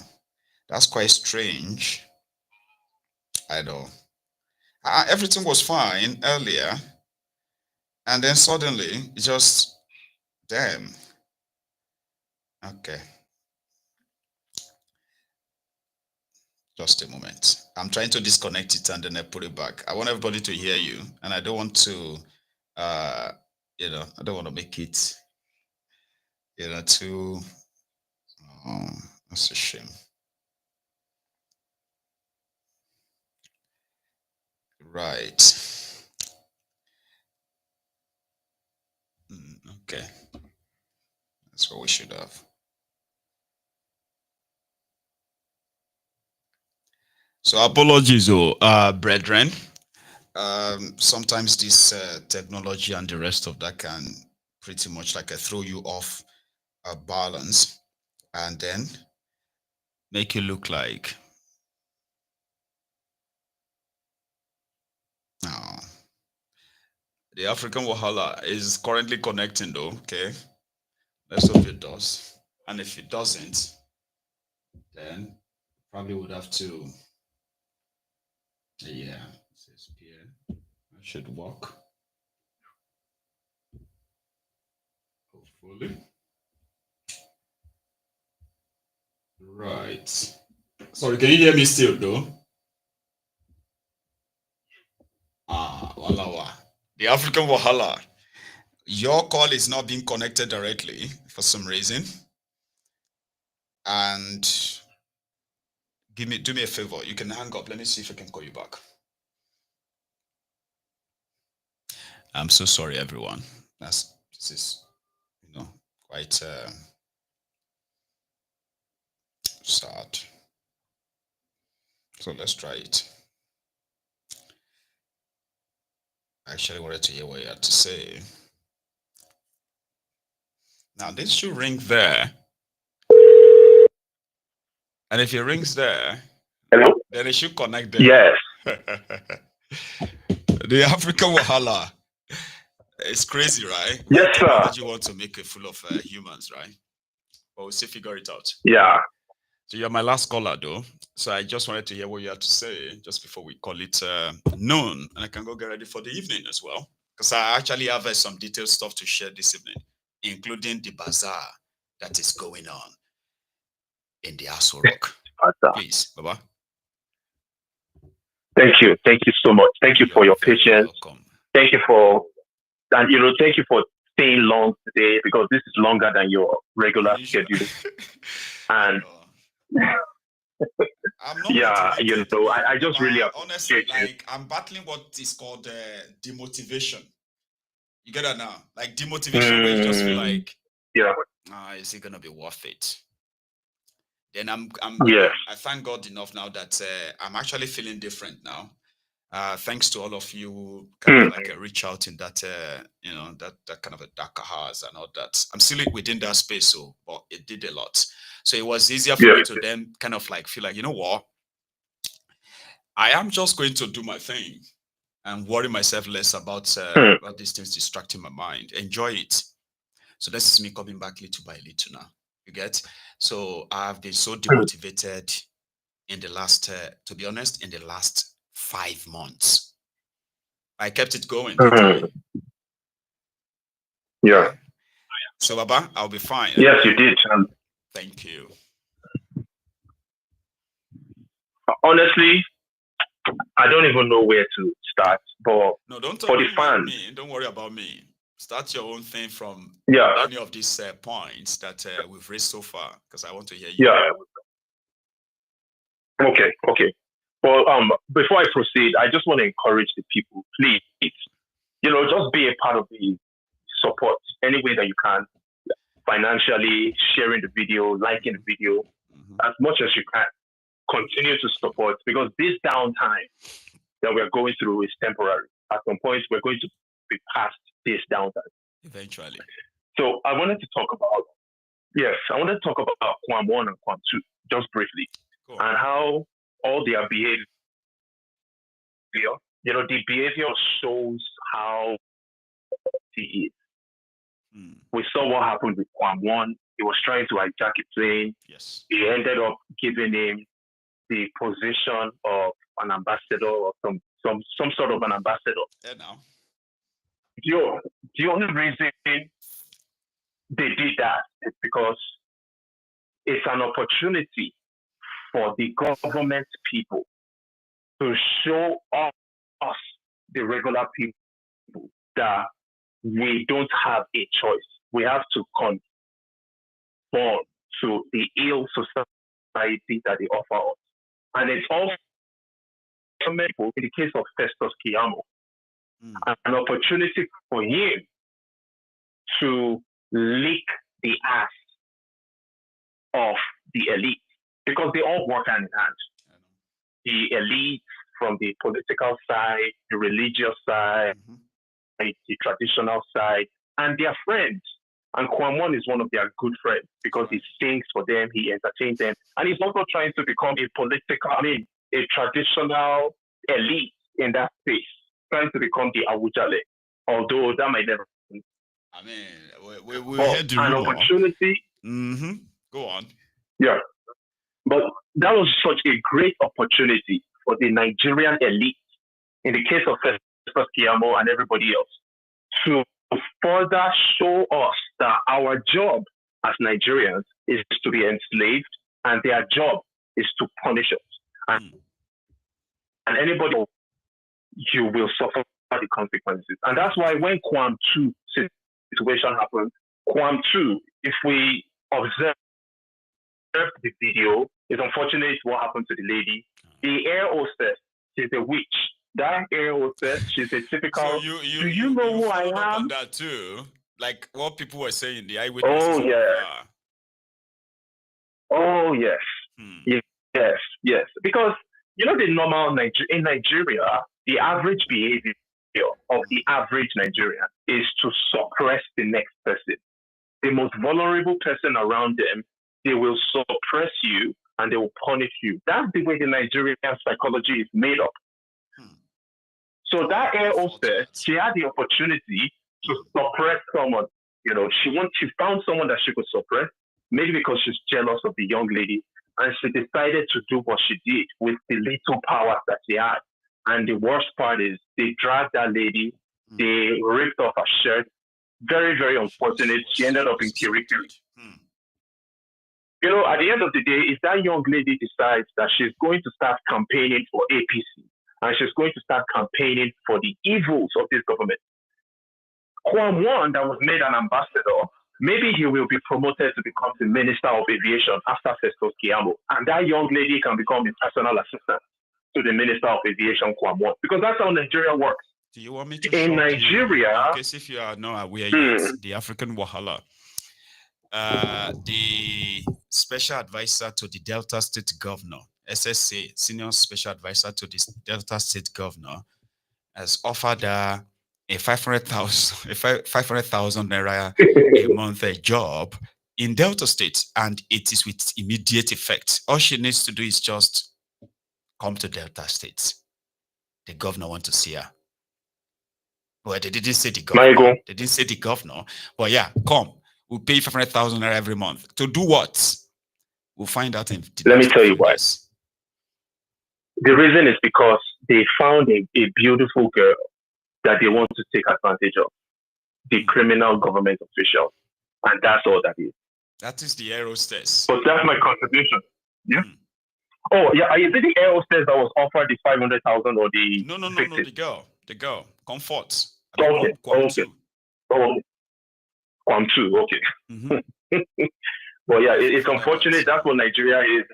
B: that's quite strange. I know. Everything was fine earlier, and then suddenly it just damn. Okay. Just a moment. I'm trying to disconnect it and then I put it back. I want everybody to hear you, and I don't want to, I don't want to make it, too. Oh, that's a shame. Right. Okay. That's what we should have. So apologies, brethren. Sometimes this technology and the rest of that can pretty much like throw you off balance and then make you look like the African Wahala is currently connecting though. Okay, let's hope it does. And if it doesn't, then probably would have to that should work. Hopefully. Right. Sorry, can you hear me still though? Wahala. The African Wahala. Your call is not being connected directly for some reason. And do me a favor. You can hang up. Let me see if I can call you back. I'm so sorry, everyone. This is, quite sad. So let's try it. I actually wanted to hear what you had to say. Now this should ring there. And if it rings there, hello, then it should connect there.
N: Yes.
B: The African Wahala. It's crazy, right?
N: Yes, sir.
B: Technology wants to make it full of humans, right? But we'll still figure it out.
N: Yeah.
B: So you're my last caller, though. So I just wanted to hear what you had to say just before we call it noon. And I can go get ready for the evening as well. Because I actually have some detailed stuff to share this evening, including the bazaar that is going on in the Aso Rock. Please, Baba.
N: Thank you so much. Thank you for your patience. Thank you for thank you for staying long today, because this is longer than your regular schedule. And
B: I'm not motivated.
N: I just really
B: honestly, like, I'm battling what is called demotivation. You get that now? Like demotivation, where you just feel like, is it gonna be worth it? Then I thank God enough now that I'm actually feeling different now. Thanks to all of you who kind of like reach out in that that kind of a darker hours and all that. I'm still within that space, but it did a lot. So it was easier for me to then kind of like feel like, you know what, I am just going to do my thing and worry myself less about these things distracting my mind. Enjoy it. So this is me coming back little by little now. You get? So I've been so demotivated in the last, to be honest, in the last 5 months. I kept it going.
N: Yeah.
B: So Baba, I'll be fine.
N: Yes, you did.
B: Thank you.
N: Honestly, I don't even know where to start, but
B: no, don't
N: for the fans,
B: don't worry about me. Start your own thing from any of these points that we've raised so far, because I want to hear you.
N: Yeah. Okay. Well, before I proceed, I just want to encourage the people, please, just be a part of the support any way that you can, financially, sharing the video, liking the video, as much as you can. Continue to support, because this downtime that we're going through is temporary. At some point, we're going to be past this downtime.
B: Eventually.
N: So I wanted to talk about Kwam 1 and Kwam 2, just briefly, and how all their behavior, the behavior shows how he is. We saw what happened with Kwam 1. He was trying to hijack a plane.
B: Yes.
N: He ended up giving him the position of an ambassador, or some sort of an ambassador.
B: Yeah, now.
N: The only reason they did that is because it's an opportunity for the government people to show us, the regular people, that we don't have a choice. We have to conform to the ill society that they offer us. And it's also, in the case of Festus Keyamo, an opportunity for him to lick the ass of the elite, because they all work hand in hand. The elite from the political side, the religious side, the traditional side, and their friends. And Kwam 1 is one of their good friends, because he sings for them, he entertains them, and he's also trying to become a traditional elite in that space, trying to become the Awujale, although that might never happen.
B: I mean, we had the
N: an opportunity.
B: Go on.
N: Yeah. But that was such a great opportunity for the Nigerian elite, in the case of Festus Keyamo and everybody else, to further show us that our job as Nigerians is to be enslaved, and their job is to punish us. And anybody, you will suffer the consequences. And that's why when Kwam 2 situation happened, Kwam 2, if we observe the video, it's unfortunate what happened to the lady. The air hostess, she's a witch. That air hostess, she's a typical.
B: So
N: do you know who I am?
B: On that too, like what people were saying, the eyewitnesses.
N: Oh yeah. Oh yes. Yes. Because the normal in Nigeria, the average behavior of the average Nigerian is to suppress the next person. The most vulnerable person around them, they will suppress you and they will punish you. That's the way the Nigerian psychology is made up. So that air hostess, she had the opportunity to suppress someone. She found someone that she could suppress, maybe because she's jealous of the young lady, and she decided to do what she did with the little power that she had. And the worst part is they dragged that lady, they ripped off her shirt. Very, very unfortunate. She ended up in Kirikiri. You know, at the end of the day, if that young lady decides that she's going to start campaigning for APC and she's going to start campaigning for the evils of this government, Kwame that was made an ambassador, maybe he will be promoted to become the Minister of Aviation after Festus Keyamo, and that young lady can become his personal assistant to the Minister of Aviation, Kwame, because that's how Nigeria works.
B: Do you want me to
N: in Nigeria?
B: In case if you are not aware yet, the African Wahala, the special advisor to the Delta State Governor, SSA, senior special advisor to the Delta State Governor, has offered a 500,000 naira a month a job in Delta State, and it is with immediate effect. All she needs to do is just come to Delta State. The governor wants to see her. Well, they didn't say the governor. They didn't say the governor. But yeah, come. We'll pay 500,000 naira every month. To do what? We'll find out in the
N: Let me tell you why. The reason is because they found a beautiful girl that they want to take advantage of. The criminal government official. And that's all that is.
B: That is the air hostess.
N: But that's my contribution. Yeah. Oh, yeah. Is it the air hostess that was offered the 500,000 or the
B: No, the girl. Comfort.
N: Okay. Kwame too. Okay. But yeah, it's unfortunate. That's what Nigeria is.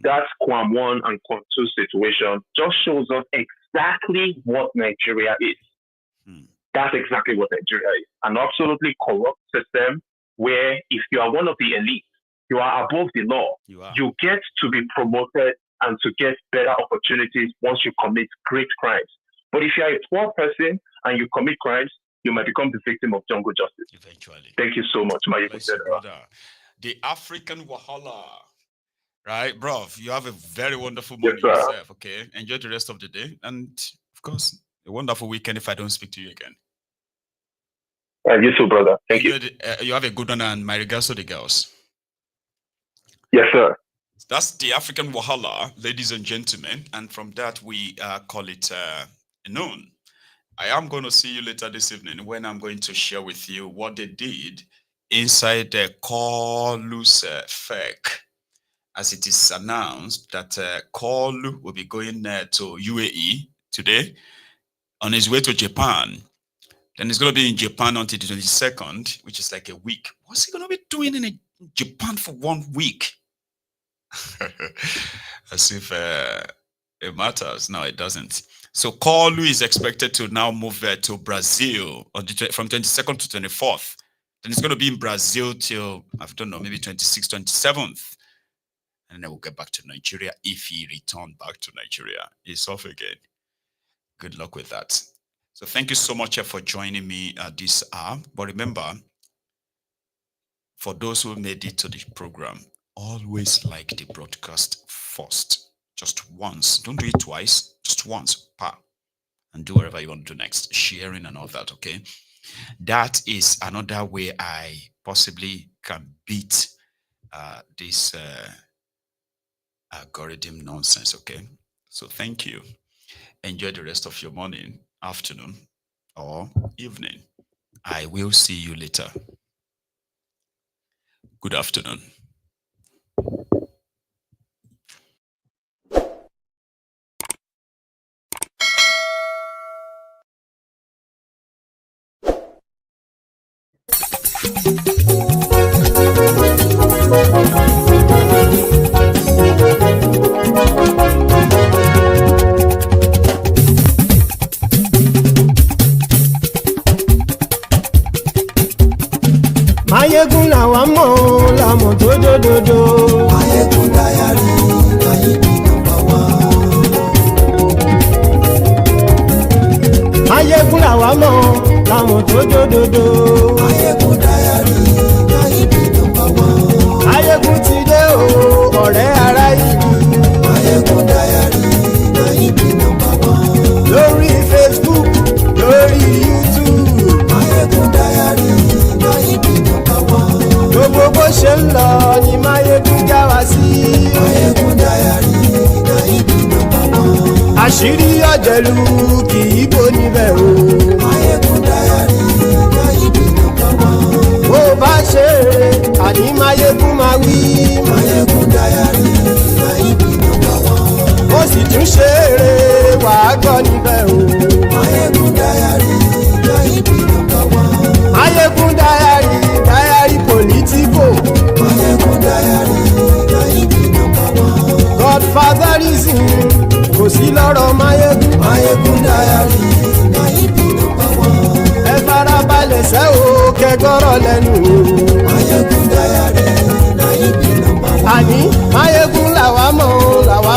N: That's Kwame 1 and Kwame 2 situation. Just shows us exactly what Nigeria is. That's exactly what Nigeria is. An absolutely corrupt system where if you are one of the elite, you are above the law. You get to be promoted and to get better opportunities once you commit great crimes. But if you are a poor person and you commit crimes, you might become the victim of jungle justice.
B: Eventually.
N: Thank you so much, my
B: brother. The African Wahala. Right, bro? You have a very wonderful morning yourself, okay? Enjoy the rest of the day. And, of course, a wonderful weekend if I don't speak to you again.
N: You too, brother. Thank you.
B: You have a good one, and my regards to the girls.
N: Yes, sir.
B: That's the African Wahala, ladies and gentlemen. And from that, we call it noon. I am going to see you later this evening when I'm going to share with you what they did inside the Koolu's FEC, as it is announced that Koolu will be going to UAE today on his way to Japan. Then he's going to be in Japan until the 22nd, which is like a week. What's he going to be doing in Japan for 1 week? As if it matters. No, it doesn't. So Koolu is expected to now move to Brazil from 22nd to 24th. Then it's going to be in Brazil till, I don't know, maybe 26th, 27th. And then we'll get back to Nigeria if he returned back to Nigeria. He's off again. Good luck with that. So thank you so much for joining me at this hour. But remember, for those who made it to the program, always like the broadcast first. Just once. Don't do it twice. Just once. And do whatever you want to do next. Sharing and all that, okay? That is another way I possibly can beat this algorithm nonsense, okay? So thank you. Enjoy the rest of your morning, afternoon, or evening. I will see you later. Good afternoon.
A: Mayegun làwa mọ̀ làmọ̀ tó dòdòdò. Mayegun dayari Mayegun number one. Mayegun làwa mọ̀ làmọ̀ tó dòdòdò. Mayegun dayari Mayegun number one. Mayegun ti dé o ọ̀rẹ́ ara ìlú. Mayegun dayari Mayegun number one. Lórí Facebook, lórí YouTube. Mayegun dayari Mayegun number one. Gbogbo bó ṣe ń lọ ni Mayegun já wa sí. Mayegun dayari Mayegun number one. Àṣírí ọ̀jẹ̀lú kì í bò níbẹ̀ o. Mayegun dayari Mayegun number one. Bó bá ṣe é àní máyégún máa wí. máyégún dayari na ibi number one. ó sì tún ṣe eré wàá gbọ́ níbẹ̀ o. máyégún dayari na ibi number one. máyégún dayari dayari politico. máyégún dayari na ibi number one. godfatherism kò sí lọ́rọ̀ máyégún. máyégún dayari na ibi number one. ẹ farabalẹ̀ sẹ́ o kẹgọ́rọ̀ lẹ́nu o. máyégún dayari na ibi number one. àní máyégún làwa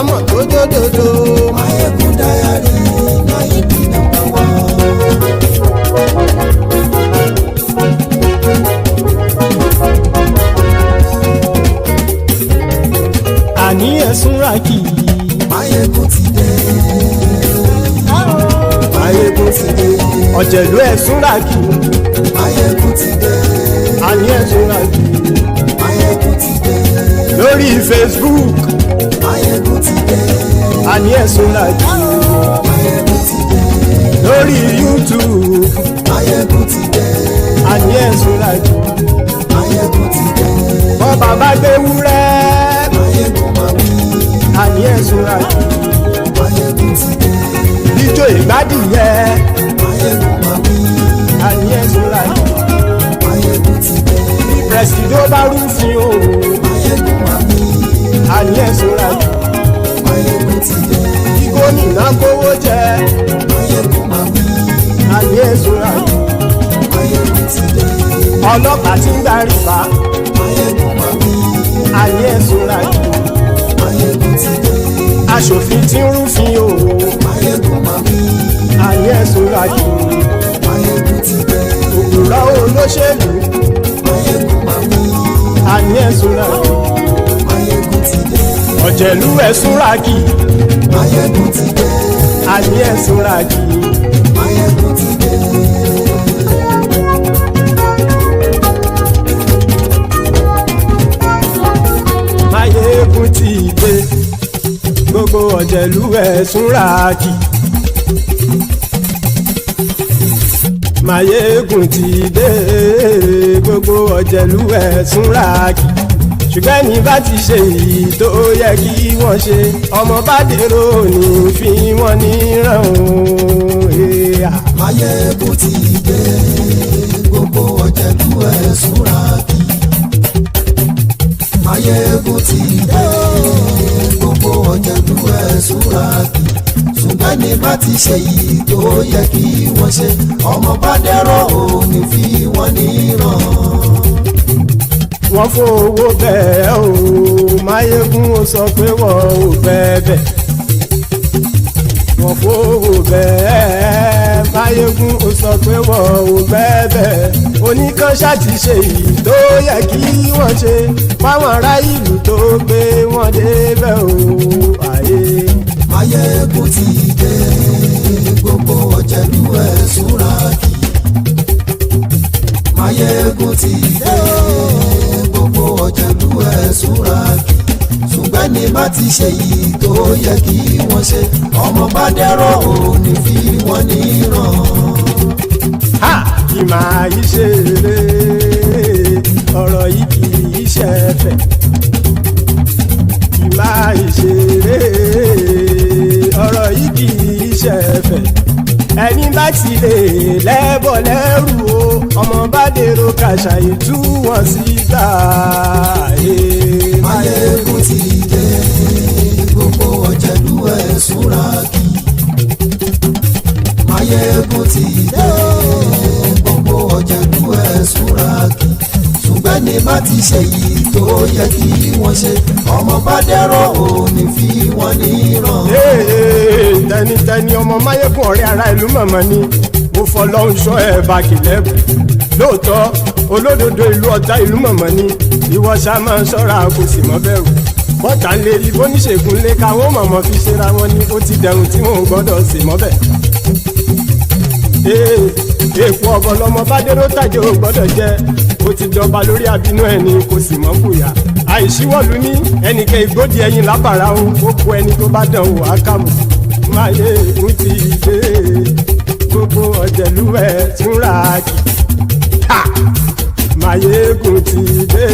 A: mọ̀ tó dódòdó. máyégún dayari na ibi number one. àní ẹ̀sùn ràkì. máyégún ti dé. máyégún ti dé. ọ̀jẹ̀lú ẹ̀sùn ràkì. máyégún ti dé. àní ẹ̀sùn ràkì. máyégún ti dé. lórí Facebook. máyégún ti dé. àní ẹ̀sùn ràkì. máyégún ti dé. lórí YouTube. máyégún ti dé. àní ẹ̀sùn ràkì. máyégún ti dé. bọ́ bàbá gbé wúrẹ́. máyégún máa wí. àní ẹ̀sùn ràkì. máyégún ti dé. ijó ìgbádìyẹ. máyégún máa wí. àní ẹ̀sùn ràkì. máyégún ti dé. pẹ̀sìdó bá rúfin o. máyégún máa wí. àní ẹ̀sùn ràkì. máyégún ti dé. kí gómìnà kówó jẹ. máyégún máa wí. àní ẹ̀sùn ràkì. máyégún ti dé. ọlọ́pàá tí ń gba rìbá. máyégún máa wí. àní ẹ̀sùn ràkì. máyégún ti dé. aṣòfin tí ń rúfin o. máyégún máa wí. àní ẹ̀sùn ràkì. máyégún ti dé. òkúra olóṣèlú. máyégún máa wí. àní ẹ̀sùn ràkì. máyégún ti dé. ọ̀jẹ̀lú ẹ̀sùn ràkì. máyégún ti dé. àní ẹ̀sùn ràkì. máyégún ti dé. máyégún ti dé. gbogbo ọ̀jẹ̀lú ẹ̀sùn ràkì. máyégún ti dé. gbogbo ọ̀jẹ̀lú ẹ̀sùn ràkì. ṣùgbọ́n ní bá ti ṣe èyí tó yẹ kí wọ́n ṣe ọmọ bá dèrò ní fi wọ́n níran o. máyégún ti dé. gbogbo ọ̀jẹ̀lú ẹ̀sùn ràkì. máyégún ti dé. gbogbo ọ̀jẹ̀lú ẹ̀sùn ràkì. ṣùgbọ́n ní bá ti ṣe èyí tó yẹ kí wọ́n ṣe ọmọ bá dèrò ní fi wọ́n níran. wọ́n fowó bẹ́ẹ̀ o máyégún ó sọ pé wọ́n ò bẹ́ẹ̀. wọ́n fowó bẹ́ẹ̀ máyégún ó sọ pé wọ́n ò bẹ́ẹ̀. oníkan ṣáàtì ṣe èyí tó yẹ kí wọ́n ṣe fáwọn ará ìlú tó gbé wọn débẹ̀ o. àyè máyégún ti dé. gbogbo ọ̀jẹ̀lú ẹ̀sùn ràkì. máyégún ti dé. gbogbo ọ̀jẹ̀lú ẹ̀sùn ràkì. ṣùgbọ́n ní bá ti ṣe yìí tó yẹ kí wọ́n ṣe ọmọ bá dẹ́rọ̀ ò ní fi wọ́n níran. kì máa yí ṣe eré ọ̀rọ̀ yìí kì í ṣe ẹ̀fẹ̀. kì máa yí ṣe eré ọ̀rọ̀ yìí kì í ṣe ẹ̀fẹ̀. ẹni bá ti lè lẹ́bọ̀ lẹ́rù o ọmọ bá dèrò kàṣà ìtú wọn síta. máyégún ti dé. gbogbo ọ̀jẹ̀lú ẹ̀sùn ràkì. máyégún ti dé. gbogbo ọ̀jẹ̀lú ẹ̀sùn ràkì. ṣùgbọ́n ní bá ti ṣe yìí tó yẹ kí wọ́n ṣe ọmọ bá dẹ́rọ̀ ò ní fi wọ́n níran. tẹnitẹni ọmọ máyégún ọ̀rẹ́ ara ìlú mọ̀mọ́ ni mo fọlọ́hún ṣọ́ ẹ̀ bá kìlẹ́bù. lóòótọ́ olódodo ìlú ọ̀tá ìlú mọ̀mọ́ ni ìwọ ṣá máa ń ṣọ́ra kò sì mọ́ bẹ̀rù. bọ́tà ń lè rí bóníṣègùn lé káwọn mọ̀mọ́ fi ṣera wọn ni ó ti dẹrùn tí mò ń gbọ́dọ̀ sì mọ́ bẹ̀. èèpo ọ̀bọ lọmọ bá dérò tàjẹ́ ò gbọ́dọ̀ jẹ́ ó ti jọba lórí abínú ẹni kò sì mọ́ bùyà. àìsíwọ́lu ní ẹnìkẹ́ ìgbódì ẹyin lábàrá o ó kó ẹni tó bá dán o ákàmù. máyégún ti dé. gbogbo ọ̀jẹ̀lú ẹ̀sùn ràkì. Ayégun ti dé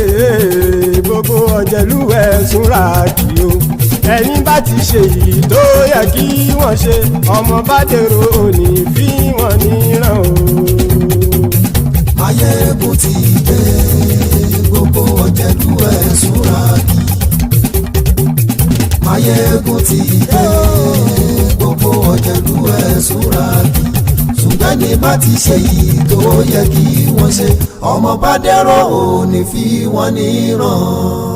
A: gbogbo ọ̀jẹ̀lúwẹ̀ súnra kì o. Ẹni bá ti ṣe èyí tó yẹ kí wọ́n ṣe, ọmọ bá dèrò òní fi wọ́n níran o.
O: Ayégun ti dé gbogbo ọ̀jẹ̀lúwẹ̀ súnra kì. Ayégun ti dé gbogbo ọ̀jẹ̀lúwẹ̀ súnra kì. Ṣùgbọ́n ní bá ti ṣe yìí tó yẹ kí wọ́n ṣe, ọmọ bá dẹ́rọ̀ ò ní fi wọ́n níran.